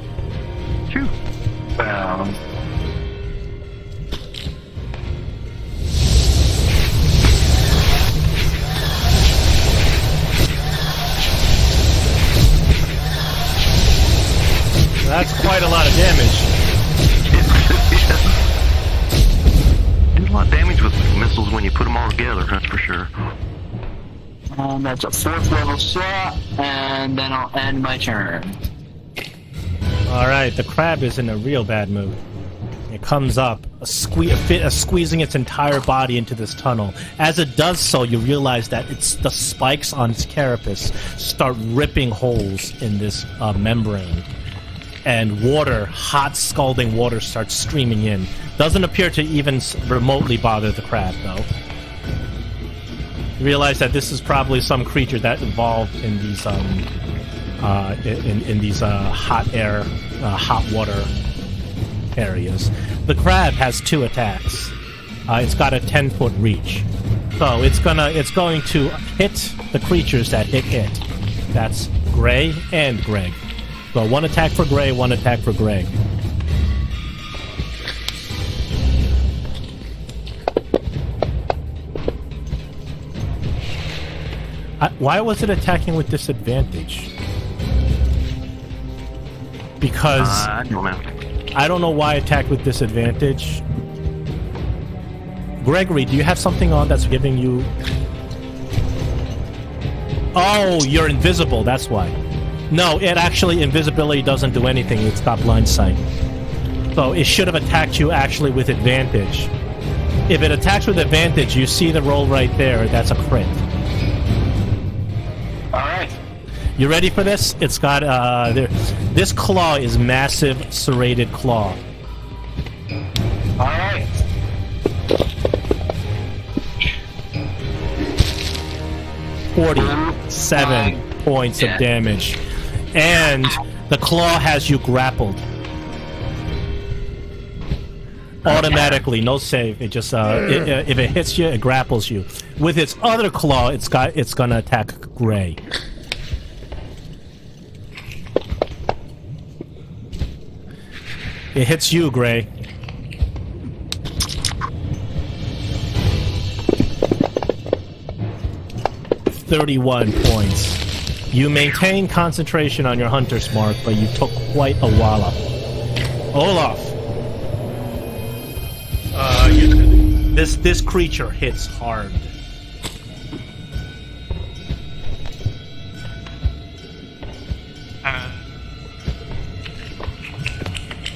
Phew. That's quite a lot of damage. Do a lot of damage with missiles when you put them all together, that's for sure. That's a 4th level slot, and then I'll end my turn. Alright, the crab is in a real bad mood. It comes up, squeezing its entire body into this tunnel. As it does so, you realize that the spikes on its carapace start ripping holes in this membrane. And water, hot scalding water, starts streaming in. Doesn't appear to even remotely bother the crab, though. You realize that this is probably some creature that evolved in these hot water areas. The crab has 2 attacks. It's got a 10-foot reach, so it's going to hit the creatures that hit it. That's Gray and Greg. So 1 attack for Gray, 1 attack for Greg. Why was it attacking with disadvantage? Because I don't know. I don't know why it attacked with disadvantage. Gregory, do you have something on that's giving you... Oh, you're invisible, that's why. No, it actually, invisibility doesn't do anything. It's got blind sight. So it should have attacked you actually with advantage. If it attacks with advantage, you see the roll right there. That's a crit. Alright. You ready for this? It's got, this claw is massive serrated claw. Alright. $47 points of damage. And the claw has you grappled. Automatically, no save. It just if it hits you, it grapples you. With its other claw, it's gonna attack Gray. It hits you, Gray. $31 points. You maintain concentration on your hunter's mark, but you took quite a wallop. Olaf. This creature hits hard.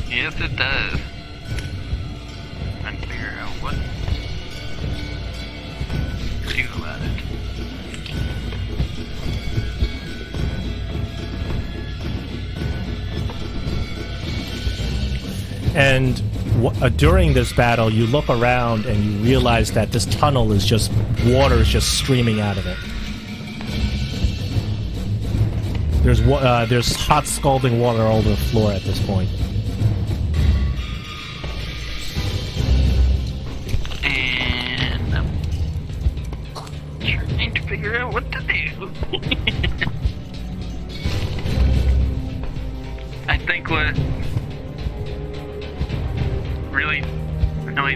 Yes, it does. Trying to figure out what to do about it. And during this battle, you look around and you realize that this tunnel is just water is just streaming out of it. There's hot scalding water all over the floor at this point. And I'm trying to figure out what to do. I think what really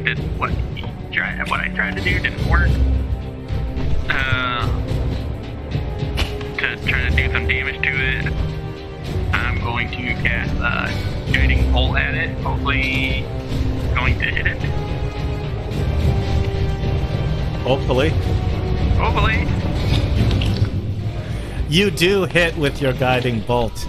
did what I tried to do didn't work. To try to do some damage to it, I'm going to cast a guiding bolt at it. Hopefully, going to hit it. Hopefully. Hopefully. You do hit with your guiding bolt.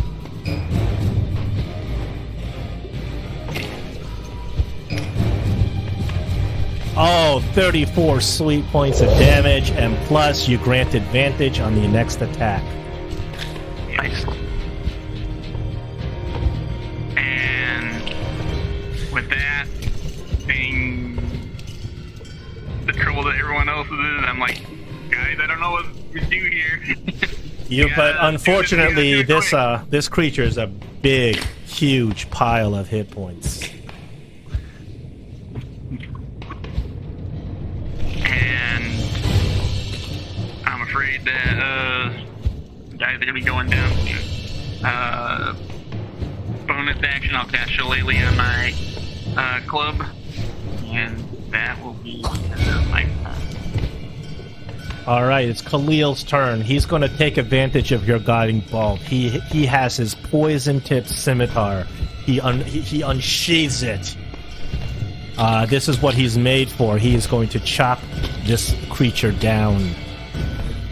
Oh, 34 sweet points of damage, and plus you grant advantage on the next attack. Nice. And with that being the trouble that everyone else is in, I'm like, guys, I don't know what to do here. But unfortunately, this creature is a big, huge pile of hit points. Afraid that guys are gonna be going down. Bonus action, I'll cast Shillelagh on my club, and that will be my turn. All right, it's Khalil's turn. He's going to take advantage of your guiding bolt. He has his poison-tipped scimitar. He unsheathes it. This is what he's made for. He is going to chop this creature down.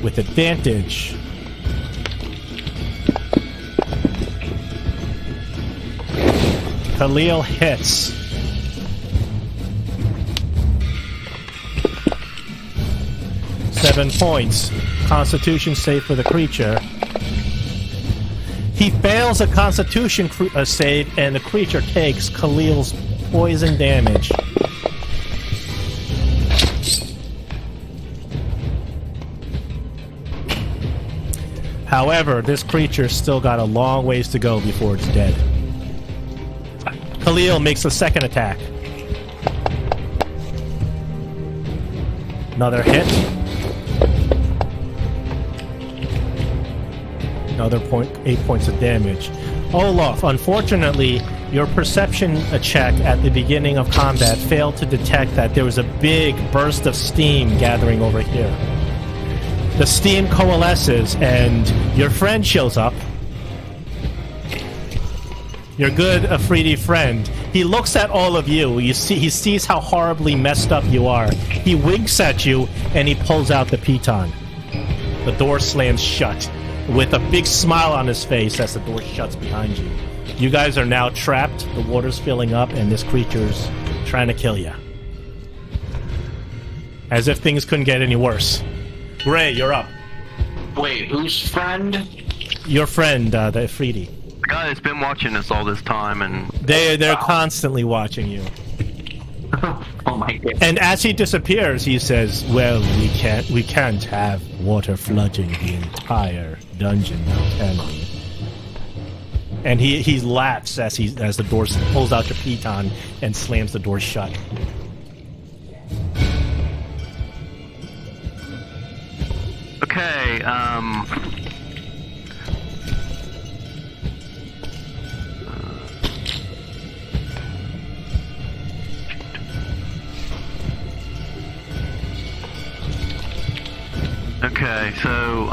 With advantage. Khalil hits. Seven points. Constitution save for the creature. He fails a Constitution save, and the creature takes Khalil's poison damage. However, this creature's still got a long ways to go before it's dead. Khalil makes a second attack. Another hit. Another 8 points of damage. Olaf, unfortunately, your perception check at the beginning of combat failed to detect that there was a big burst of steam gathering over here. The steam coalesces, and your friend shows up. Your good Afridi friend. He looks at all of you. He sees how horribly messed up you are. He winks at you, and he pulls out the piton. The door slams shut, with a big smile on his face as the door shuts behind you. You guys are now trapped. The water's filling up, and this creature's trying to kill you. As if things couldn't get any worse. Gray, you're up. Wait, whose friend? Your friend, the Afridi. The guy that's been watching us all this time, and They're constantly watching you. Oh my god. And as he disappears, he says, "Well, we can't have water flooding the entire dungeon, now, can we?" And he laughs as the door pulls out your piton and slams the door shut. okay, okay, so,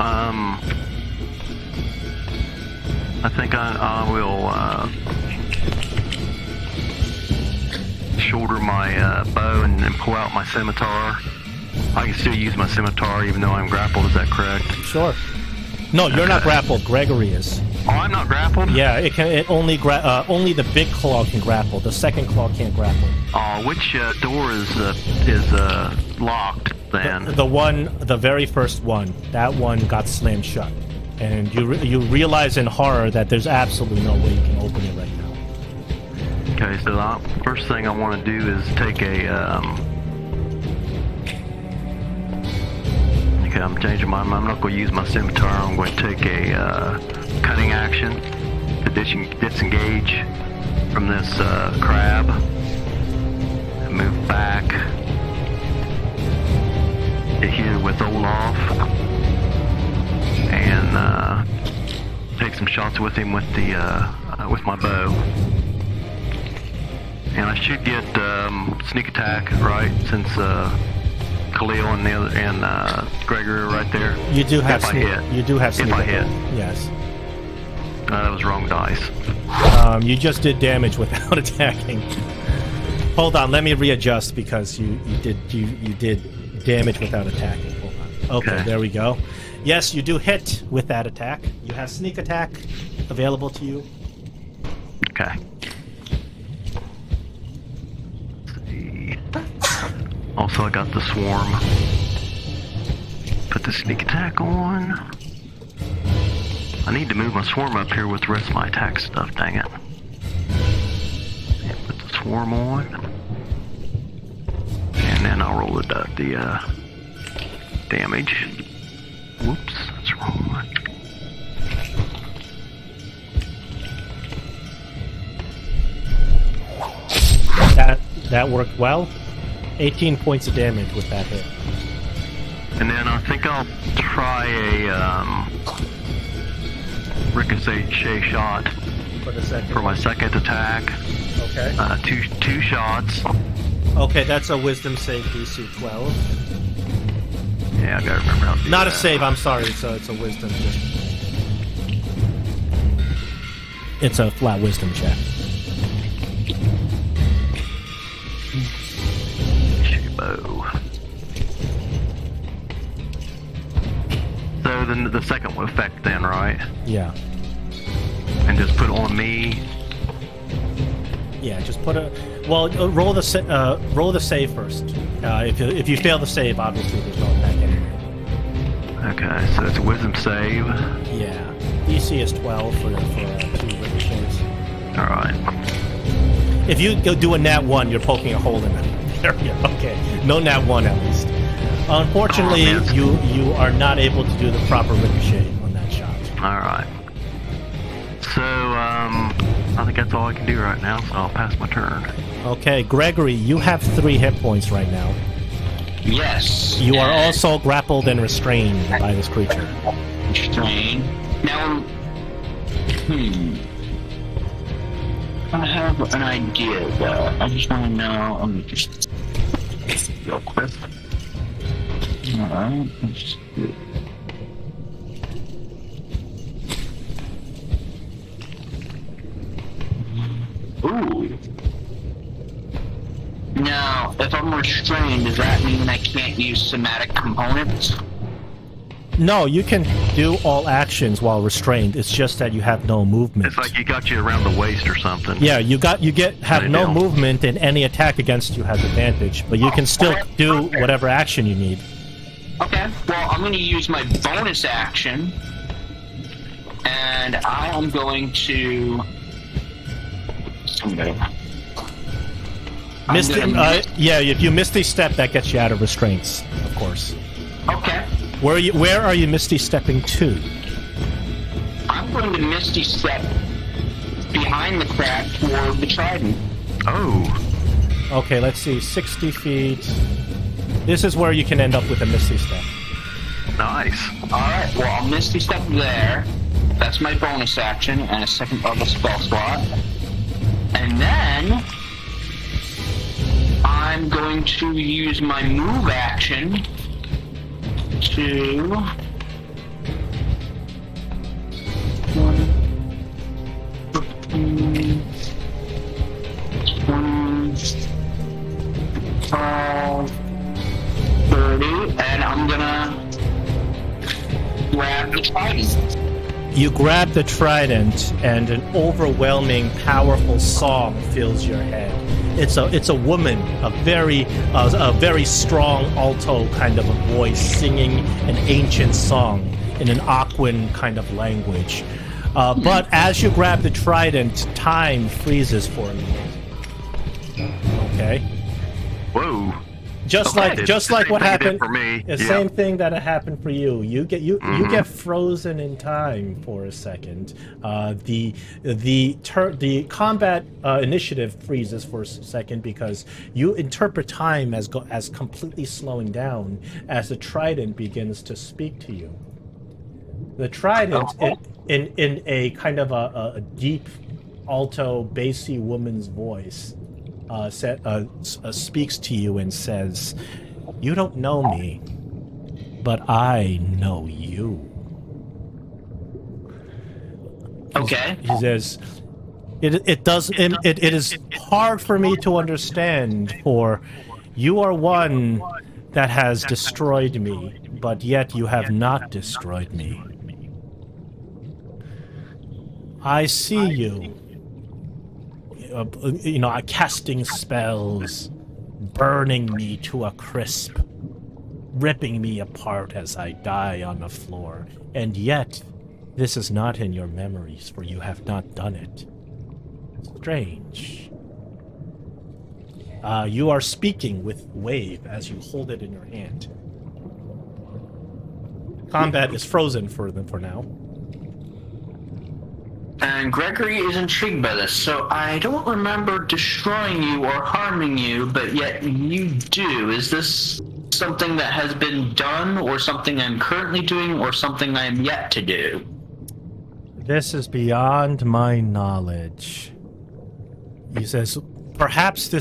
I think I will, shoulder my, bow and pull out my scimitar. I can still use my scimitar even though I'm grappled, is that correct? Sure. No, you're not grappled. Gregory is. Oh, I'm not grappled? Yeah, only the big claw can grapple. The second claw can't grapple. Which door is locked then? The very first one. That one got slammed shut. And you realize in horror that there's absolutely no way you can open it right now. Okay, so the first thing I want to do is take a. Okay, I'm changing my mind. I'm not going to use my scimitar. I'm going to take a cunning action to disengage from this crab and move back to here with Olaf and take some shots with him with the with my bow. And I should get sneak attack, right? Since Khalil and the other and Gregory are right there. You do have if sneak. I hit. You do have sneak. If I hit. Yes. That was wrong dice. You just did damage without attacking. Hold on, let me readjust because you did damage without attacking. Hold on. Okay, there we go. Yes, you do hit with that attack. You have sneak attack available to you. Okay. Let's see. Also, I got the swarm. Put the sneak attack on. I need to move my swarm up here with the rest of my attack stuff, dang it. And put the swarm on. And then I'll roll the damage. Whoops, that's the wrong one. That worked well. 18 points of damage with that hit. And then I think I'll try a ricochet shot for my second attack. Okay. Two shots. Okay, that's a wisdom save DC 12. Yeah, I gotta remember how to do Not that. a save, I'm sorry, so it's a wisdom. It's a flat wisdom check. Bow. So then the second effect then, right? Yeah. And just put on me. Yeah, just put a. Well, roll the save first. If you fail the save, obviously there's no attack anyway. Okay, so it's a wisdom save. Yeah, DC is 12 for 2 ricochets. All right. If you go do a nat 1, you're poking a hole in the area. Okay, no nat 1 at least. Unfortunately, you are not able to do the proper ricochet on that shot. All right. So I think that's all I can do right now. So I'll pass my turn. Okay, Gregory, you have 3 hit points right now. Yes. You are also grappled and restrained by this creature. Restrained. Now, I have an idea, though. I just want to know. Let me just real quick. Alright, let's just do it. Ooh. Now, if I'm restrained, does that mean I can't use somatic components? No, you can do all actions while restrained. It's just that you have no movement. It's like you got you around the waist or something. Yeah, have no movement, and any attack against you has advantage. But you can still do whatever action you need. Okay, well, I'm going to use my bonus action, and I am going to... Yeah, if you Misty Step, that gets you out of restraints, of course. Okay. Where are you Misty Stepping to? I'm going to Misty Step behind the crab toward the trident. Oh. Okay, let's see, 60 feet. This is where you can end up with a Misty Step. Nice. Alright, well, I'll Misty Step there. That's my bonus action and a second level spell slot. And then I'm going to use my move action to 30, and I'm gonna grab the trident. You grab the trident, and an overwhelming, powerful song fills your head. It's a woman, a very strong alto kind of a voice singing an ancient song in an Aquan kind of language. But as you grab the trident, time freezes for a minute. Okay. Whoa. Just Okay, like it's just the like same what thing it did happened for me. the Yeah. same thing that happened for you. You get frozen in time for a second. The combat initiative freezes for a second because you interpret time as completely slowing down as the trident begins to speak to you. The trident in a kind of a deep alto bassy woman's voice speaks to you and says, "You don't know me, but I know you." Okay. He says, it is hard for me to understand, for you are one that has destroyed me, but yet you have not destroyed me. I see you, casting spells, burning me to a crisp, ripping me apart as I die on the floor, and yet this is not in your memories, for you have not done it. Strange. You are speaking with Wave as you hold it in your hand. Combat is frozen for now. And Gregory is intrigued by this, so I don't remember destroying you or harming you, but yet you do. Is this something that has been done, or something I'm currently doing, or something I'm yet to do? This is beyond my knowledge. He says, perhaps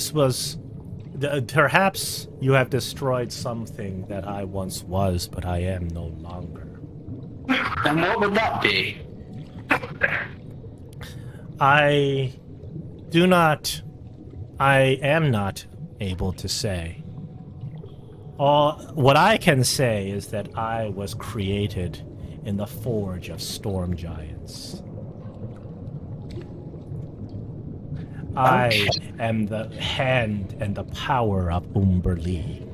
you have destroyed something that I once was, but I am no longer. And what would that be? I am not able to say. What I can say is that I was created in the forge of storm giants. I am the hand and the power of Umberlee.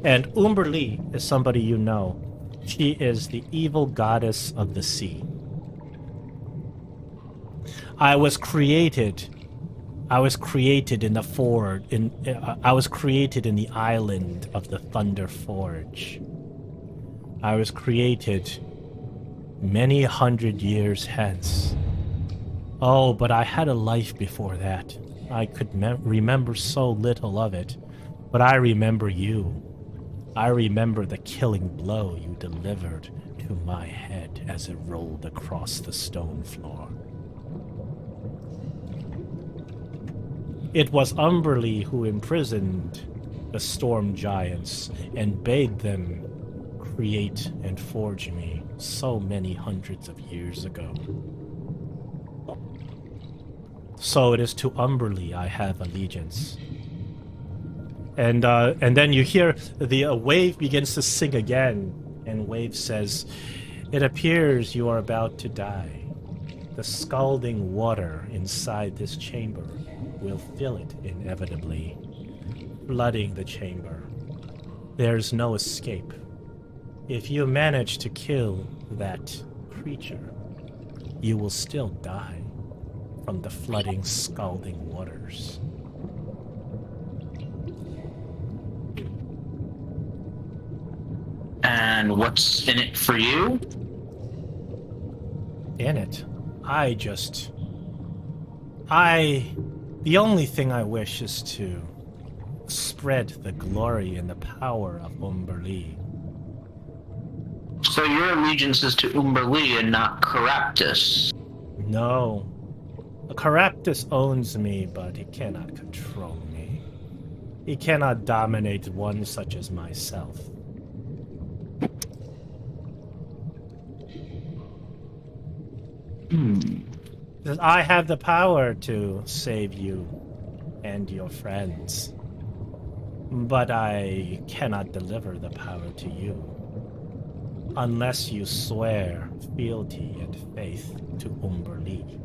And Umberlee is somebody you know. She is the evil goddess of the sea. I was created in the forge. I was created in the island of the Thunder Forge. I was created many hundred years hence. Oh, but I had a life before that. I could remember so little of it, but I remember you. I remember the killing blow you delivered to my head as it rolled across the stone floor. It was Umberlee who imprisoned the storm giants and bade them create and forge me so many hundreds of years ago. So it is to Umberlee I have allegiance. And then you hear the Wave begins to sing again, and Wave says, "It appears you are about to die. The scalding water inside this chamber will fill it inevitably, flooding the chamber. There's no escape. If you manage to kill that creature, you will still die from the flooding, scalding waters." And what's in it for you? In it, the only thing I wish is to spread the glory and the power of Umberlee. So your allegiance is to Umberlee and not Caraptus? No. Caraptus owns me, but he cannot control me. He cannot dominate one such as myself. I have the power to save you and your friends, but I cannot deliver the power to you unless you swear fealty and faith to Umberlee.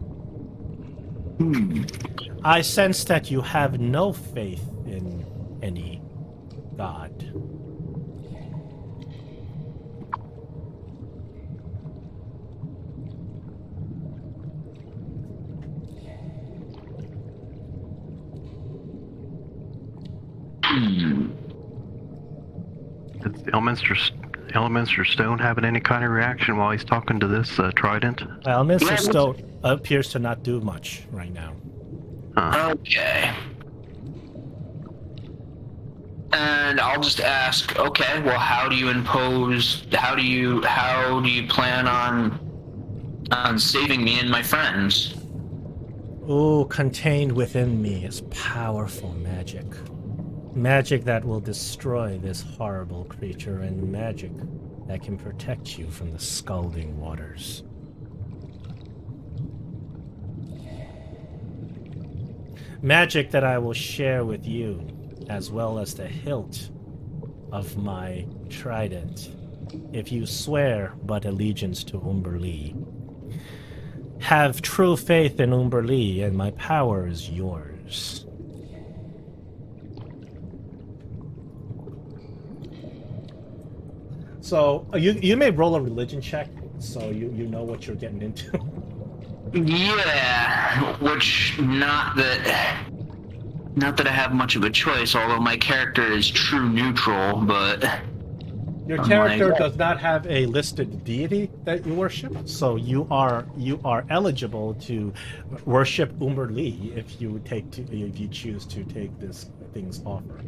I sense that you have no faith in any god. Elminster Stone having any kind of reaction while he's talking to this trident? Well, Mr. Stone appears to not do much right now. Okay. And I'll just ask, okay, well, how do you plan on saving me and my friends? Oh, contained within me is powerful magic. Magic that will destroy this horrible creature, and magic that can protect you from the scalding waters. Magic that I will share with you, as well as the hilt of my trident, if you swear but allegiance to Umberlee. Have true faith in Umberlee, and my power is yours. So you may roll a religion check, so you know what you're getting into. Yeah, which not that I have much of a choice, although my character is true neutral, but Your character does not have a listed deity that you worship, so you are eligible to worship Umberlee if you choose to take this thing's offer.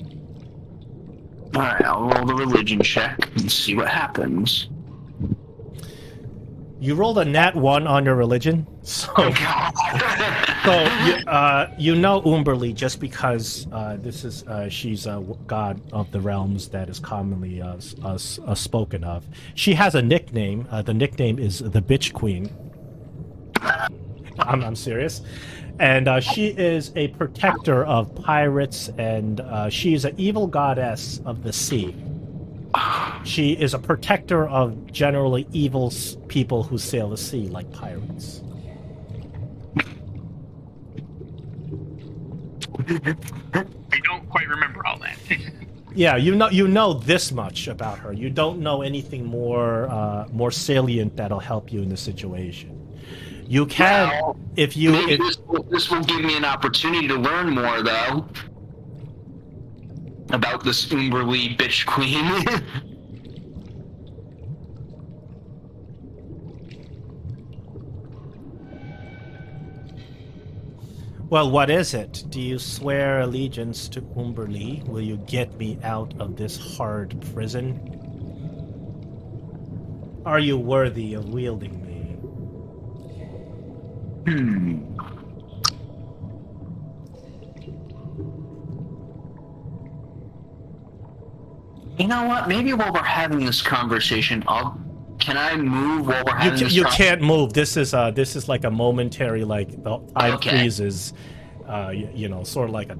Alright, I'll roll the religion check and see what happens. You rolled a nat 1 on your religion, so you know Umberlee just because she's a god of the realms that is commonly spoken of. She has a nickname. The nickname is the Bitch Queen. I'm serious. And she is a protector of pirates, and she is an evil goddess of the sea. She is a protector of generally evil people who sail the sea, like pirates. I don't quite remember all that. Yeah, you know this much about her. You don't know anything more salient that'll help you in the situation. You can, Well, if you. Maybe this will give me an opportunity to learn more, though, about this Umberlee bitch queen. Well, what is it? Do you swear allegiance to Umberlee? Will you get me out of this hard prison? Are you worthy of wielding me? You know what? Maybe while we're having this conversation, can I move while we're having this You can't move. This is like a momentary, like the time freezes. Sort of like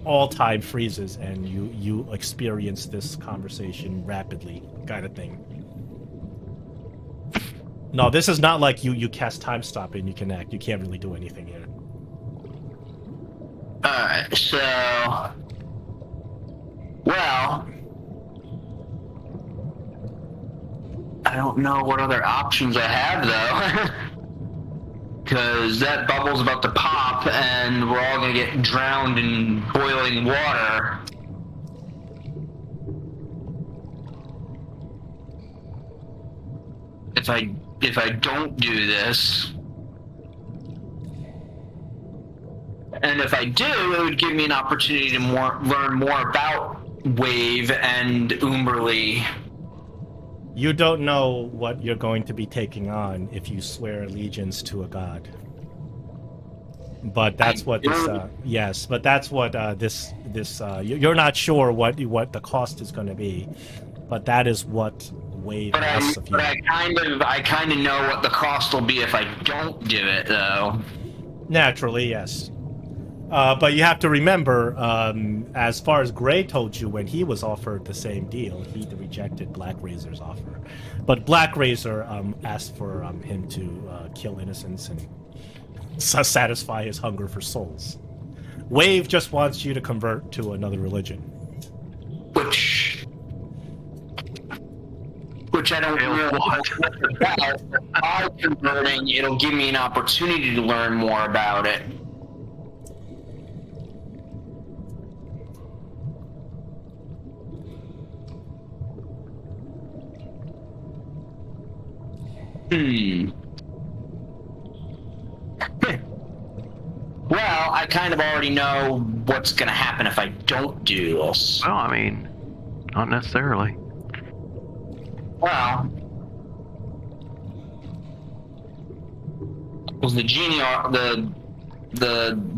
all time freezes, and you experience this conversation rapidly, kind of thing. No, this is not like you cast time stop and you can act. You can't really do anything here. Alright, so... Well... I don't know what other options I have, though. Because that bubble's about to pop, and we're all gonna get drowned in boiling water. If I don't do this, and if I do, it would give me an opportunity to learn more about Wave and Umberlee. You don't know what you're going to be taking on if you swear allegiance to a god. But that's what this. Yes, but that's what this. You're not sure what the cost is going to be, but that is what Wave asks of you. But I kind of know what the cost will be if I don't do it, though. Naturally, yes. But you have to remember, as far as Gray told you when he was offered the same deal, he rejected Black Razor's offer. But Black Razor asked for him to kill innocents and satisfy his hunger for souls. Wave just wants you to convert to another religion. Which I don't really know about. By converting, it'll give me an opportunity to learn more about it. Well, I kind of already know what's going to happen if I don't do this. Well, I mean, not necessarily. Well, was the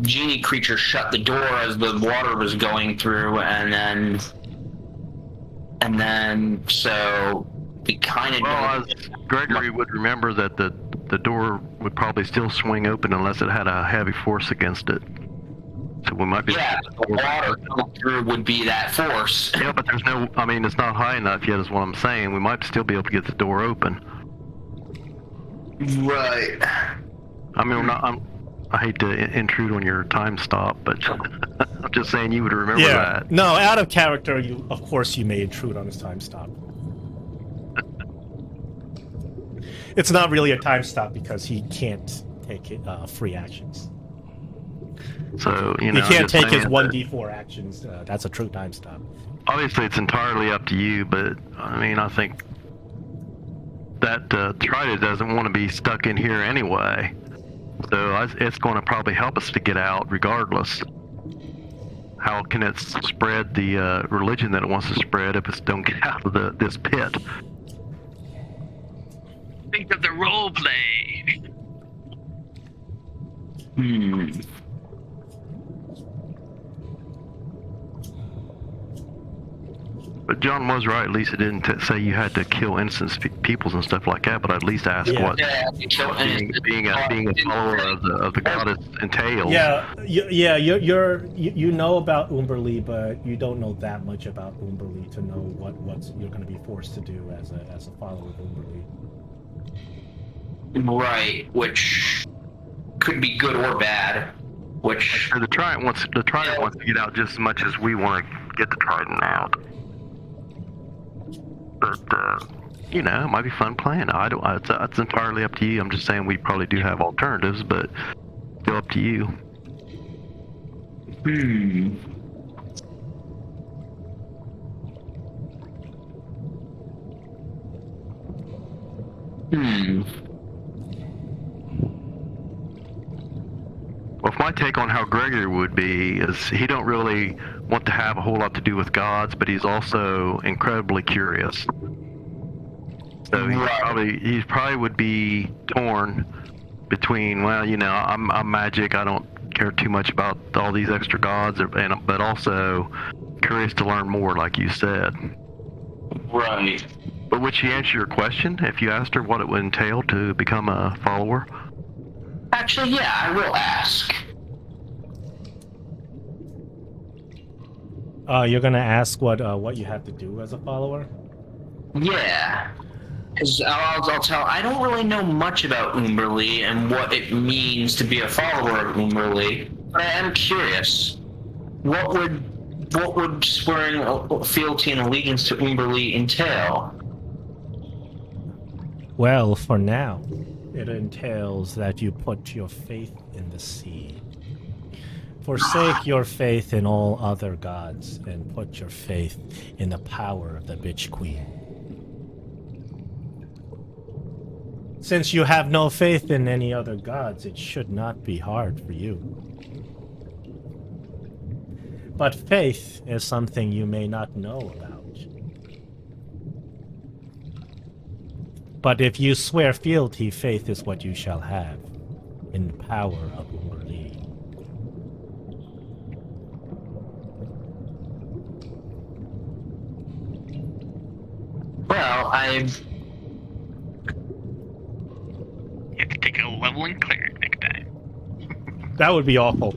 genie creature shut the door as the water was going through, and then so we kind of. Well, Gregory would remember that the door would probably still swing open unless it had a heavy force against it. So we might be. Yeah, the water coming through would be that force. Yeah, but there's no. I mean, it's not high enough yet, is what I'm saying. We might still be able to get the door open. Right. I mean, I hate to intrude on your time stop, but I'm just saying you would remember that. No, out of character, of course you may intrude on his time stop. It's not really a time stop because he can't take free actions. So, you know, he can't take his that 1d4 actions. That's a true time stop. Obviously, it's entirely up to you, but I mean, I think that Trident doesn't want to be stuck in here anyway. So it's going to probably help us to get out regardless. How can it spread the religion that it wants to spread if it don't get out of this pit? Think of the role play. But John was right. At least it didn't say you had to kill innocent peoples and stuff like that. But at least ask what being a follower of the goddess entails. You know about Umberlee, but you don't know that much about Umberlee to know what you're going to be forced to do as a follower of Umberlee. Right, which could be good or bad. Which the Trident wants to get out just as much as we want to get the Trident out. But you know, it might be fun playing. It's entirely up to you. I'm just saying we probably do have alternatives, but still up to you. Well, my take on how Gregory would be is he don't really want to have a whole lot to do with gods, but he's also incredibly curious. So he probably would be torn between, well, you know, I'm magic. I don't care too much about all these extra gods, but also curious to learn more, like you said. Right. But would she answer your question if you asked her what it would entail to become a follower? Actually, yeah, I will ask. You're gonna ask what you have to do as a follower? Yeah. Because I'll tell, I don't really know much about Umberlee and what it means to be a follower of Umberlee, but I am curious. What would swearing fealty and allegiance to Umberlee entail? Well, for now, it entails that you put your faith in the sea. Forsake your faith in all other gods and put your faith in the power of the Bitch Queen. Since you have no faith in any other gods, it should not be hard for you. But faith is something you may not know about. But if you swear fealty, faith is what you shall have in the power of Umberlee. Well, You have to take a level in cleric next time. That would be awful.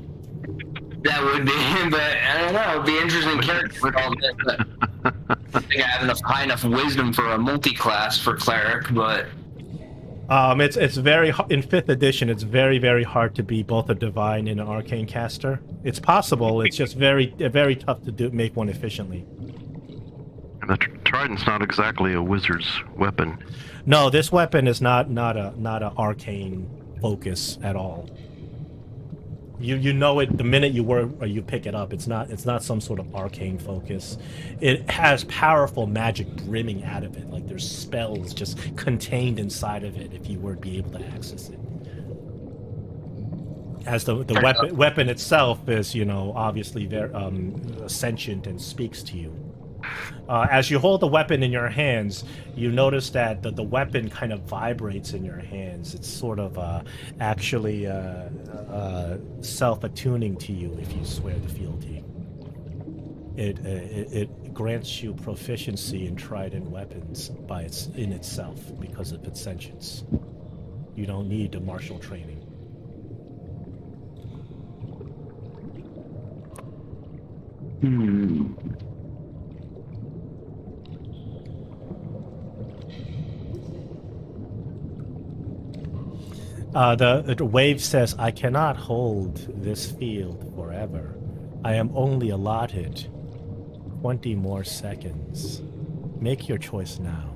That would be, but I don't know. It'd be interesting character for all this. But I think I have high enough wisdom for a multi-class for cleric, but It's very in 5th edition. It's very, very hard to be both a divine and an arcane caster. It's possible. It's just very tough to make one efficiently. And the Trident's not exactly a wizard's weapon. No, this weapon is not a arcane focus at all. You know it the minute you pick it up. It's not some sort of arcane focus. It has powerful magic brimming out of it. Like there's spells just contained inside of it if you were to be able to access it. As the weapon itself is, obviously very sentient and speaks to you. As you hold the weapon in your hands, you notice that the weapon kind of vibrates in your hands. It's sort of actually self-attuning to you if you swear the fealty. It grants you proficiency in trident weapons in itself because of its sentience. You don't need the martial training. The wave says, I cannot hold this field forever. I am only allotted 20 more seconds. Make your choice now.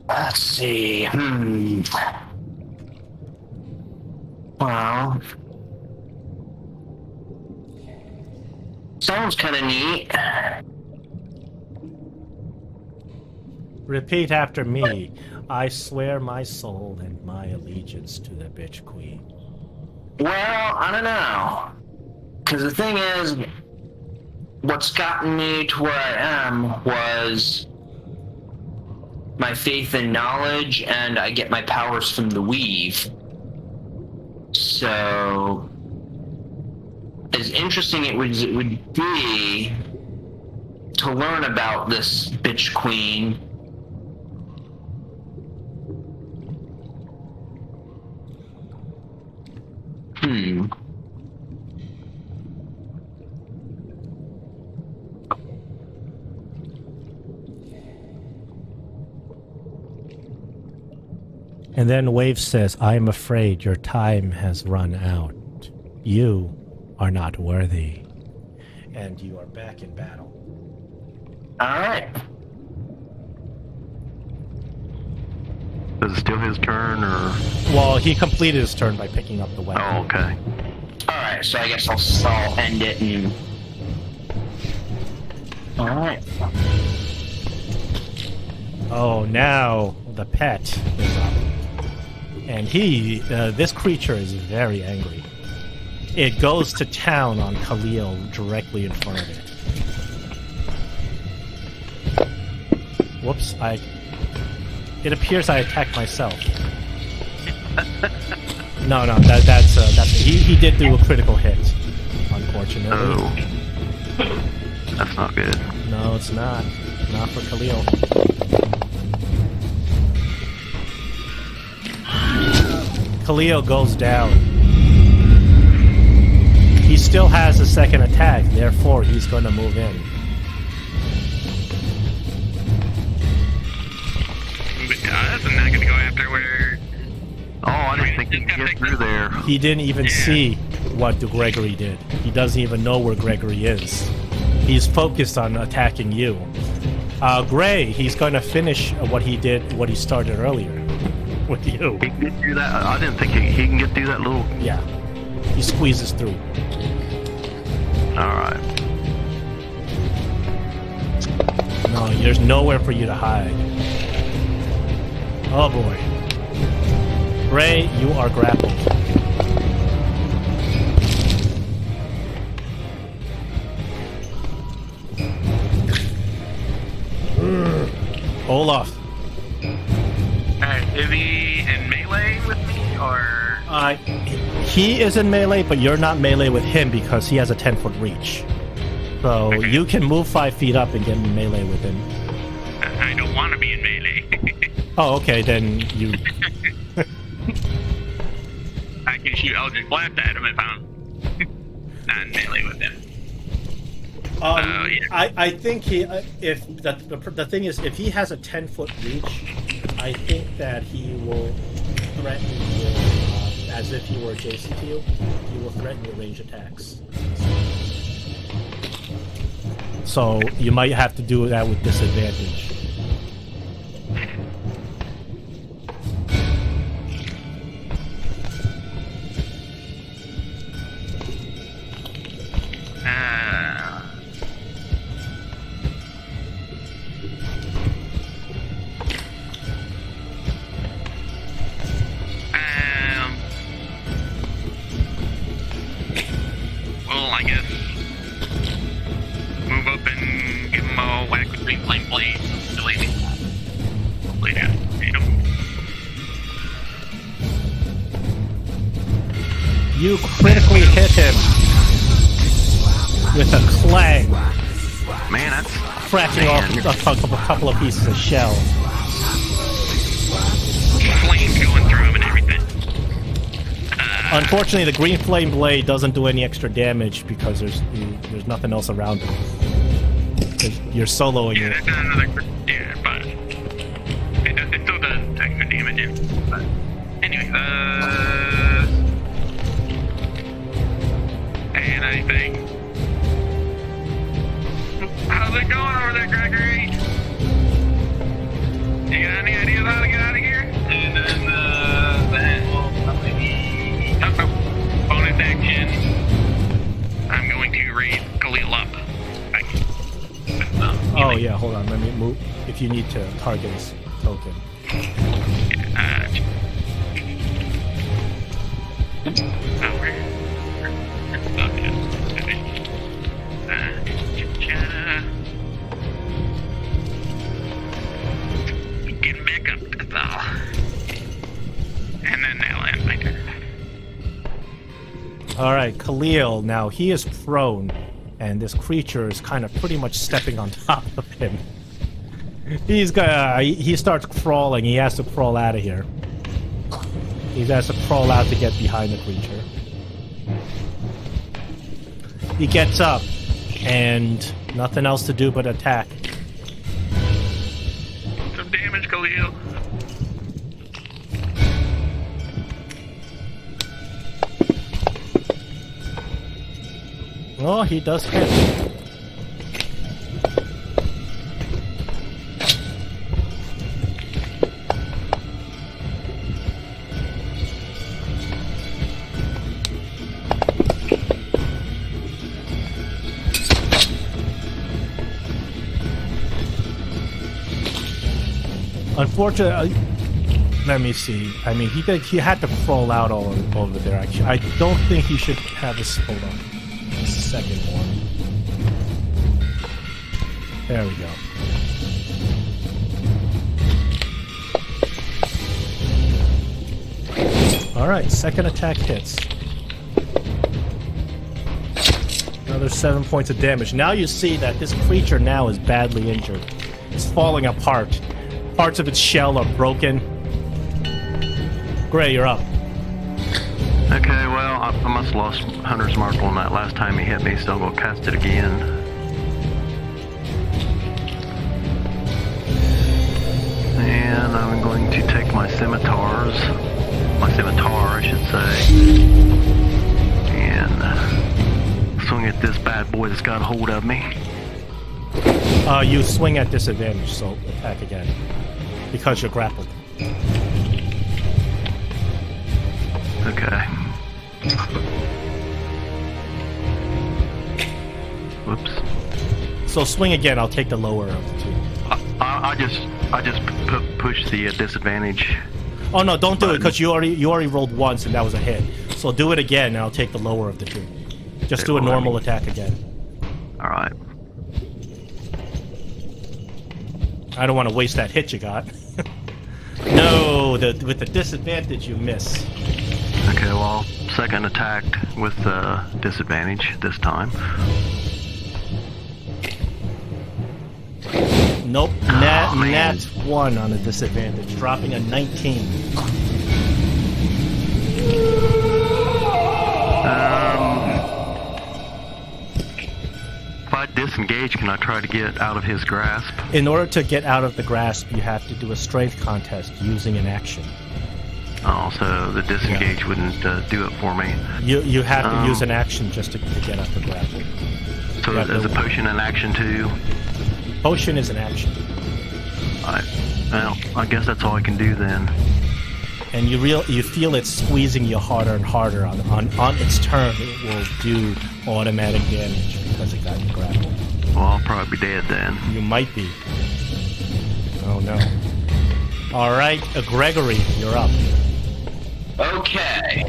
Let's see. Well, sounds kind of neat. Repeat after me. I swear my soul and my allegiance to the bitch queen. Well, I don't know. Because the thing is, what's gotten me to where I am was my faith and knowledge, and I get my powers from the weave. So, as interesting it would be to learn about this bitch queen. And then Wave says, I am afraid your time has run out. You are not worthy. And you are back in battle. Alright. Is it still his turn, or? Well, he completed his turn by picking up the weapon. Oh, okay. Alright, so I guess I'll end it and... Alright. Oh, now the pet is up. And this creature is very angry. It goes to town on Khalil directly in front of it. Whoops, it appears I attacked myself. No, that's he did do a critical hit, unfortunately. Oh. That's not good. No, it's not. Not for Khalil. Khalil goes down. He still has a second attack, therefore he's going to move in. That's not going to go after where... Oh, I didn't think he could get through there. He didn't even see what Gregory did. He doesn't even know where Gregory is. He's focused on attacking you. Gray, he's going to finish what he started earlier with you. He can get through that. I didn't think he can get through that little... Yeah. He squeezes through. Alright. No, there's nowhere for you to hide. Oh boy. Ray, you are grappled. Olaf. Is he in melee with me, or...? He is in melee, but you're not melee with him because he has a 10-foot reach. So Okay. you can move 5 feet up and get in melee with him. I don't want to be in melee. Oh, okay, then you... I can shoot Eldritch Blast at him if I'm not in melee with him. Yeah. I think the thing is, if he has a 10-foot reach, I think that he will threaten you as if he were adjacent to you. He will threaten your range attacks. So you might have to do that with disadvantage. You critically hit him with a clang, Man, that's cracking off a couple of pieces of shell. Flames going through him and everything. Unfortunately, the green flame blade doesn't do any extra damage because there's nothing else around it. You're soloing Yeah, it. that's another. Yeah, but it still does extra damage. But anyway, and I think. How's it going over there, Gregory? You got any ideas how to get out of here? And then that will probably be bonus action. I'm going to raise Khalil up. Oh yeah, hold on. Let me move. If you need to target his token. Getting back up, that's all. And then that'll end my turn. All right, Khalil. Now he is prone, and this creature is kind of pretty much stepping on top of him. He starts crawling. He has to crawl out of here. He has to crawl out to get behind the creature. He gets up, and nothing else to do but attack. Some damage, Khalil. Oh, he does hit. Unfortunately, let me see. I mean, he had to crawl out all over there. Actually, I don't think he should have his. Hold on. Second one. There we go. Alright, second attack hits. Another 7 points of damage. Now you see that this creature now is badly injured. It's falling apart. Parts of its shell are broken. Gray, you're up. Okay, well, I must have lost Hunter's Mark on that last time he hit me, so I'm going to cast it again. And I'm going to take my scimitar, I should say, and swing at this bad boy that's got a hold of me. You swing at disadvantage, so attack again. Because you're grappled. Okay. Whoops. So swing again, I'll take the lower of the two. I just push the disadvantage. Oh no, don't do it, because you already rolled once and that was a hit. So do it again and I'll take the lower of the two. Just do a normal attack again. Alright. I don't want to waste that hit you got. No, with the disadvantage you miss. Okay, well, second attack with disadvantage this time. Nope, nat 1 on a disadvantage, dropping a 19. If I disengage, can I try to get out of his grasp? In order to get out of the grasp, you have to do a strength contest using an action. Oh, so the disengage wouldn't do it for me. You have to use an action just to get out the grapple. So is a potion an action too? Potion is an action. Well, I guess that's all I can do then. And you feel it squeezing you harder and harder. On its turn, it will do automatic damage because it got you grappled. Well, I'll probably be dead then. You might be. Oh no. Alright, Gregory, you're up. Okay.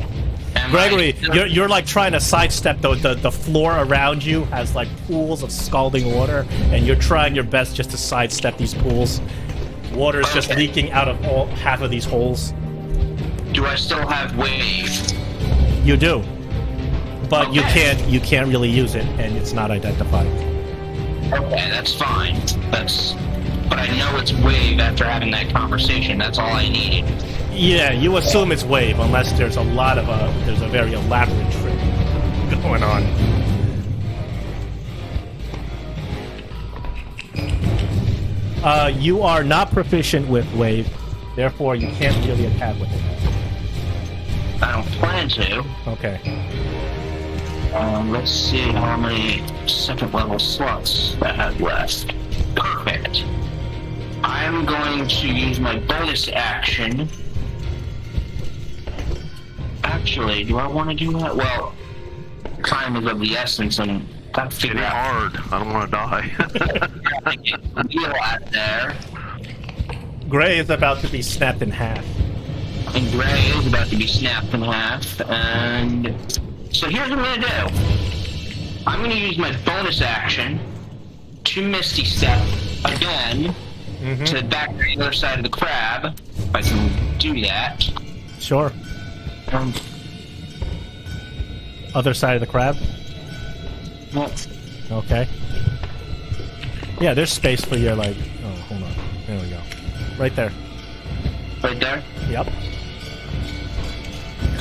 Gregory, you're like trying to sidestep the floor around you has like pools of scalding water, and you're trying your best just to sidestep these pools. Water is just leaking out of half of these holes. Do I still have wave? You do. but you Okay. can't really use it, and it's not identified. Okay, that's fine. But I know it's wave after having that conversation. That's all I needed. Yeah, you assume it's wave unless there's a very elaborate trick going on. You are not proficient with wave, therefore you can't really attack with it. I don't plan to. Okay. Let's see how many second level slots I have left. Perfect. I'm going to use my bonus action. Actually, do I want to do that? Well, time is of the essence, and gotta It's figure out hard. I don't want to die. how to get the wheel out there. Gray is about to be snapped in half. And Gray is about to be snapped in half. And so here's what I'm gonna do. I'm gonna use my bonus action to Misty Step again to the back to the other side of the crab. If I can do that. Sure. Other side of the crab? Okay. Yeah, there's space for your, like... Oh, hold on. There we go. Right there. Right there. Yep.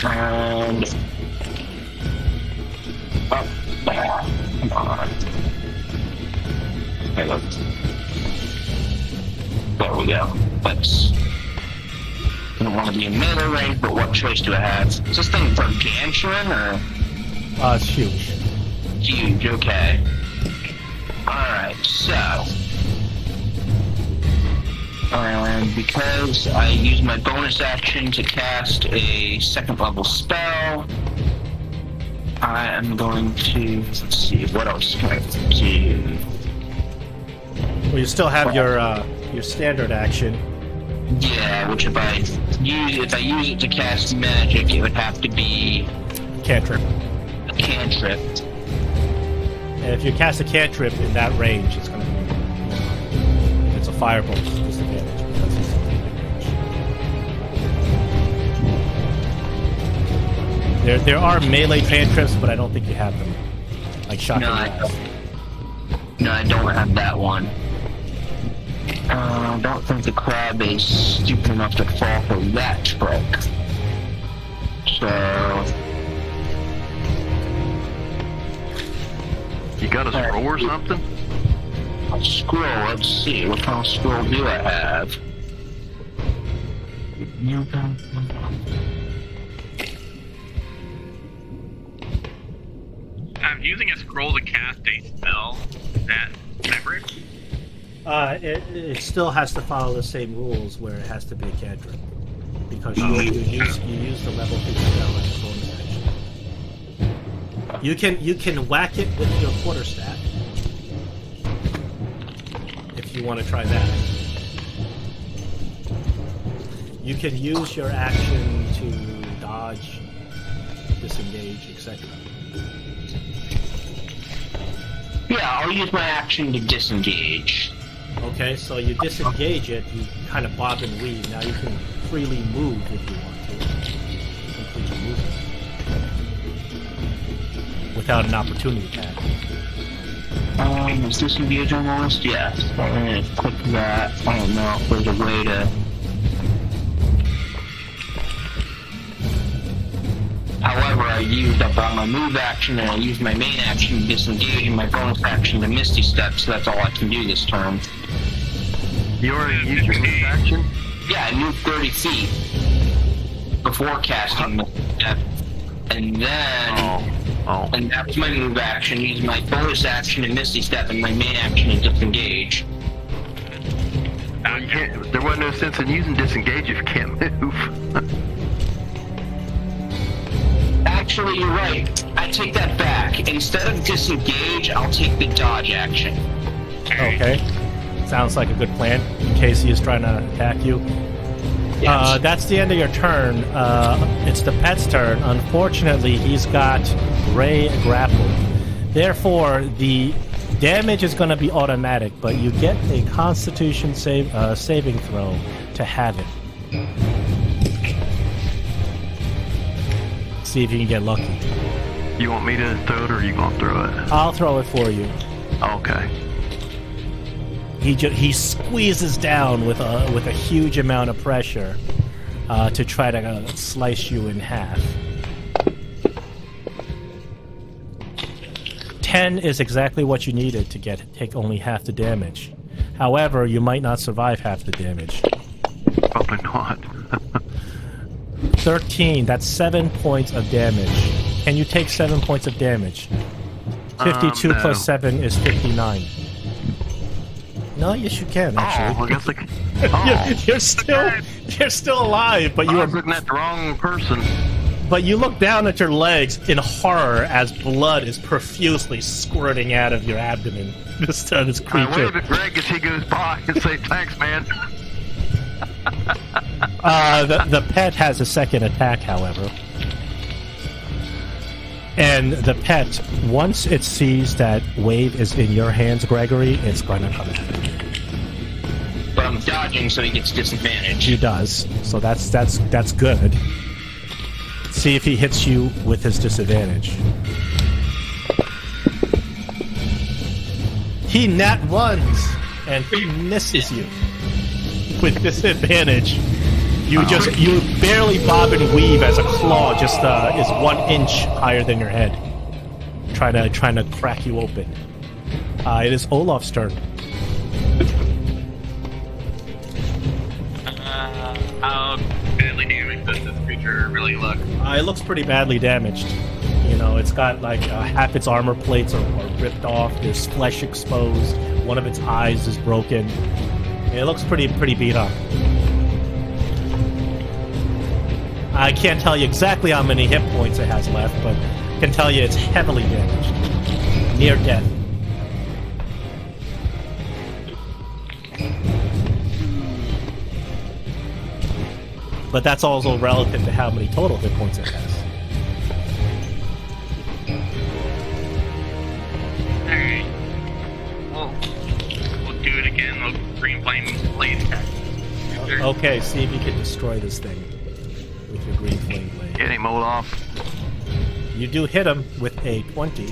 And up there. Come on. Okay, look. There we go. Let's. I don't want to be in melee range, but what choice do I have? Is this thing gargantuan or It's huge. huge? Okay. Alright, so. And because I use my bonus action to cast a second level spell, I am going to, let's see, what else can I do? Well, you still have your standard action. Yeah, which if I use it to cast magic, it would have to be Cantrip. a cantrip. And if you cast a cantrip in that range, it's going to be... if it's a firebolt, it's a disadvantage because it's something in range. There are melee cantrips, but I don't think you have them. Like shot No, from I blast. No, I don't have that one. I don't think the crab is stupid enough to fall for that trick. So, You got a scroll or something? a scroll, let's see, what kind of scroll do I have? I'm using a scroll to cast a spell. Is that separate? It still has to follow the same rules where it has to be a cantrip. Because you use the level 3 spell as a bonus action. You can whack it with your quarterstaff. If you want to try that. You can use your action to dodge, disengage, etc. Yeah, I'll use my action to disengage. Okay, so you disengage it, you kind of bob and weave. Now you can freely move if you want to. Completely move it. Without an opportunity attack. Is disengage on the list? Yes. I'm gonna click that. I don't know if there's a way to... However, I used up all my move action and I used my main action to disengage and my bonus action to Misty Step, so that's all I can do this turn. You already used your move action? Yeah, I moved 30 feet before casting Misty Step. And then... Oh. And that was my move action, use my bonus action to Misty Step and my main action to disengage. You can't, there wasn't no sense in using disengage if you can't move. Actually, you're right. I take that back. Instead of disengage, I'll take the dodge action. Okay. Sounds like a good plan, in case he is trying to attack you. Yes. That's the end of your turn. It's the pet's turn. Unfortunately, he's got Ray grappled. Therefore, the damage is going to be automatic, but you get a Constitution saving throw to have it. See if you can get lucky. You want me to throw it, or you gonna throw it? I'll throw it for you. Okay. He squeezes down with a huge amount of pressure to try to slice you in half. 10 is exactly what you needed to take only half the damage. However, you might not survive half the damage. Probably not. 13, that's 7 points of damage. Can you take 7 points of damage? 52 no. plus 7 is 59. No, yes you can, actually. Oh, I guess I can. Oh. You're still alive, but you I are was looking at the wrong person. But you look down at your legs in horror as blood is profusely squirting out of your abdomen. This I creature. wave at Greg as he goes by and say, "Thanks, man." The pet has a second attack, however. And the pet, once it sees that wave is in your hands, Gregory, it's going to come at it. But I'm dodging, so he gets disadvantage. He does, so that's good. See if he hits you with his disadvantage. He nat ones, and he misses you with disadvantage. You barely bob and weave as a claw just is 1 inch higher than your head, trying to crack you open. It is Olaf's turn. How badly damaged does this creature really look? It looks pretty badly damaged. You know, it's got like half its armor plates are ripped off. There's flesh exposed. One of its eyes is broken. It looks pretty beat up. I can't tell you exactly how many hit points it has left, but I can tell you it's heavily damaged. Near death. But that's also relative to how many total hit points it has. Alright. We'll do it again. We'll green flame blade attack. Okay, see if you can destroy this thing with your green flame blade. Get him, Olaf. You do hit him with a 20.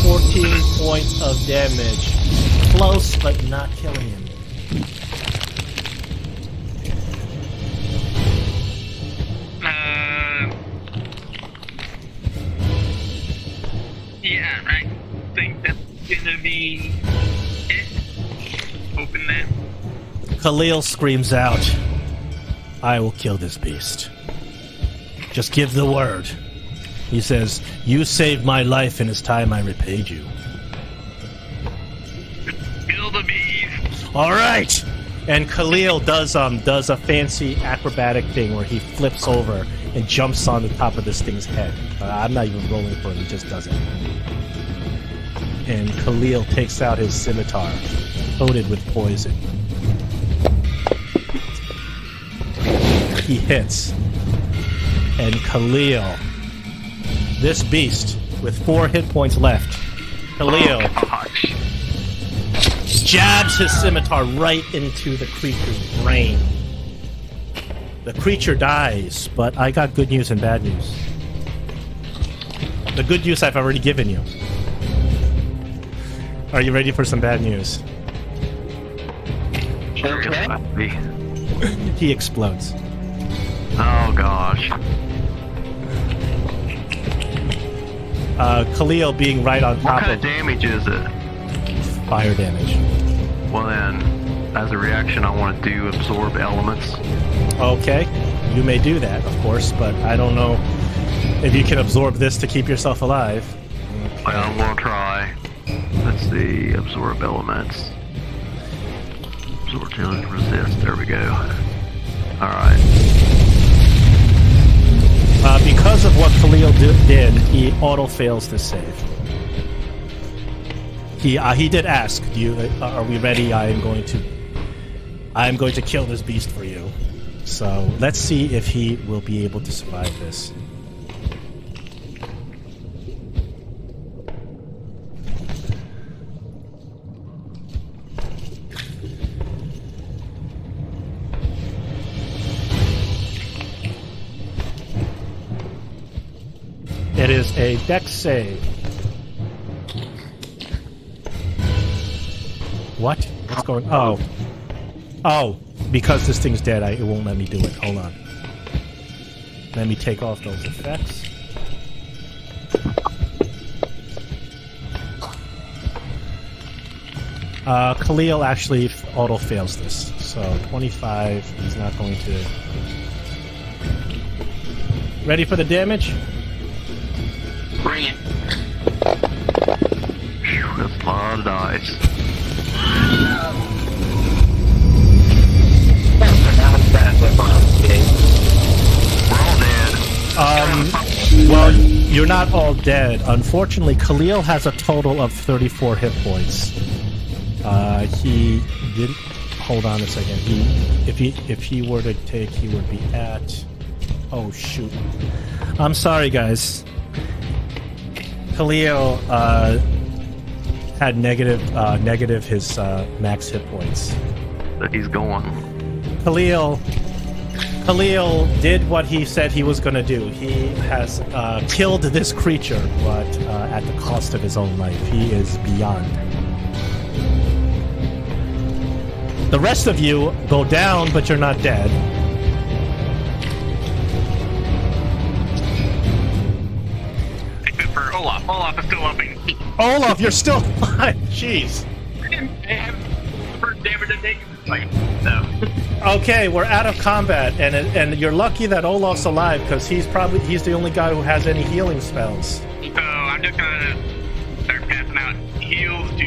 14 points of damage. Close, but not killing him. Yeah, I think that's gonna be it. Open that. Khalil screams out, "I will kill this beast. Just give the word." He says, "You saved my life, and it's time I repaid you." Kill the beast. All right. And Khalil does a fancy acrobatic thing where he flips over and jumps on the top of this thing's head. I'm not even rolling for it; he just does it. And Khalil takes out his scimitar, coated with poison. He hits, and Khalil, this beast with 4 hit points left, Khalil jabs his scimitar right into the creature's brain. The creature dies, but I got good news and bad news. The good news I've already given you. Are you ready for some bad news? Okay. He explodes. Oh gosh. Khalil being right on What top kind of of damage is it? fire damage. Well then, as a reaction, I want to do absorb elements. Okay, you may do that, of course, but I don't know if you can absorb this to keep yourself alive. Well, I'm gonna try. Let's see, absorb elements. Absorb challenge, resist. There we go. All right. Because of what Khalil did, he auto fails this save. He did ask, "Are we ready? I am going to kill this beast for you." So let's see if he will be able to survive this. It is a dex save. What? What's going on? Oh, because this thing's dead, it won't let me do it. Hold on. Let me take off those effects. Khalil actually auto fails this, so 25. He's not going to. Ready for the damage? Bring it. That's a lot of dice. We're all dead. Well, you're not all dead. Unfortunately, Khalil has a total of 34 hit points. He didn't. Hold on a second. If he were to take, he would be at. Oh shoot! I'm sorry, guys. Khalil had negative his max hit points. But he's going. Khalil did what he said he was going to do. He has killed this creature, but at the cost of his own life. He is beyond. The rest of you go down, but you're not dead. Except for Olaf. Olaf is still upping. Olaf, you're still alive. Jeez. I have the first damage to take. Like, no. Okay, we're out of combat, and you're lucky that Olaf's alive because he's the only guy who has any healing spells. So I'm just gonna start passing out heals to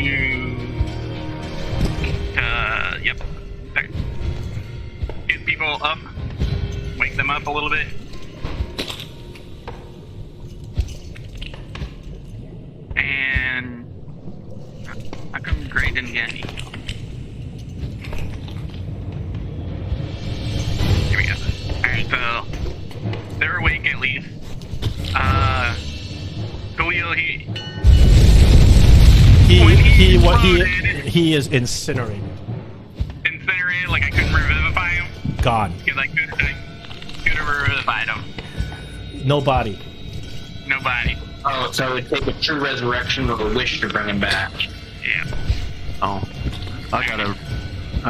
yep. Start. Get people up. Wake them up a little bit. And how come Gray didn't get any? Here we go. Alright, so they're awake at least. Khalil, he is incinerated. Incinerated, like I couldn't revivify him? Gone. Because I could have revivified him. No body. Nobody. Oh, so it would take a true resurrection or a wish to bring him back. Yeah. Oh, I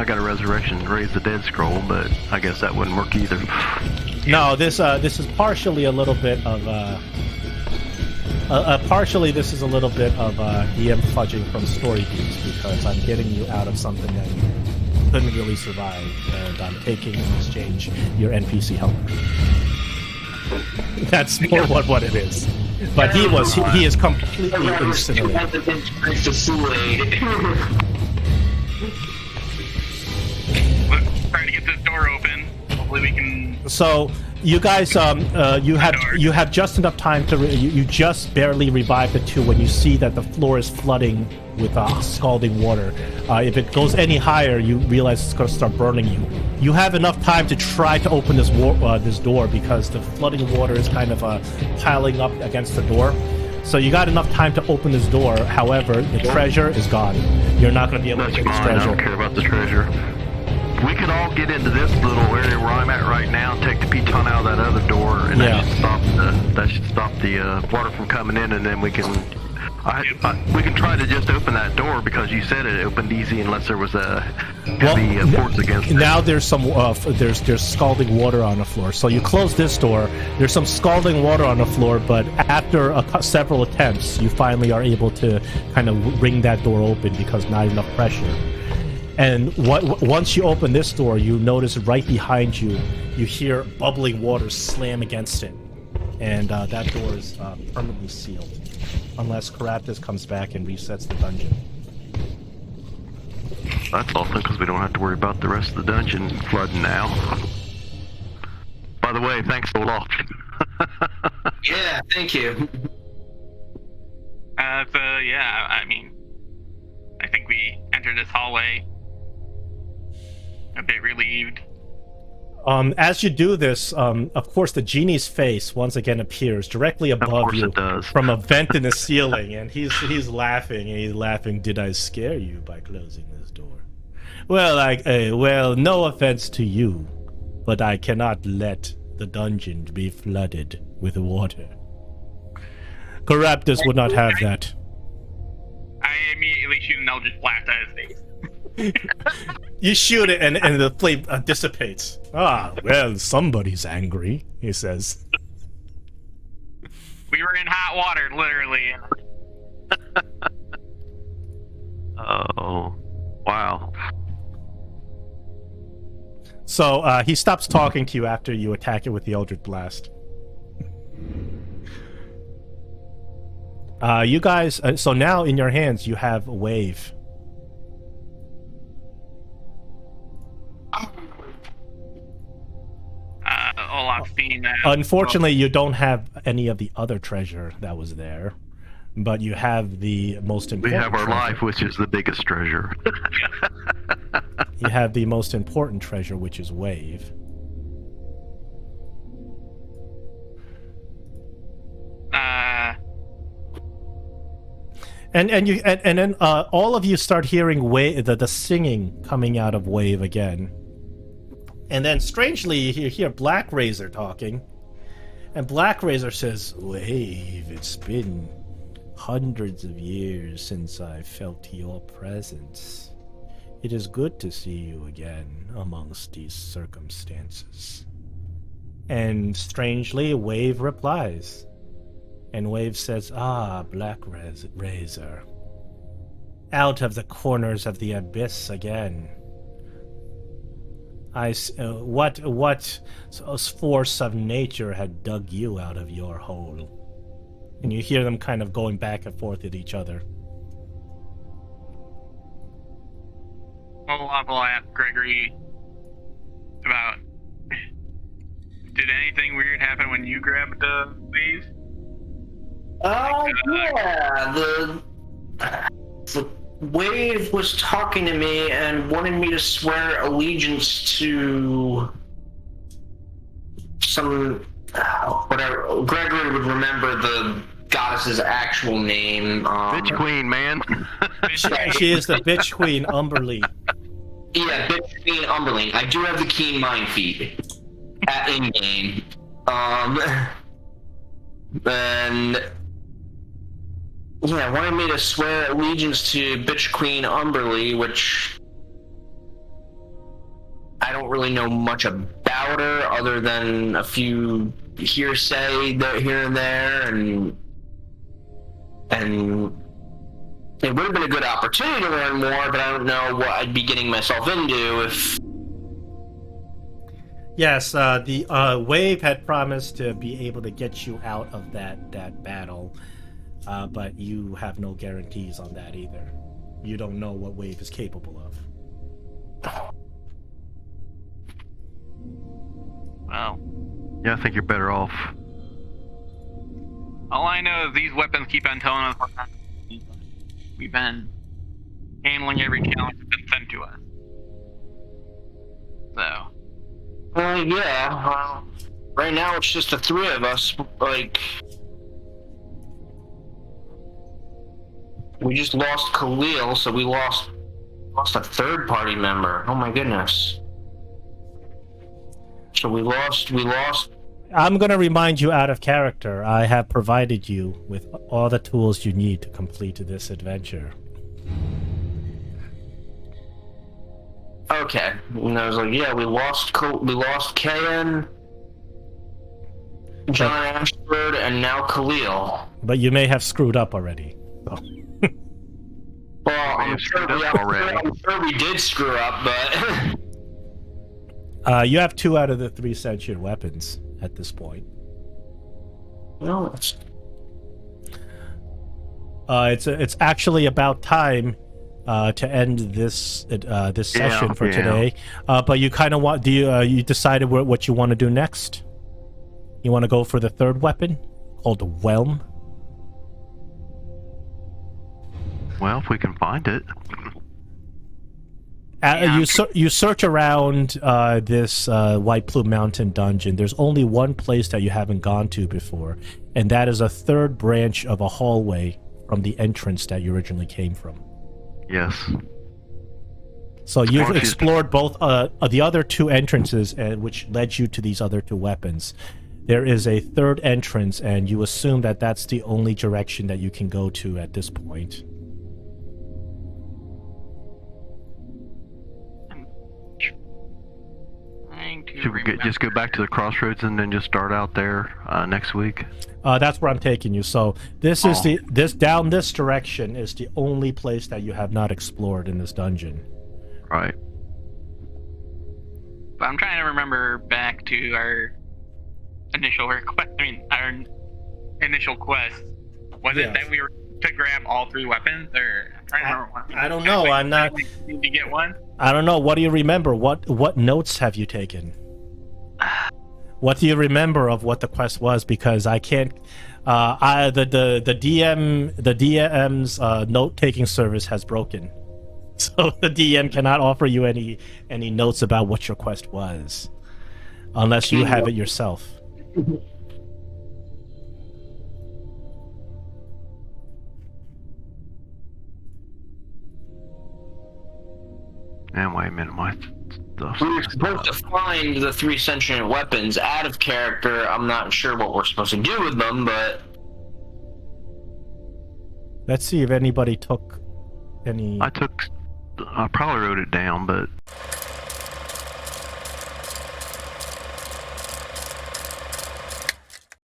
got a resurrection, raise the dead scroll, but I guess that wouldn't work either. No, this is partially a little bit of this is a little bit of EM fudging from story beats because I'm getting you out of something that you couldn't really survive, and I'm taking in exchange your NPC help. That's more what it is. But he is completely incinerated. Let's try to get this door open. Hopefully we can. So you guys, you have just enough time to you just barely revive the two when you see that the floor is flooding with scalding water. If it goes any higher, you realize it's going to start burning you. You have enough time to try to open this door because the flooding water is kind of piling up against the door. So you got enough time to open this door. However, the treasure is gone. You're not going to be able to get this treasure. I don't care about the treasure. We could all get into this little area where I'm at right now, take the piton out of that other door, and that should stop the water from coming in, and then we can we can try to just open that door because you said it opened easy unless there was a heavy force against it. Now there's some there's scalding water on the floor. So you close this door. There's some scalding water on the floor, but after several attempts, you finally are able to kind of wring that door open because not enough pressure. And once you open this door, you notice right behind you, you hear bubbling water slam against it. And that door is permanently sealed. Unless Karatas comes back and resets the dungeon. That's awesome, because we don't have to worry about the rest of the dungeon flooding now. By the way, thanks a lot. Yeah, thank you. Yeah, I mean, I think we entered this hallway a bit relieved. As you do this, of course, the genie's face once again appears directly above you from a vent in the ceiling, and he's laughing. And he's laughing. Did I scare you by closing this door? Well, no offense to you, but I cannot let the dungeon be flooded with water. Caraptus would not have that. I immediately shoot an Eldritch Blast at his face. You shoot it, and the flame dissipates. Ah, well, somebody's angry, he says. We were in hot water, literally. Oh, wow. So he stops talking to you after you attack it with the Eldritch Blast. You guys, so now in your hands you have a wave. Olaf's seen that. Unfortunately, you don't have any of the other treasure that was there, but you have the most We important. have our treasure. life, which is the biggest treasure. You have the most important treasure, which is wave. And then all of you start hearing the singing coming out of wave again. And then strangely you hear Black Razor talking. And Black Razor says, "Wave, it's been hundreds of years since I felt your presence. It is good to see you again amongst these circumstances." And strangely, Wave replies. And Wave says, "Ah, Black Razor. Out of the corners of the abyss again. What force of nature had dug you out of your hole?" And you hear them kind of going back and forth at each other. Olaf will ask Gregory about, did anything weird happen when you grabbed the wave? Yeah, the wave was talking to me and wanted me to swear allegiance to some whatever. Gregory would remember the goddess's actual name. Bitch queen, man. She is the bitch queen, Umberly. Yeah, bitch queen Umberling. I do have the keen mind feed at in-game. And yeah, wanted me to swear allegiance to bitch queen Umberly, which I don't really know much about her other than a few hearsay here and there, and it would have been a good opportunity to learn more, but I don't know what I'd be getting myself into if... Yes, the Wave had promised to be able to get you out of that battle, but you have no guarantees on that either. You don't know what Wave is capable of. Well, Yeah, I think you're better off. all I know is these weapons keep on telling us we've been handling every challenge that's been sent to us. So. Yeah, well, right now it's just the three of us, like... We just lost Khalil, so we lost a third party member. Oh my goodness. So we lost... I'm going to remind you out of character. I have provided you with all the tools you need to complete this adventure. Okay. And I was like, yeah, we lost Kayan, John Ashford, and now Khalil. But you may have screwed up already. So. Well, I'm sure we did screw up, but... You have 2 out of the 3 sentient weapons at this point. Well, It's actually about time to end this session for today. But you kind of want you decided what you want to do next? You want to go for the third weapon called the Whelm? Well, if we can find it. You search around this White Plume Mountain dungeon. There's only one place that you haven't gone to before, and that is a third branch of a hallway from the entrance that you originally came from. Yes. So you've explored both the other 2 entrances, which led you to these other 2 weapons. there is a third entrance, and you assume that that's the only direction that you can go to at this point. Should we just go back to the crossroads and then just start out there next week? That's where I'm taking you. So this is down this direction is the only place that you have not explored in this dungeon. Right. But I'm trying to remember back to our initial request. I mean, our initial quest. Was it that we were to grab all 3 weapons, or I'm trying to remember one. I don't know. I'm not. Did you get one? I don't know. What do you remember? What notes have you taken? What do you remember of what the quest was? Because I can't. The DM's note taking service has broken, so the DM cannot offer you any notes about what your quest was, unless you have it yourself. And wait a minute, my stuff. We were supposed to find the 3 sentient weapons out of character. I'm not sure what we're supposed to do with them, but... Let's see if anybody took any... I probably wrote it down, but